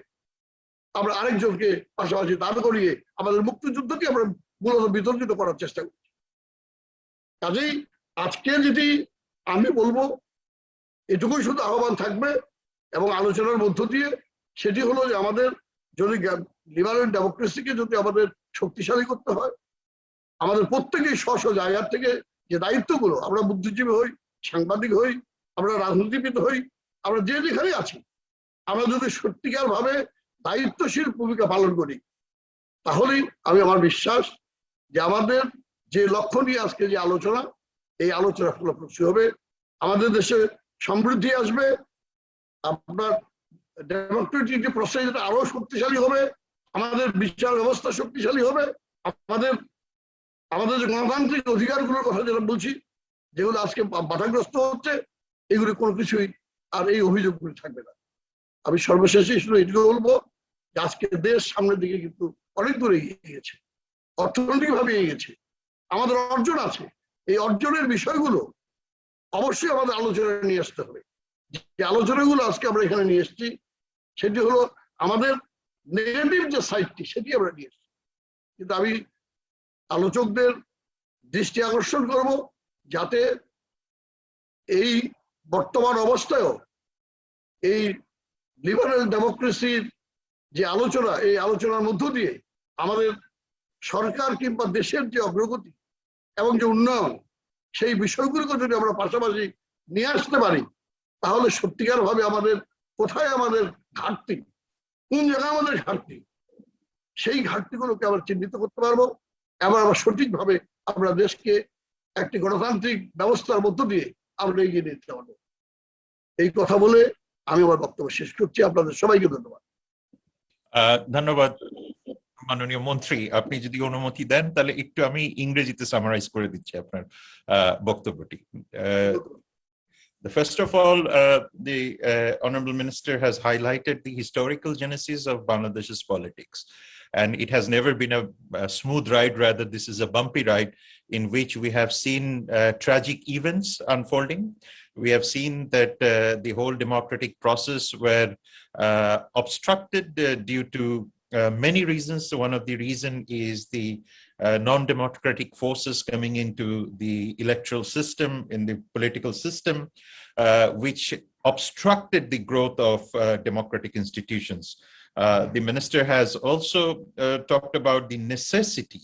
আমরা আরেকজনকে পাশাপাশি দাঁড় করিয়ে আমাদের মুক্তিযুদ্ধকে আমরা মূলত বিতর্কিত করার চেষ্টা করছি। কাজেই আজকে যদি আমি বলবো, এটুকুই শুধু আহ্বান থাকবে এবং আলোচনার মধ্য দিয়ে, সেটি হলো যে আমাদের যদি লিবারেল ডেমোক্রেসিকে যদি আমাদের শক্তিশালী করতে হয়, আমাদের প্রত্যেকেই স্ব স্ব জায়গার থেকে যে দায়িত্বগুলো, আমরা বুদ্ধিজীবী হই, সাংবাদিক হই, আমরা রাজনীতিবিদ হই, আমরা যে যেখানে আছি, আমরা যদি সত্যিকার ভাবে দায়িত্বশীল ভূমিকা পালন করি, তাহলেই আমার বিশ্বাস যে আমাদের যে লক্ষ্য নিয়ে আজকে যে আলোচনা, এই আলোচনা ফলপ্রসূ হবে, আমাদের দেশে সমৃদ্ধি আসবে, আপনার ডেমোক্রেটিক যে প্রসেস আরো শক্তিশালী হবে, আমাদের বিচার ব্যবস্থা শক্তিশালী হবে, আমাদের যে গণতান্ত্রিক অধিকারগুলোর কথা যেটা বলছি, যেগুলো আজকে বাধাগ্রস্ত হচ্ছে, এগুলি কোনো কিছুই আর এই অভিযোগগুলি থাকবে না। আমি সর্বশেষে শুধু এটুকু বলবো যে আজকে দেশ সামনের দিকে কিন্তু অনেক দূরে এগিয়ে গেছে, অর্থনৈতিকভাবে এগিয়ে গেছে, আমাদের অর্জন আছে। এই অর্জনের বিষয়গুলো অবশ্যই আমাদের আলোচনায় নিয়ে আসতে হবে। যে আলোচনাগুলো আজকে আমরা এখানে নিয়ে এসেছি, সেটি হলো আমাদের নেগেটিভ যে সাইডটি, সেটি আমরা নিয়ে এসেছি। কিন্তু আমি আলোচকদের দৃষ্টি আকর্ষণ করব, যাতে এই বর্তমান অবস্থায়ও এই লিবারেল ডেমোক্রেসির যে আলোচনা, এই আলোচনার মধ্য দিয়ে আমাদের সরকার কিংবা দেশের যে অগ্রগতি এবং যে উন্নয়ন, সেই বিষয়গুলোকে যদি আমরা পাশাপাশি নিয়ে আসতে পারি, তাহলে সত্যিকার ভাবে আমাদের কোথায় আমাদের ঘাটতি, কোন জায়গায় আমাদের ঘাটতি, সেই ঘাটতিগুলোকে আমরা চিহ্নিত করতে পারবো, এবং আমরা সঠিকভাবে আমরা দেশকে একটি গণতান্ত্রিক ব্যবস্থার মধ্য দিয়ে আমরা এগিয়ে নিতে পারবো। এই কথা বলে আমি আমার বক্তব্য শেষ করছি। আপনাদের সবাইকে ধন্যবাদ। ধন্যবাদ মাননীয় মন্ত্রী। আপনি যদি অনুমতি দেন, তাহলে একটু আমি ইংরেজিতে সামারাইজ করে দিচ্ছি আপনার বক্তব্যটি। First of all, the Honorable Minister has highlighted the historical genesis of Bangladesh's politics. And it has never been a smooth ride, rather this is a bumpy ride in which we have seen tragic events unfolding. We have seen that the whole democratic process were obstructed due to many reasons. So one of the reasons is the non-democratic forces coming into the electoral system, in the political system, which obstructed the growth of democratic institutions. The minister has also talked about the necessity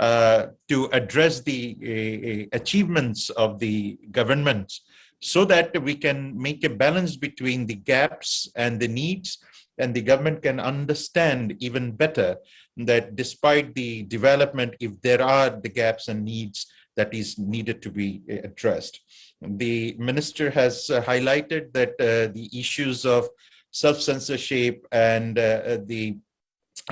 to address the achievements of the government so that we can make a balance between the gaps and the needs, and the government can understand even better that despite the development, if there are the gaps and needs that is needed to be addressed. The minister has highlighted that the issues of self-censorship and the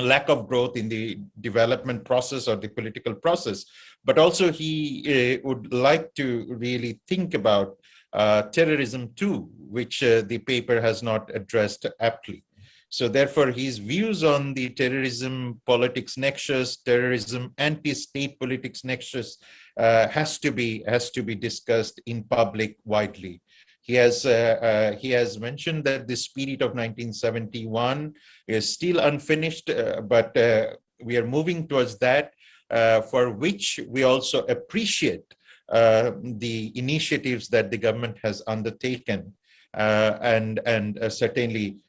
lack of growth in the development process or the political process, but also he would like to really think about terrorism too, which the paper has not addressed aptly. So therefore, his views on the terrorism politics nexus, terrorism anti-state politics nexus has to be discussed in public widely. He has mentioned that the spirit of 1971 is still unfinished, but we are moving towards that, for which we also appreciate the initiatives that the government has undertaken, and certainly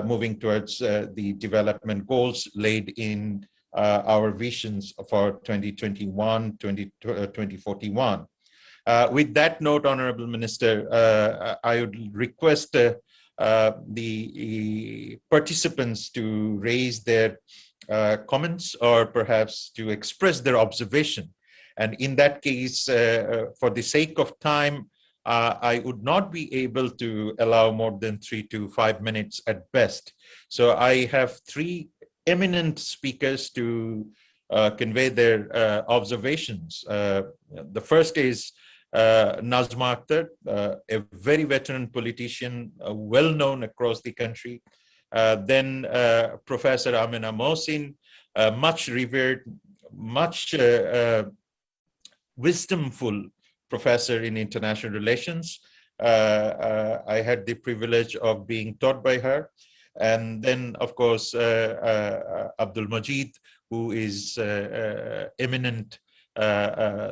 moving towards the development goals laid in our visions for 2021, 2041. With that note, Honorable Minister, I would request the participants to raise their comments or perhaps to express their observation. And in that case, for the sake of time, I would not be able to allow more than 3 to 5 minutes at best. So I have 3 eminent speakers to convey their observations. The first is Nazma Akhtar, a very veteran politician, well known across the country. Then Professor Amina Mohsin, much revered, much wisdomful professor in international relations. I had the privilege of being taught by her. And then, of course, Abdul Majid, who is eminent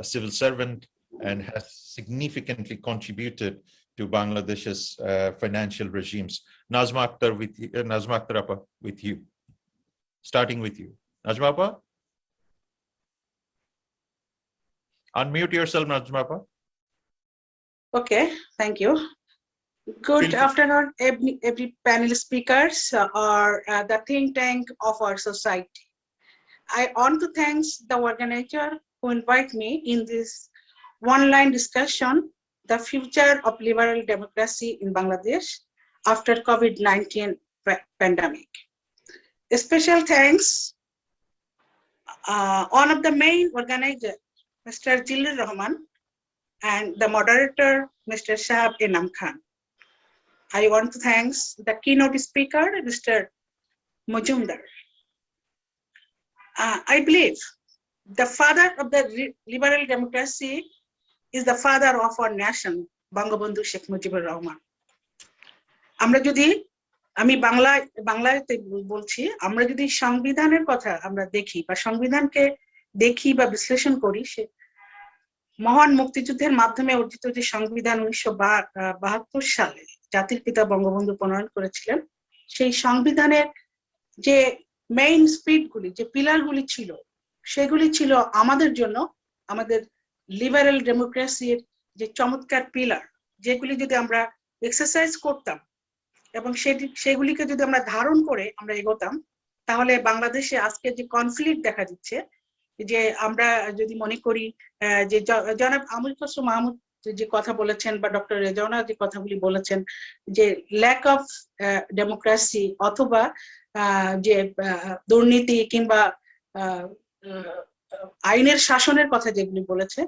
civil servant and has significantly contributed to Bangladesh's financial regimes. Nazma Akhtar, with you. Starting with you. Nazma Appa? Unmute yourself, Nazma Appa. Okay, thank you. Good afternoon, every panel speakers or the think tank of our society. I want to thank the organizer who invite me in this one-line discussion, the future of liberal democracy in Bangladesh after COVID-19 pandemic. A special thanks, one of the main organizers, Mr. Jilur Rahman, and the moderator, Mr. Shahab Enam Khan. I want to thank the keynote speaker, Mr. Mamundar. I believe the father of the liberal democracy is the father of our nation, Bangabandhu Sheikh Mujibur Rahman. আমরা যদি আমি বাংলাতে বলছি, আমরা যদি সংবিধানের কথা আমরা দেখি বা সংবিধানকে দেখি বা বিশ্লেষণ করি, সে মহান মুক্তিযুদ্ধের মাধ্যমে অর্জিত যে সংবিধান 1972 সালে জাতির পিতা বঙ্গবন্ধু প্রণয়ন করেছিলেন, সেই সংবিধানের যে মেইন স্পিরিটগুলি, যে পিলারগুলি ছিল, সেগুলি ছিল আমাদের জন্য আমাদের লিবারেল ডেমোক্রেসির যে চমৎকার পিলার, যেগুলি যদি আমরা এক্সারসাইজ করতাম এবং সেগুলিকে যদি আমরা ধারণ করে আমরা এগোতাম, তাহলে বাংলাদেশে আজকে যে কনফ্লিক্ট দেখা দিচ্ছে, যে আমরা যদি মনে করি যে জনাব আমির খসরু মাহমুদ যে কথা বলেছেন বা ডক্টর রেজাউনা যে কথাগুলি বলেছেন, যে ল্যাক অফ ডেমোক্রেসি অথবা যে দুর্নীতি কিংবা আইনের শাসনের কথা যেগুলি বলেছে,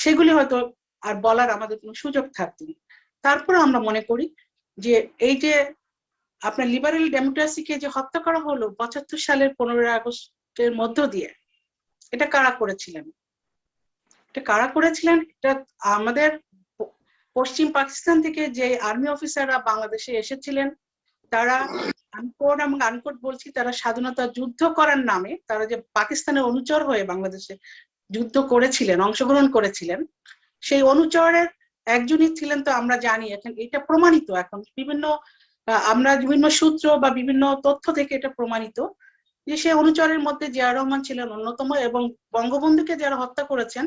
সেগুলি হয়তো আর বলার আমাদের কোনো সুযোগ থাকতো না। তারপর আমরা মনে করি যে এই যে আপনার লিবারেল ডেমোক্রেসিকে যে হত্যা করা হলো ৭৫ সালের 15 আগস্টের মধ্য দিয়ে, এটা কারা করেছিলেন? এটা আমাদের পশ্চিম পাকিস্তান থেকে যে আর্মি অফিসাররা বাংলাদেশে এসেছিলেন, তারা আনকোট এবং আনকোট বলছি, তারা স্বাধীনতা যুদ্ধ করার নামে তারা যে পাকিস্তানের অনুচর হয়ে বাংলাদেশে যুদ্ধ করেছিলেন, অংশগ্রহণ করেছিলেন, সেই অনুচরের একজনই ছিলেন। তো আমরা জানি এখন এটা প্রমাণিত, এখন আমরা বিভিন্ন সূত্র বা বিভিন্ন তথ্য থেকে এটা প্রমাণিত যে সেই অনুচরের মধ্যে জিয়া রহমান ছিলেন অন্যতম, এবং বঙ্গবন্ধুকে যারা হত্যা করেছেন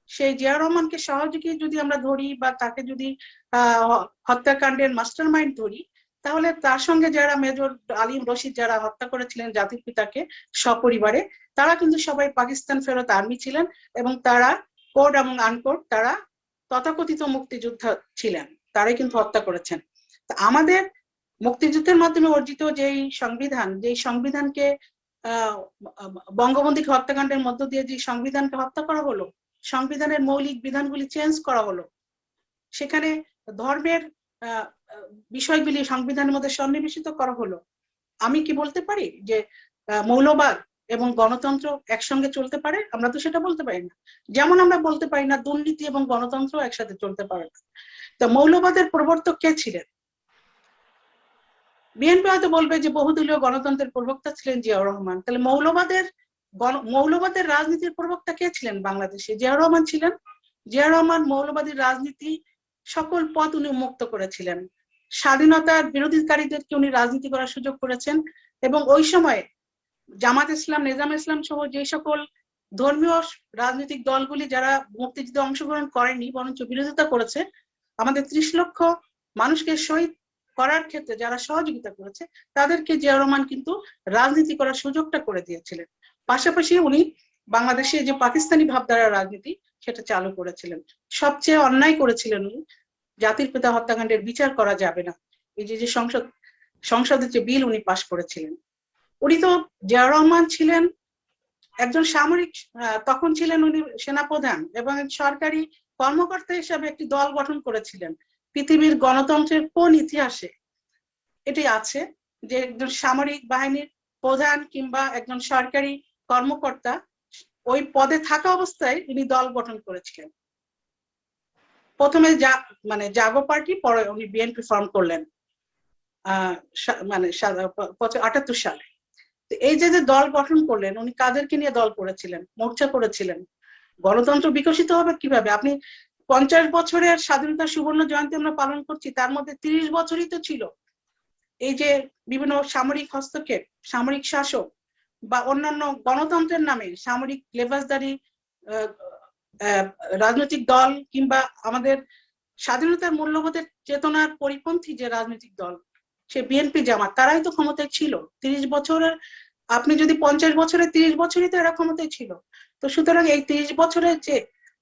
সেই জিয়া রহমানকে সহযোগী যদি আমরা ধরি বা তাকে যদি হত্যাকাণ্ডের মাস্টার মাইন্ড ধরি, তাহলে তার সঙ্গে যারা মেজর আলিম রশিদ যারা হত্যা করেছিলেন জাতির পিতাকে সপরিবারে, তারা কিন্তু সবাই পাকিস্তান ফেরত আর্মি ছিলেন, এবং তারা কোড এবং আনকোড তারা তথাকথিত মুক্তিযোদ্ধা ছিলেন, তারাই কিন্তু হত্যা করেছেন। আমাদের মুক্তিযুদ্ধের মাধ্যমে অর্জিত যেই সংবিধানকে বঙ্গবন্ধু হত্যাকাণ্ডের মধ্য দিয়ে যে সংবিধানকে হত্যা করা হলো, সংবিধানের মৌলিক বিধানগুলি চেঞ্জ করা হলো, সেখানে ধর্মের বিষয়গুলি সংবিধানের মধ্যে সন্নিবেশিত করা হলো। আমি কি বলতে পারি যে মৌলবাদ এবং গণতন্ত্র একসঙ্গে চলতে পারে? আমরা তো সেটা বলতে পারি না। যেমন আমরা বলতে পারি না দুর্নীতি এবং গণতন্ত্র একসাথে চলতে পারে না। তো মৌলবাদের প্রবর্তক কে ছিলেন? বিএনপি হয়তো বলবে যে বহুদলীয় গণতন্ত্রের প্রবক্তা ছিলেন জিয়াউর রহমান। তাহলে মৌলবাদের রাজনীতির প্রবক্তা কে ছিলেন বাংলাদেশে? জিয়াউর রহমান ছিলেন। জিয়াউর রহমান মৌলবাদী রাজনীতি সকল পথ উনি উন্মুক্ত করেছিলেন, স্বাধীনতার বিরোধীকারীদেরকে উনি রাজনীতি করার সুযোগ করেছেন, এবং ওই সময়ে জামাত ইসলাম, নিজাম ইসলাম সহ যে সকল ধর্মীয় রাজনৈতিক দলগুলি যারা মুক্তিযুদ্ধে অংশগ্রহণ করেনি বরঞ্চ বিরোধিতা করেছে, আমাদের ৩০ লক্ষ মানুষকে শহীদ করার ক্ষেত্রে যারা সহযোগিতা করেছে, তাদেরকে জিয়াউর রহমান কিন্তু রাজনীতি করার সুযোগটা করে দিয়েছিলেন। পাশাপাশি উনি বাংলাদেশে যে পাকিস্তানি ভাবধারা রাজনীতি সেটা চালু করেছিলেন। সবচেয়ে অন্যায় করেছিলেন উনি, জাতির পিতা হত্যাকাণ্ডের বিচার করা যাবে না, এই যে সংসদের যে বিল উনি পাশ করেছিলেন। উনি তো জিয়াউর রহমান ছিলেন একজন সামরিক, তখন ছিলেন উনি সেনাপ্রধান এবং সরকারি কর্মকর্তা হিসাবে একটি দল গঠন করেছিলেন। পৃথিবীর গণতন্ত্রের কোন ইতিহাসে এটি আছে যে একজন সামরিক বাহিনীর প্রধান কিংবা একজন সরকারি কর্মকর্তা ওই পদে থাকা অবস্থায় তিনি দল গঠন করেছিলেন? প্রথমে জাগো পার্টি, পরে উনি বিএনপি ফর্ম করলেন ৭৮ সালে। এই যে দল গঠন করলেন, উনি কাদেরকে নিয়ে দল করেছিলেন? মোর্চা করেছিলেন। গণতন্ত্র বিকশিত হবে কিভাবে? আপনি 50 বছরের স্বাধীনতা সুবর্ণ জয়ন্তী আমরা পালন করছি, তার মধ্যে 30 বছরই তো ছিল এই যে বিভিন্ন সামরিক হস্তক্ষেপ, সামরিক শাসক বা অন্যান্য গণতন্ত্রের নামে সামরিক লেবাসদারি রাজনৈতিক দল, কিংবা আমাদের স্বাধীনতার মূল্যবোধের চেতনার পরিপন্থী যে রাজনৈতিক দল, সে বিএনপি জামাত, তারাই তো ক্ষমতায় ছিল 30 বছরের। আপনি যদি 50 বছরে 30 বছরই তো এরা ক্ষমতায় ছিল। তো সুতরাং এই 30 বছরের যে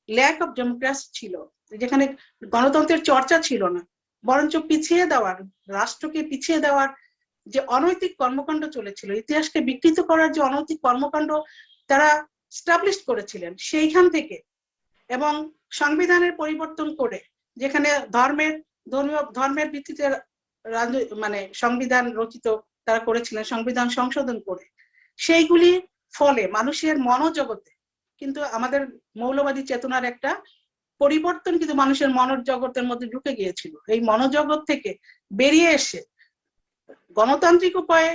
ল্যাক অফ ডেমোক্রেসি ছিল, যেখানে গণতন্ত্রের চর্চা ছিল না, বরঞ্চ পিছিয়ে দেওয়ার, রাষ্ট্রকে পিছিয়ে দেওয়ার যে অনৈতিক কর্মকাণ্ড চলেছিল, ইতিহাসকে বিকৃত করার যে অনৈতিক কর্মকাণ্ড তারা স্টাবলিশ করেছিলেন, সেইখান থেকে এবং সংবিধানের পরিবর্তন করে, যেখানে ধর্মের ভিত্তিতে সংবিধান রচিত তারা করেছিলেন, সংবিধান সংশোধন করে, সেইগুলি ফলে মানুষের মনোজগতে কিন্তু আমাদের মৌলবাদী চেতনার একটা পরিবর্তন কিন্তু মানুষের মনোজগতের মধ্যে ঢুকে গিয়েছিল। এই মনোজগৎ থেকে বেরিয়ে এসে গণতান্ত্রিক উপায়ে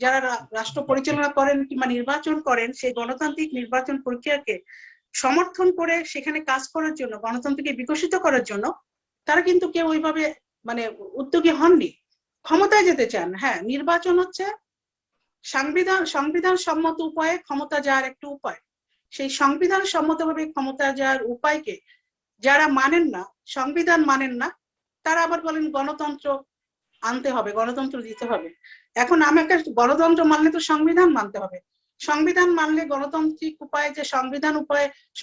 যারা রাষ্ট্র পরিচালনা করেন কিংবা নির্বাচন করেন, সেই গণতান্ত্রিক নির্বাচন প্রক্রিয়াকে সমর্থন করে সেখানে কাজ করার জন্য, গণতন্ত্রকে বিকশিত করার জন্য তারা কিন্তু কেউ ওইভাবে উদ্যোগী হননি। ক্ষমতায় যেতে চান, হ্যাঁ, নির্বাচন হচ্ছে সংবিধান সম্মত উপায়ে ক্ষমতা যাওয়ার একটা উপায়। সেই সংবিধান সম্মতভাবে ক্ষমতা যাওয়ার উপায়কে যারা মানেন না, সংবিধান মানেন না, তারা আবার বলেন গণতন্ত্র আনতে হবে, গণতন্ত্র দিতে হবে। এখন আমাকে গণতন্ত্র মানলে তো সংবিধান মানতে হবে, সংবিধান মানলে গণতান্ত্রিক উপায়ে যে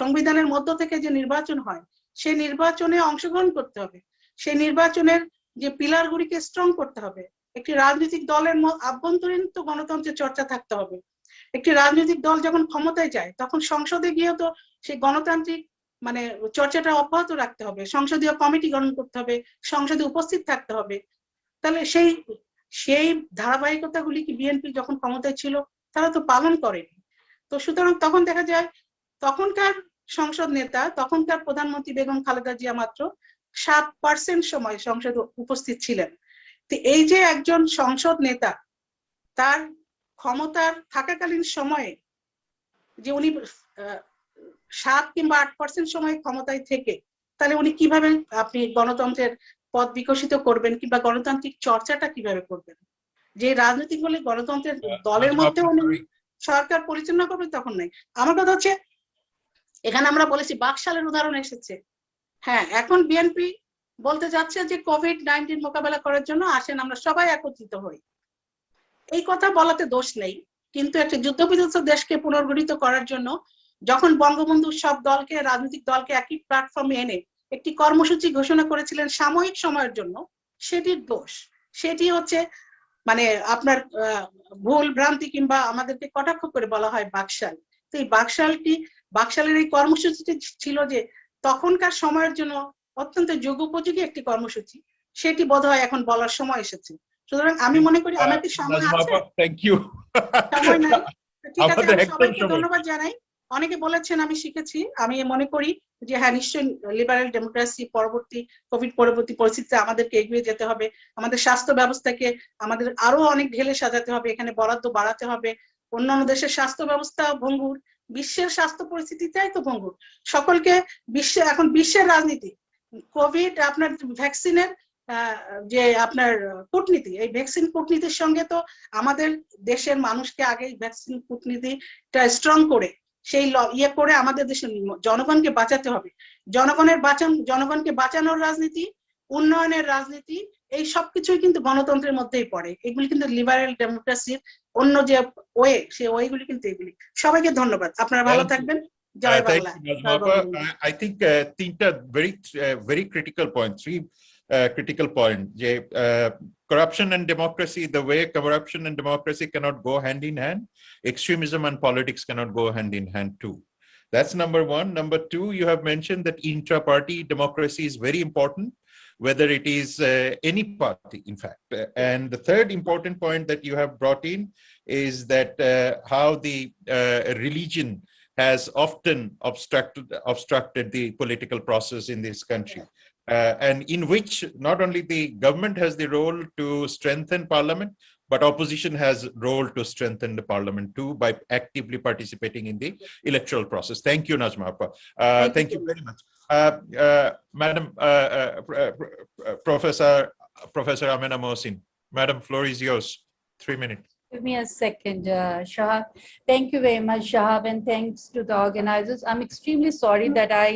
সংবিধানের মধ্য থেকে যে নির্বাচন হয়, সেই নির্বাচনে অংশগ্রহণ করতে হবে, সেই নির্বাচনের যে পিলার গুলিকে স্ট্রং করতে হবে। একটি রাজনৈতিক দলের আভ্যন্তরীণ তো গণতন্ত্রের চর্চা থাকতে হবে। একটি রাজনৈতিক দল যখন ক্ষমতায় যায় তখন সংসদে গিয়ে তো সেই গণতান্ত্রিক মানে চর্চাটা অব্যাহত রাখতে হবে, সংসদীয় কমিটি গঠন করতে হবে, সংসদে উপস্থিত থাকতে হবে। তাহলে সেই ধারাবাহিকতাগুলি কি বিএনপি যখন ক্ষমতায় ছিল তারা তো পালন করেনি। তো সুতরাং তখন দেখা যায় তখনকার সংসদ নেতা, তখনকার প্রধানমন্ত্রী বেগম খালেদা জিয়া মাত্র 7% সময় সংসদে উপস্থিত ছিলেন। তো এই যে একজন সংসদ নেতা তার ক্ষমতার থাকাকালীন সময়ে যে উনি 7 কিংবা 8% সময় ক্ষমতায় থেকে, তাহলে উনি কিভাবে আপনি গণতন্ত্রের পথ বিকশিত করবেন কিংবা গণতান্ত্রিক চর্চাটা কিভাবে করবেন? যে রাজনৈতিক বলে গণতন্ত্রের দলের মধ্যে উনি সরকার পরিচালনা করবেন তখন নাই। আমার কথা হচ্ছে এখানে আমরা বলেছি বাকশালের উদাহরণ এসেছে। হ্যাঁ, এখন বিএনপি বলতে যাচ্ছে যে কোভিড-19 মোকাবেলা করার জন্য আসেন আমরা সবাই একত্রিত হই। এই কথা বলাতে দোষ নেই, কিন্তু একটা যুদ্ধবিধ্বস্ত দেশকে পুনর্গঠিত করার জন্য যখন বঙ্গবন্ধু সব দলকে, রাজনৈতিক দলকে একই প্ল্যাটফর্মে এনে একটি কর্মসূচি ঘোষণা করেছিলেন সাময়িক সময়ের জন্য, সেটির দোষ। সেটি হচ্ছে মানে আপনার ভুল ভ্রান্তি কিংবা আমাদেরকে কটাক্ষ করে বলা হয় বাকশাল। তো এই বাকশালের এই কর্মসূচিটি ছিল যে তখনকার সময়ের জন্য অত্যন্ত যুগোপযোগী একটি কর্মসূচি, সেটি বোধহয় এখন বলার সময় এসেছে। সুতরাং আমি মনে করি আমার কি সময় আছে? Thank you. সময় নাই, ঠিক আছে। আমি সবাইকে ধন্যবাদ জানাই। অনেকে বলেছেন আমি শিখেছি, আমি মনে করি যে হ্যাঁ নিশ্চয়ই লিবারেল ডেমোক্রেসি পরবর্তী কোভিড পরবর্তী পরিস্থিতিতে আমাদেরকে এগিয়ে যেতে হবে। আমাদের স্বাস্থ্য ব্যবস্থাকে আমাদের আরো অনেক ঢেলে সাজাতে হবে, এখানে বরাদ্দ বাড়াতে হবে। অন্যান্য দেশের স্বাস্থ্য ব্যবস্থা ভঙ্গুর, বিশ্বের স্বাস্থ্য পরিস্থিতিটাই তো ভঙ্গুর। সকলকে এখন বিশ্বের রাজনীতি কোভিড আপনার ভ্যাকসিনের যে আপনার কূটনীতি, এই ভ্যাকসিন কূটনীতির সঙ্গে তো আমাদের দেশের মানুষকে আগে ভ্যাকসিন কূটনীতিটা স্ট্রং করে সেই ইয়ে করে আমাদের দেশের জনগণকে বাঁচাতে হবে। জনগণকে বাঁচানোর রাজনীতি, উন্নয়নের রাজনীতি, এই সবকিছুই কিন্তু গণতন্ত্রের মধ্যেই পড়ে। এগুলি কিন্তু লিবারেল ডেমোক্রেসির অন্য যে সেই ওয়েগুলি কিন্তু এগুলি। সবাইকে ধন্যবাদ, আপনারা ভালো থাকবেন। জয় বাংলা। I think তিনটা very critical point, three critical point. Corruption and democracy, the way corruption and democracy cannot go hand in hand, extremism and politics cannot go hand in hand too. That's number one. Number two, you have mentioned that intra-party democracy is very important, whether it is any party, in fact. And the third important point that you have brought in is that how the religion has often obstructed the political process in this country. And in which not only the government has the role to strengthen parliament, but opposition has role to strengthen the parliament too by actively participating in the electoral process. Thank you, Najma Appa. Thank you very much. Madam Professor Amina Mohsin. Madam, floor is yours. 3 minutes. Give me a second, Shahab. Thank you very much, Shahab, and thanks to the organizers. I'm extremely sorry that I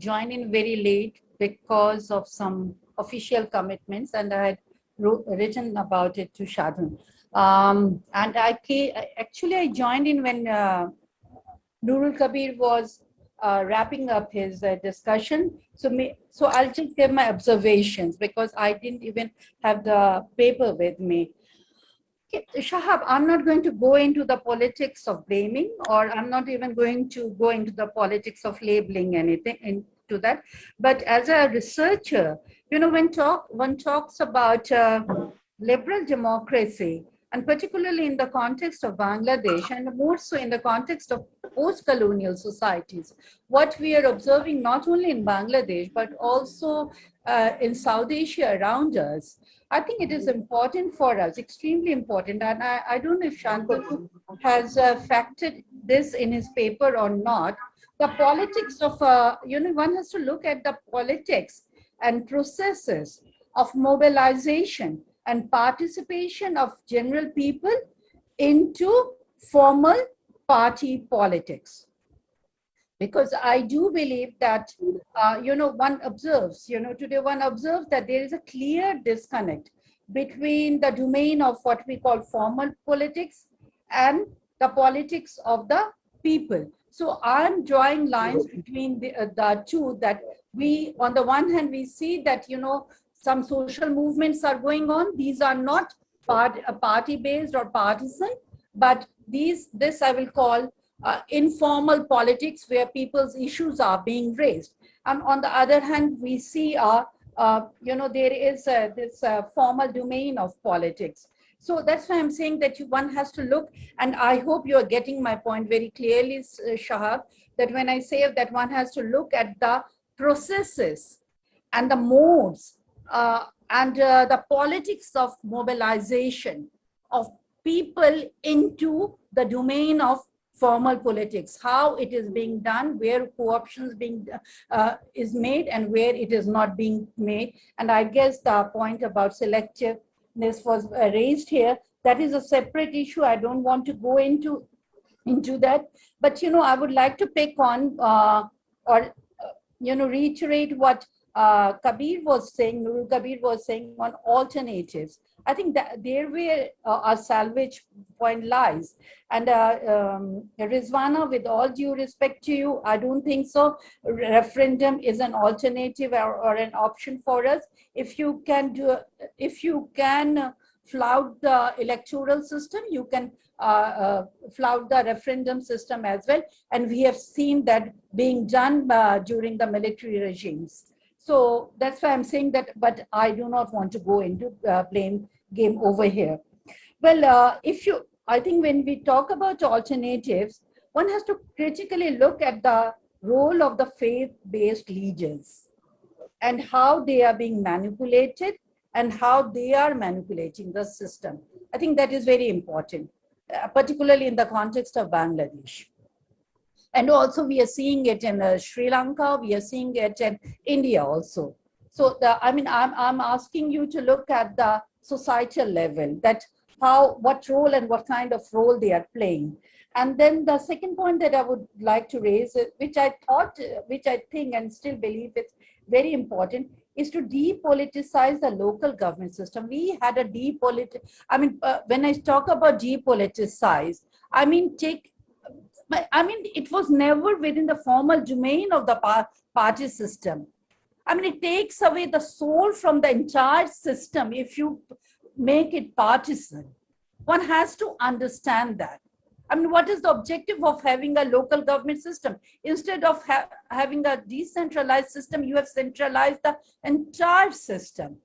joined in very late because of some official commitments, and I had written about it to Shadun. And actually I joined in when Nurul Kabir was wrapping up his discussion. So I'll just give my observations because I didn't even have the paper with me. Shahab, I'm not going to go into the politics of blaming, or I'm not even going to go into the politics of labeling anything into that. But as a researcher, you know, when one talks about liberal democracy, and particularly in the context of Bangladesh, and more so in the context of post-colonial societies, what we are observing not only in Bangladesh, but also in South Asia around us, I think it is important for us, extremely important. And I don't know if Shantanu has factored this in his paper or not. The politics of, you know, one has to look at the politics and processes of mobilization and participation of general people into formal party politics. Because I do believe that, you know, one observes, you know, today one observes that there is a clear disconnect between the domain of what we call formal politics and the politics of the people. So I'm drawing lines between the two, that we, on the one hand, we see that, you know, some social movements are going on. These are not party-based or partisan, but this I will call informal politics where people's issues are being raised. And on the other hand, we see, there is this formal domain of politics. So that's why I'm saying that one has to look, and I hope you are getting my point very clearly, Shahab, that when I say that one has to look at the processes and the modes and the politics of mobilization of people into the domain of formal politics, how it is being done, where co-option is made and where it is not being made. And I guess the point about selectiveness was raised here. That is a separate issue. I don't want to go into that. But, I would like to pick on reiterate what Kabir was saying, Nurul Kabir was saying on alternatives. I think that there where our salvage point lies. And Rizwana, with all due respect to you, I don't think so. Referendum is an alternative or an option for us. If you can flout the electoral system, you can flout the referendum system as well. And we have seen that being done during the military regimes. So that's why I'm saying that, but I do not want to go into playing game over here. Well, I think when we talk about alternatives, one has to critically look at the role of the faith-based leaders and how they are being manipulated and how they are manipulating the system. I think that is very important, particularly in the context of Bangladesh. And also we are seeing it in Sri Lanka, we are seeing it in India also. So I'm asking you to look at the societal level, that what role and what kind of role they are playing. And then the second point that I would like to raise, which I think and still believe is very important, is to depoliticize the local government system. We had a when I talk about depoliticize, it was never within the formal domain of the party system. It takes away the soul from the entire system if you make it partisan. One has to understand that. What is the objective of having a local government system? Instead of having a decentralized system, you have centralized the entire system.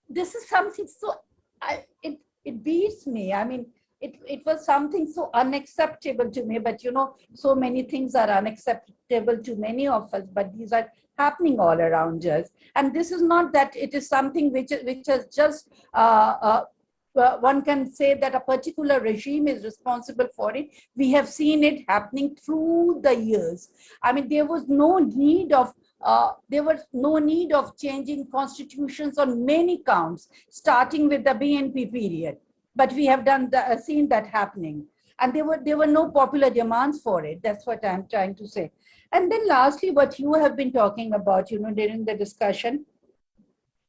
This is something so, it beats me. It was something so unacceptable to me, but so many things are unacceptable to many of us, but these are happening all around us. And this is not that it is something which is just, one can say that a particular regime is responsible for it. We have seen it happening through the years. There was no need of changing constitutions on many counts, starting with the BNP period. But we have seen that happening. And there were no popular demands for it. That's what I'm trying to say. And then lastly, what you have been talking about, during the discussion,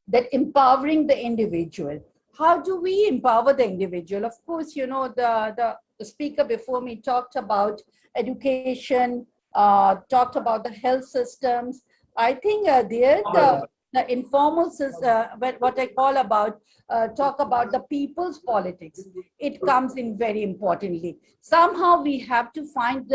that empowering the individual. How do we empower the individual? Of course, the speaker before me talked about education, talked about the health systems. I think the informal system, what I call talk about the people's politics, it comes in very importantly. Somehow we have to find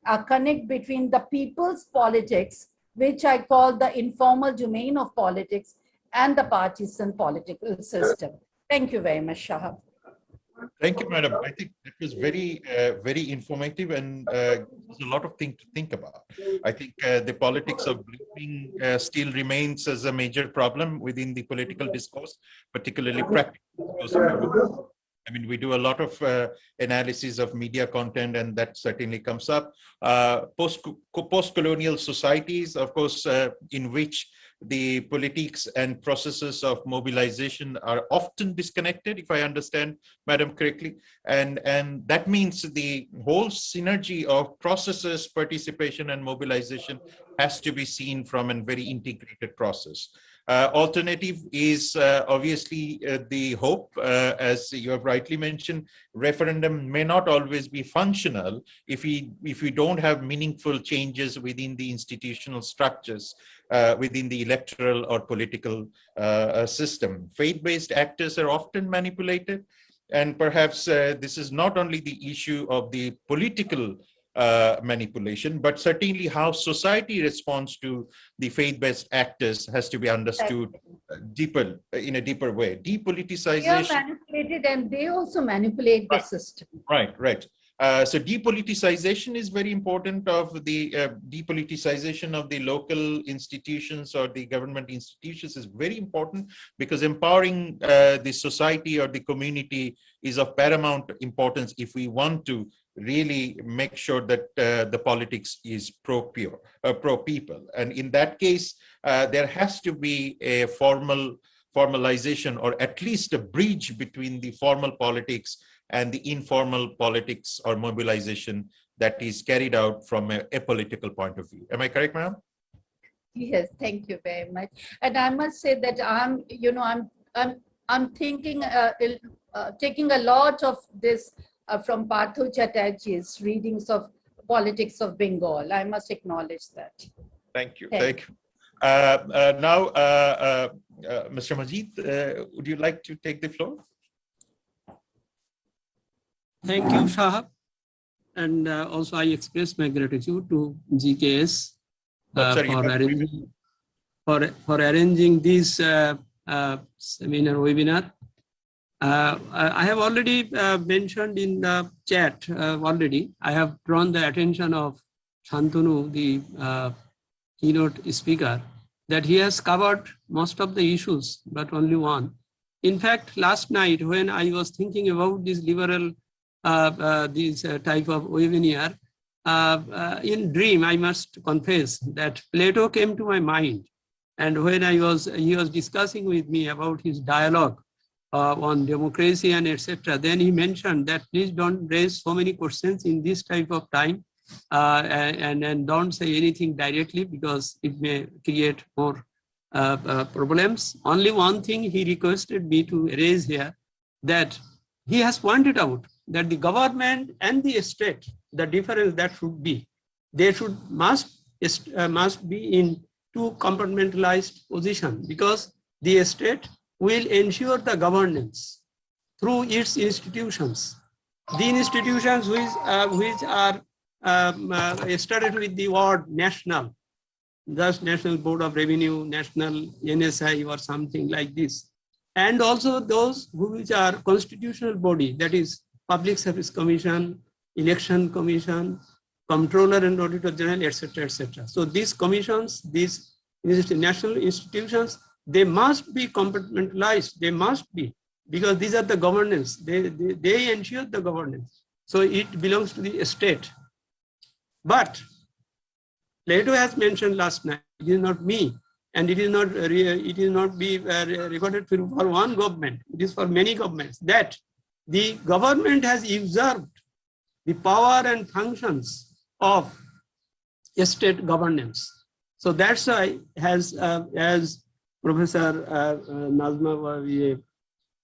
a connect between the people's politics, which I call the informal domain of politics, and the partisan political system. Thank you very much, Shahab. Thank you, madam. I think it was very, very informative, and there's a lot of things to think about. I think the politics of blaming still remains as a major problem within the political discourse, particularly practical discourse. We do a lot of analysis of media content, and that certainly comes up. Post-colonial societies, of course, in which the politics and processes of mobilization are often disconnected, if I understand madam correctly. And that means the whole synergy of processes, participation, and mobilization has to be seen from a very integrated process. Alternative is obviously the hope, as you have rightly mentioned. Referendum may not always be functional if we don't have meaningful changes within the institutional structures, within the electoral or political system. Faith-based actors are often manipulated, and perhaps this is not only the issue of the political manipulation, but certainly how society responds to the faith-based actors has to be understood deeper, in a deeper way. Depoliticization. They are manipulated, and they also manipulate the system. Right, right. So depoliticization is very important, of the depoliticization of the local institutions or the government institutions is very important, because empowering the society or the community is of paramount importance if we want to really make sure that the politics is pro-people. And in that case, there has to be a formalization, or at least a bridge between the formal politics and the informal politics or mobilization that is carried out from a political point of view. Am I correct, ma'am? Yes, thank you very much. And I must say that I'm thinking, taking a lot of this from Partho Chatterjee's readings of politics of Bengal. I must acknowledge that. Thank you. Thank you. Now, Mr. Majid, would you like to take the floor? Thank you, Shahab. And also I express my gratitude to GKS for arranging this seminar webinar. I have already mentioned in the chat already, I have drawn the attention of Shantanu, the keynote speaker, that he has covered most of the issues, but only one. In fact, last night when I was thinking about this liberal this type of webinar, in dream, I must confess that Plato came to my mind. And when he was discussing with me about his dialogue on democracy and etc., then he mentioned that please don't raise so many questions in this type of time, and don't say anything directly, because it may create more problems. Only one thing he requested me to raise here, that he has pointed out that the government and the state, the difference that should be, they must be in two compartmentalized position, because the state will ensure the governance through its institutions. The institutions which are started with the word national, just National Board of Revenue, National NSI or something like this. And also those which are constitutional body, that is Public Service Commission, Election Commission, Comptroller and Auditor General, etc., etc. So these commissions, these national institutions, they must be compartmentalized. They must be, because these are the governance. They ensure the governance. So it belongs to the state. But Plato has mentioned last night, it is not me, and it is not be recorded for one government. It is for many governments, that the government has usurped the power and functions of state governance. So that's why, as Professor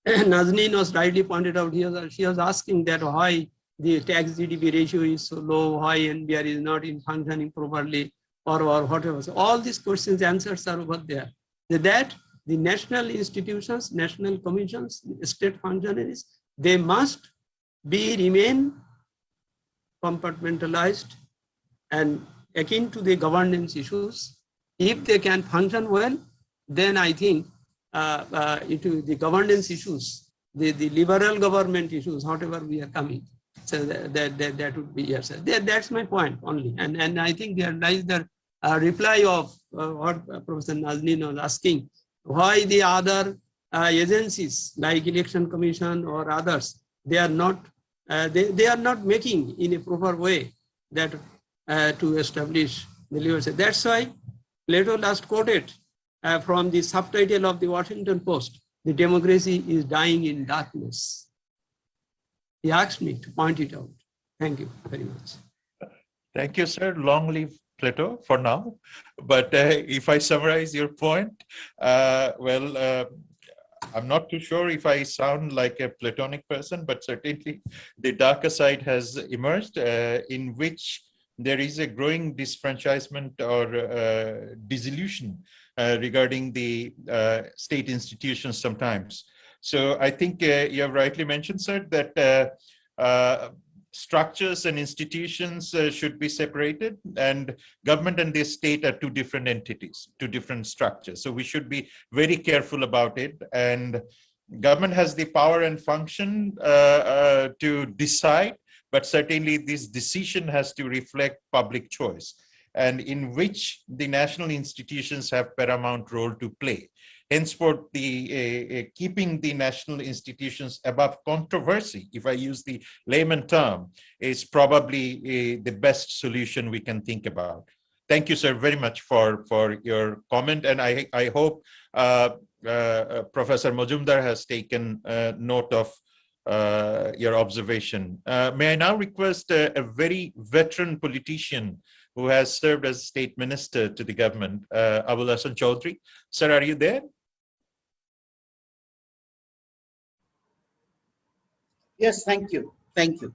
Nazneen was rightly pointed out, she was asking that why the tax GDP ratio is so low, why NBR is not in functioning properly, or whatever. So all these questions, answers are over there. That the national institutions, national commissions, state functionaries, they must remain compartmentalized and akin to the governance issues. If they can function well, then I think the governance issues, the liberal government issues, whatever we are coming, so that would be, yes, that's my point only. And I think there lies the reply of what Professor Nazneen was asking, why the other agencies like Election Commission or others, they are not making in a proper way that to establish the leadership. That's why Plato last quoted from the subtitle of the Washington Post, "The democracy is dying in darkness." He asked me to point it out. Thank you very much. Thank you, sir. Long live Plato for now. But if I summarize your point, I'm not too sure if I sound like a Platonic person, but certainly the darker side has emerged, in which there is a growing disfranchisement or disillusion regarding the state institutions sometimes. So I think you have rightly mentioned, sir, that structures and institutions should be separated, and government and the state are two different entities, two different structures. So we should be very careful about it. And government has the power and function to decide, but certainly this decision has to reflect public choice, and in which the national institutions have paramount role to play. Henceforth, the keeping the national institutions above controversy, if I use the layman term, is probably the best solution we can think about. Thank you, sir, very much for your comment, and I hope Professor Majumdar has taken note of your observation. May I now request a very veteran politician who has served as state minister to the government, Abul Hassan Chaudhry. Sir, are you there? Yes, thank you. Thank you.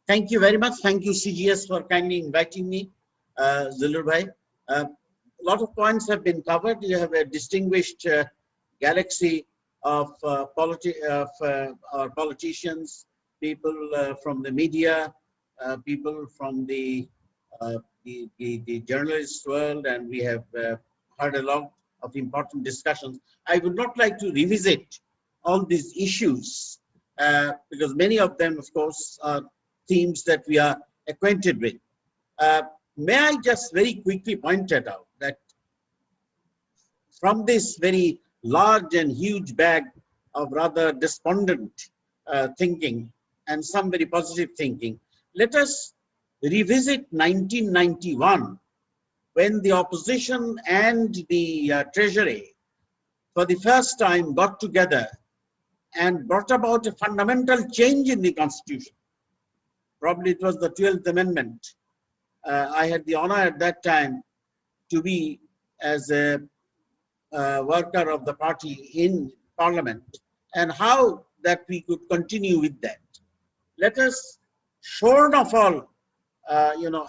Thank you very much. Thank you, CGS, for kindly inviting me, Zulur bhai. A lot of points have been covered. You have a distinguished galaxy of our politicians, people from the media, people from the journalist world, and we have heard a lot of important discussions. I would not like to revisit all these issues because many of them, of course, are themes that we are acquainted with. May I just very quickly point it out that from this very large and huge bag of rather despondent thinking and some very positive thinking, let us revisit 1991, when the opposition and the treasury for the first time got together and brought about a fundamental change in the constitution. Probably it was the 12th Amendment. I had the honor at that time to be as a worker of the party in parliament, and how that we could continue with that. Let us, shorn of all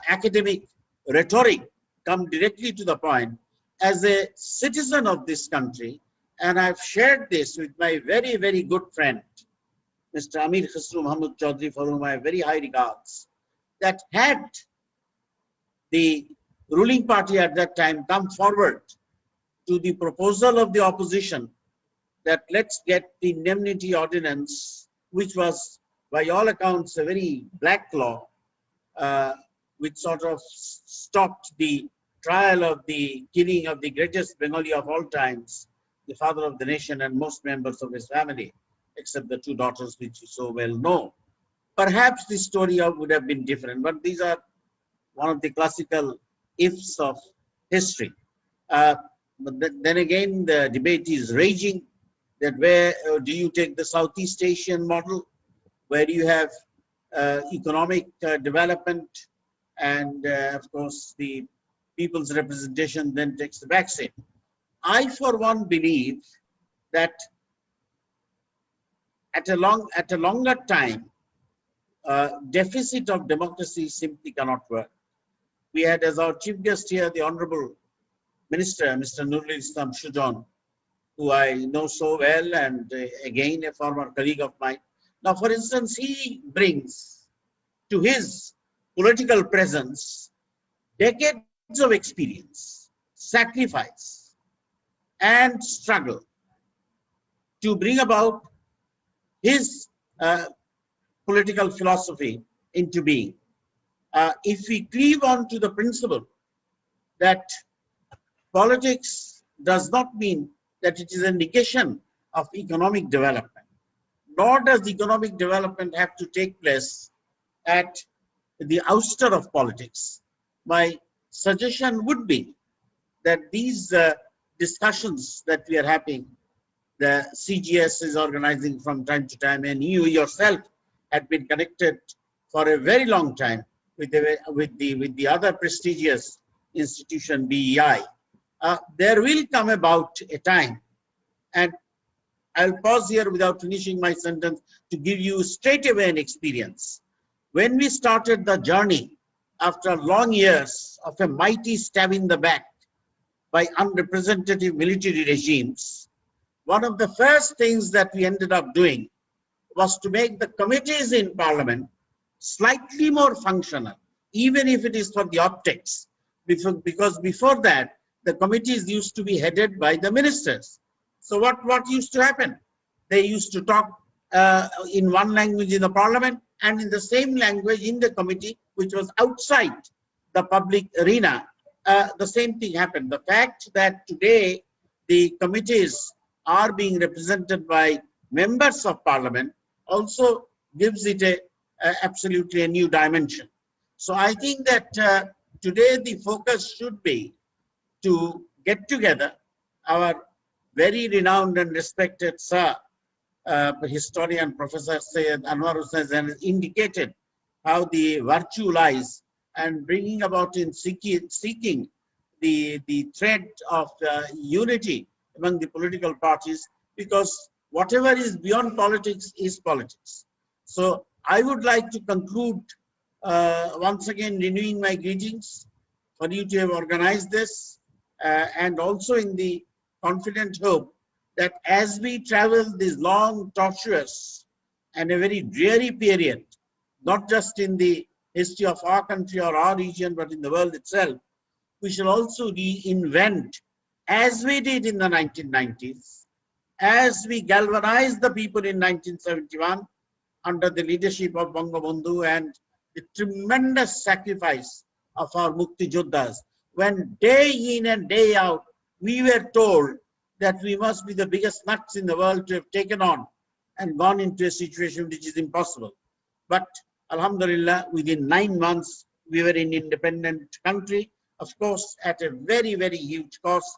academic rhetoric, come directly to the point. As a citizen of this country, and I've shared this with my very, very good friend, Mr. Amir Khusru Mahmud Chaudhry, for whom I have very high regards, that had the ruling party at that time come forward to the proposal of the opposition that let's get the indemnity ordinance, which was by all accounts a very black law, which sort of stopped the trial of the killing of the greatest Bengali of all times, the father of the nation, and most members of his family, except the two daughters, which you so well know. Perhaps the story would have been different, but these are one of the classical ifs of history. But then again, the debate is raging that where do you take the Southeast Asian model, where you have economic development, and of course the people's representation then takes the backseat. I, for one, believe that at a longer time, deficit of democracy simply cannot work. We had as our chief guest here the Honorable Minister, Mr. Nurul Islam Shujan, who I know so well, and again a former colleague of mine. Now, for instance, he brings to his political presence decades of experience, sacrifice, and struggle to bring about his political philosophy into being. If we cleave on to the principle that politics does not mean that it is a negation of economic development, nor does economic development have to take place at the ouster of politics. My suggestion would be that these discussions that we are having, the CGS is organizing from time to time, and you yourself had been connected for a very long time with the other prestigious institution, BEI. There will come about a time, and I'll pause here without finishing my sentence to give you straight away an experience. When we started the journey after long years of a mighty stab in the back by unrepresentative military regimes, one of the first things that we ended up doing was to make the committees in Parliament slightly more functional, even if it is for the optics. Because before that, the committees used to be headed by the ministers. So what used to happen? They used to talk in one language in the Parliament and in the same language in the committee, which was outside the public arena. The same thing happened. The fact that today the committees are being represented by members of Parliament also gives it absolutely a new dimension. So I think that today the focus should be to get together. Our very renowned and respected sir, historian Professor Syed Anwar Hussain has indicated how the virtue lies and bringing about in seeking the thread of unity among the political parties, because whatever is beyond politics is politics. So I would like to conclude once again renewing my greetings for you to have organized this and also in the confident hope that as we travel this long, tortuous and a very dreary period, not just in the history of our country or our region, but in the world itself, we shall also reinvent, as we did in the 1990s, as we galvanized the people in 1971 under the leadership of Bangabandhu and the tremendous sacrifice of our Mukti Joddhas, when day in and day out, we were told that we must be the biggest nuts in the world to have taken on and gone into a situation which is impossible. But Alhamdulillah, within 9 months, we were in independent country, of course, at a very, very huge cost,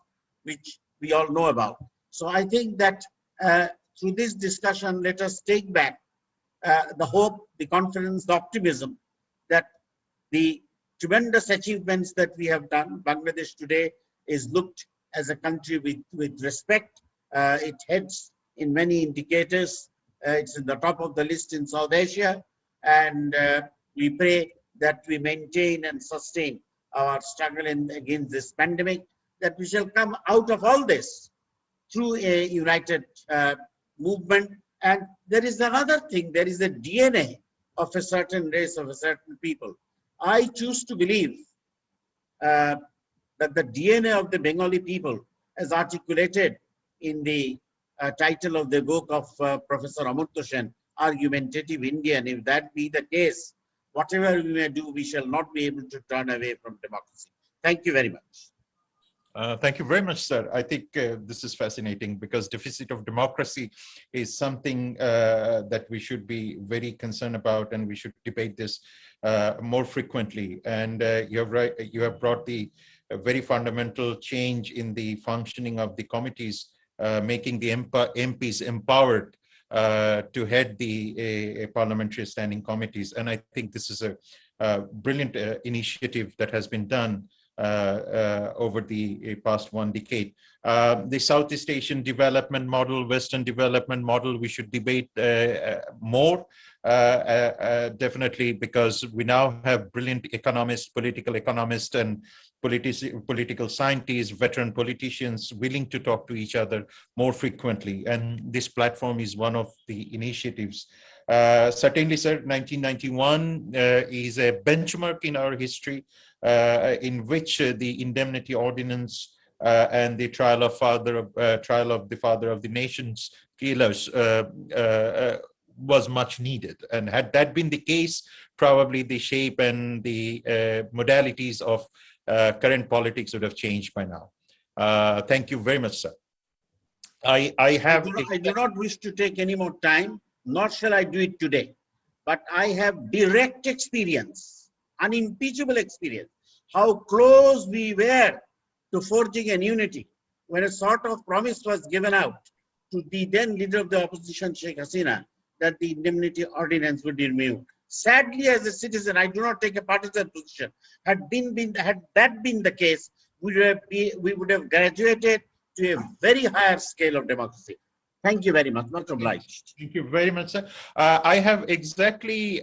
which we all know about. So I think that through this discussion, let us take back the hope, the confidence, the optimism that the tremendous achievements that we have done. Bangladesh today is looked as a country with respect. It heads in many indicators. It's in the top of the list in South Asia. And we pray that we maintain and sustain our struggle against this pandemic, that we shall come out of all this through a united movement. And there is another thing, there is a DNA of a certain race, of a certain people. I choose to believe that the DNA of the Bengali people, as articulated in the title of the book of Professor Amartya Sen, Argumentative Indian, if that be the case, whatever we may do, we shall not be able to turn away from democracy. Thank you very much. Thank you very much, sir. I think this is fascinating because deficit of democracy is something that we should be very concerned about, and we should debate this more frequently. And you have brought the very fundamental change in the functioning of the committees, making the MPs empowered to head the parliamentary standing committees. And I think this is a brilliant initiative that has been done over the past 1 decade. The Southeast Asian development model, Western development model, we should debate more, definitely, because we now have brilliant economists, political economists, and political scientists, veteran politicians willing to talk to each other more frequently. And this platform is one of the initiatives. Certainly, sir, 1991 is a benchmark in our history in which the indemnity ordinance and the trial of the father of the nation's killers was much needed. And had that been the case, probably the shape and the modalities of current politics would have changed by now. Thank you very much, sir. I do not wish to take any more time, nor shall I do it today. But I have direct experience, unimpeachable experience, how close we were to forging an unity when a sort of promise was given out to the then leader of the opposition, Sheikh Hasina, that the indemnity ordinance would be removed. Sadly, as a citizen, I do not take a partisan position. Had that been the case, we would have graduated to a very higher scale of democracy. Thank you very much. Much obliged. Thank you very much, sir. I have exactly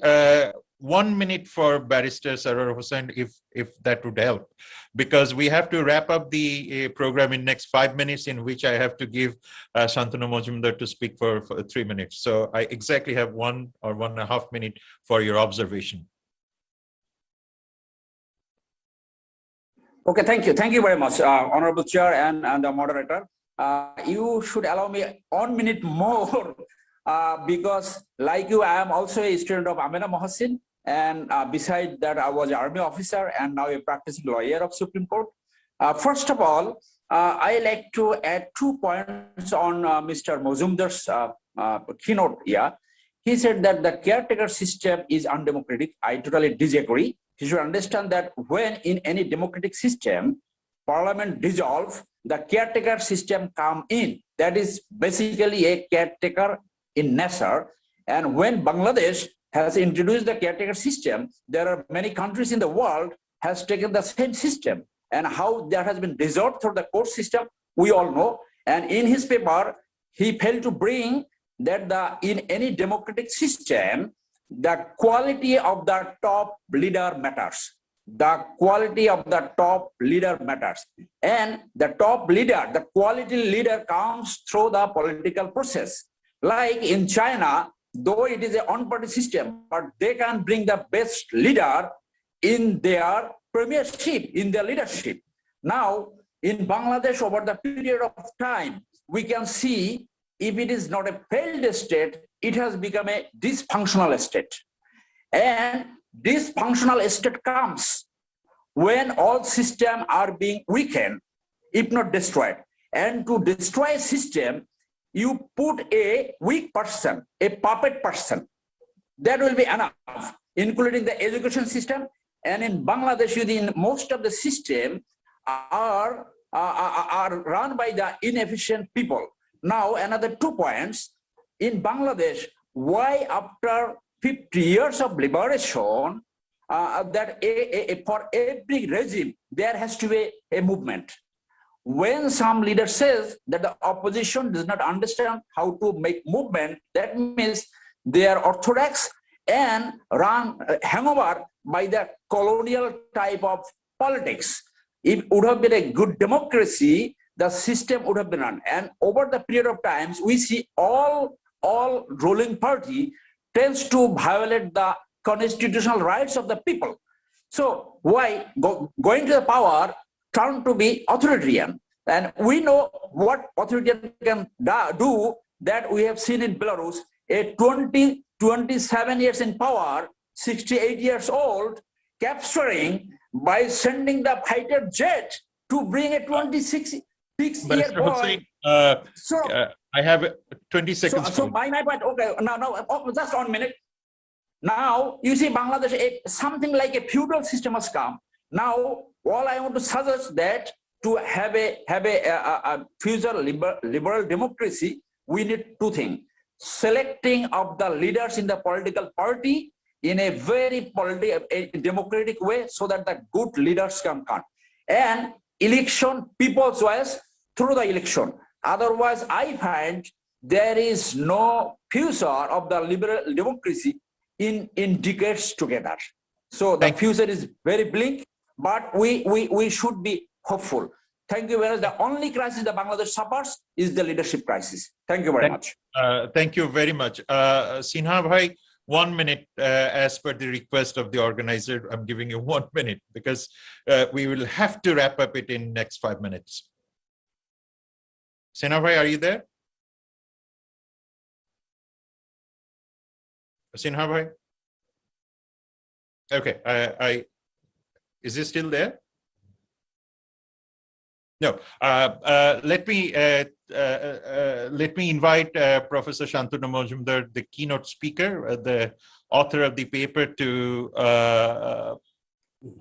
1 minute for Barrister Sarwar Hussain, if that would help, because we have to wrap up the program in next 5 minutes, in which I have to give Shantanu Majumdar to speak for 3 minutes. So I exactly have 1 or 1.5 minutes for your observation. Okay, thank you. Thank you very much, Honorable Chair and the moderator. You should allow me 1 minute more because like you, I am also a student of Amina Mohsin. And beside that, I was an army officer and now a practicing lawyer of Supreme Court. First of all, I like to add 2 points on Mr. Majumdar's keynote here. He said that the caretaker system is undemocratic. I totally disagree. You should understand that when in any democratic system, parliament dissolve, the caretaker system come in. That is basically a caretaker in nature. And when Bangladesh has introduced the caretaker system, there are many countries in the world has taken the same system. And how that has been resolved through the court system, we all know. And in his paper, he failed to bring that in any democratic system, the quality of the top leader matters. The quality of the top leader matters. And the top leader, the quality leader comes through the political process. Like in China, though it is a one-party system, but they can bring the best leader in their premiership, in their leadership. Now, in Bangladesh, over the period of time, we can see if it is not a failed state, it has become a dysfunctional state. And dysfunctional state comes when all systems are being weakened, if not destroyed. And to destroy a system, you put a weak person, a puppet person. That will be enough, including the education system. And in Bangladesh, in most of the system are run by the inefficient people. Now, another 2 points. In Bangladesh, why after 50 years of liberation, for every regime, there has to be a movement. When some leader says that the opposition does not understand how to make movement, that means they are orthodox and run hangover by the colonial type of politics. If it would have been a good democracy, the system would have been run. And over the period of times, we see all ruling party tends to violate the constitutional rights of the people. So why going to the power turn to be authoritarian? And we know what authoritarian can do, that we have seen in Belarus, a 27 years in power, 68 years old, capturing by sending the fighter jet to bring a 26-year boy. I have 20 seconds. So my point, okay, now just 1 minute. Now, you see Bangladesh, something like a feudal system has come. Now, all I want to suggest that to have a future liberal democracy, we need 2 things. Selecting of the leaders in the political party in a very democratic way, so that the good leaders can come. And election, people's choice through the election. Otherwise, I find there is no future of the liberal democracy in decades together. So the future is very bleak, but we should be hopeful. Thank you very much. The only crisis that Bangladesh suffers is the leadership crisis. Thank you very much. Thank you very much. Sinha Bhai, 1 minute, as per the request of the organizer. I'm giving you 1 minute because we will have to wrap up it in next 5 minutes. Sinha Bhai, are you there? Sinha Bhai? Okay, is he still there? No. Let me invite Professor Shantanu Majumdar, the keynote speaker, the author of the paper, to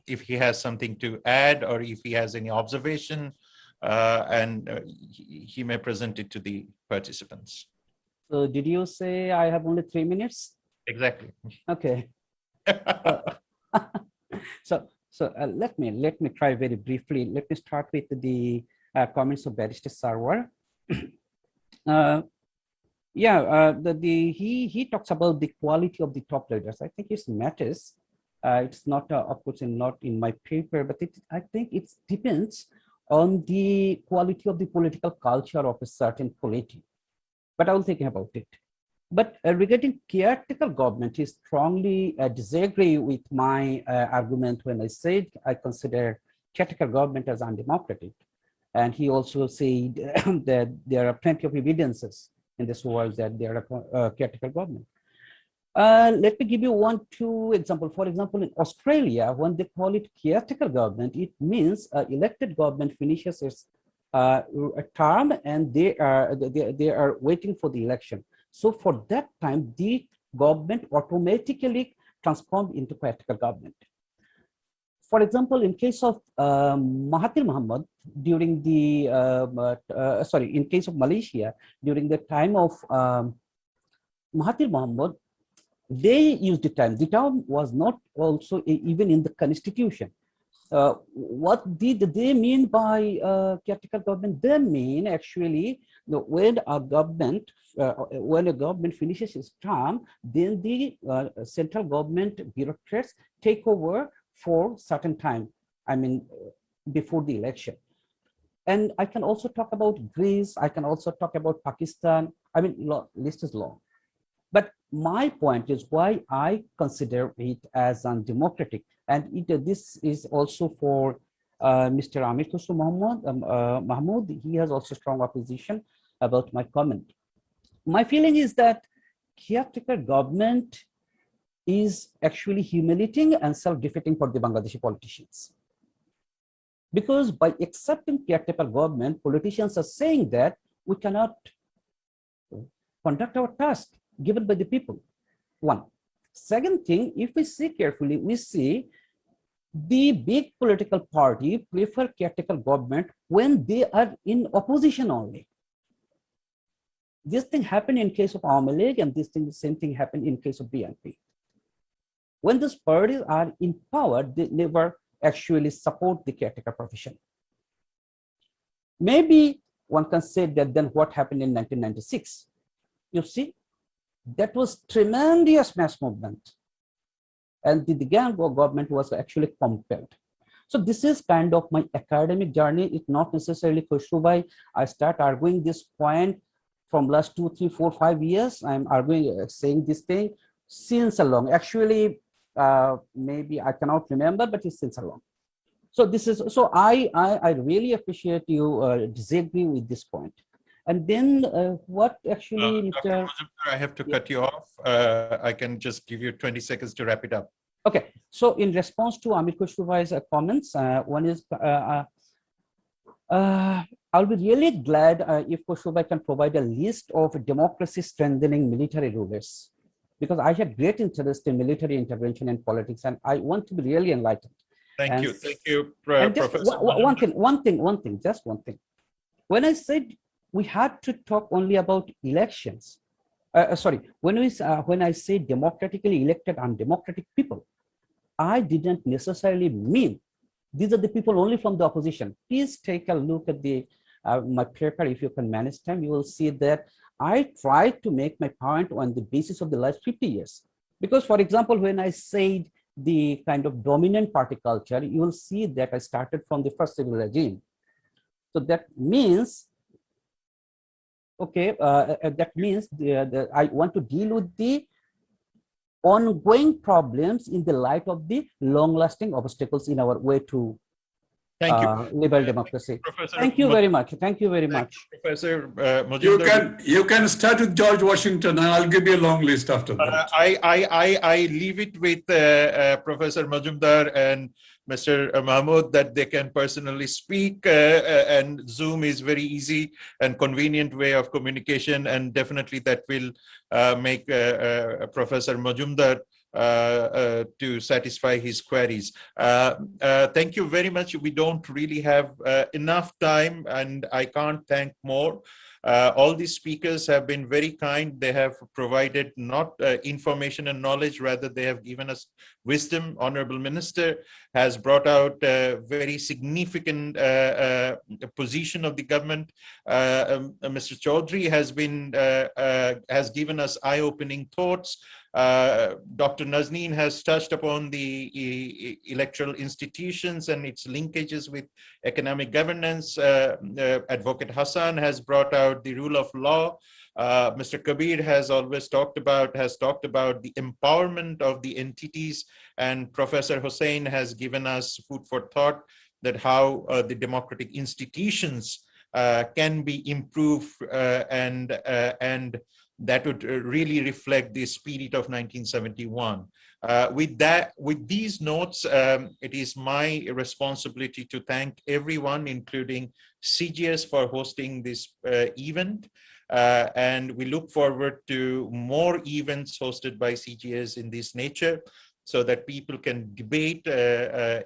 if he has something to add or if he has any observation, and he may present it to the participants. So did you say I have only 3 minutes? Exactly. Okay. So let me try very briefly. Let me start with the comments of Barrister Sarwar. Yeah, he talks about the quality of the top leaders. I think it matters. It's not, of course, not in my paper, but I think it depends on the quality of the political culture of a certain polity. But I will think about it. But regarding caretaker government, he strongly disagree with my argument when I said I consider caretaker government as undemocratic. And he also said that there are plenty of evidences in this world that there are caretaker government. Let me give you two examples. For example, in Australia, when they call it caretaker government, it means elected government finishes its term and they are waiting for the election. So for that time, the government automatically transformed into caretaker government. For example, in case of Mahathir Mohamad during the in case of Malaysia during the time of Mahathir Mohamad, they used the term. The term was not also even in the constitution. What did they mean by caretaker government? They mean actually when a government finishes its term, then the central government bureaucrats take over for certain time. I mean, before the election. And I can also talk about Greece. I can also talk about Pakistan. I mean, list is long. But my point is why I consider it as undemocratic. And this is also for Mr. Amir Khusro Mahmood. He has also strong opposition about my comment. My feeling is that caretaker government is actually humiliating and self-defeating for the Bangladeshi politicians. Because by accepting caretaker government, politicians are saying that we cannot conduct our task given by the people. One. Second thing, if we see carefully, we see the big political party prefer caretaker government when they are in opposition only. This thing happened in case of Awami League, and the same thing happened in case of BNP. When these parties are in power, they never actually support the caretaker profession. Maybe one can say that then what happened in 1996? You see, that was tremendous mass movement. And the Gango government was actually compelled. So this is kind of my academic journey. It's not necessarily Khusro. I start arguing this point from last 2, 3, 4, 5 years. I'm arguing, saying this thing since along. Actually, maybe I cannot remember, but it's since along. So this is, so I really appreciate you disagree with this point. And then what actually, Mr. I have to cut you off. I can just give you 20 seconds to wrap it up. Okay, so in response to Amir Khusro's comments, one is, I'll be really glad if Khusro can provide a list of democracy strengthening military rulers, because I have great interest in military intervention in politics, and I want to be really enlightened. Thank you, and just Professor. one thing, just one thing. When I said we had to talk only about elections, when I say democratically elected undemocratic people, I didn't necessarily mean these are the people only from the opposition. Please take a look at the my paper. If you can manage time, you will see that I tried to make my point on the basis of the last 50 years. Because, for example, when I said the kind of dominant party culture, you will see that I started from the first civil regime. So that means, okay, that means I want to deal with the ongoing problems in the light of the long-lasting obstacles in our way to liberal democracy. Thank you very much. Thank you very much. Professor Majumdar. You can start with George Washington, and I'll give you a long list after that. I leave it with Professor Majumdar and Mr. Mahmood that they can personally speak, and Zoom is very easy and convenient way of communication, and definitely that will make Professor Majumdar to satisfy his queries. Thank you very much. We don't really have enough time, and I can't thank more. All these speakers have been very kind. They have provided not information and knowledge, rather they have given us wisdom. Honorable Minister has brought out a very significant position of the government. Mr. Chaudhry has given us eye-opening thoughts. Dr. Nazneen has touched upon the electoral institutions and its linkages with economic governance. Advocate Hussain has brought out the rule of law. Mr. Kabir has always talked about the empowerment of the entities, and Professor Hussain has given us food for thought that how the democratic institutions can be improved and that would really reflect the spirit of 1971. With these notes, it is my responsibility to thank everyone, including CGS, for hosting this event. And we look forward to more events hosted by CGS in this nature, so that people can debate,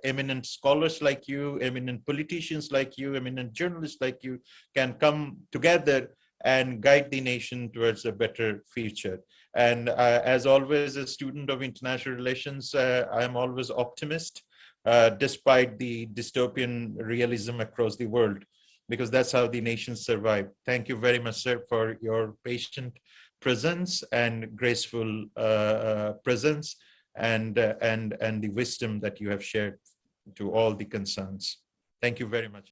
eminent scholars like you, eminent politicians like you, eminent journalists like you can come together and guide the nation towards a better future. And as always, a student of international relations, I am always optimist, despite the dystopian realism across the world, because that's how the nations survive. Thank you very much, sir, for your patient presence and graceful presence, and the wisdom that you have shared to all the concerns. Thank you very much.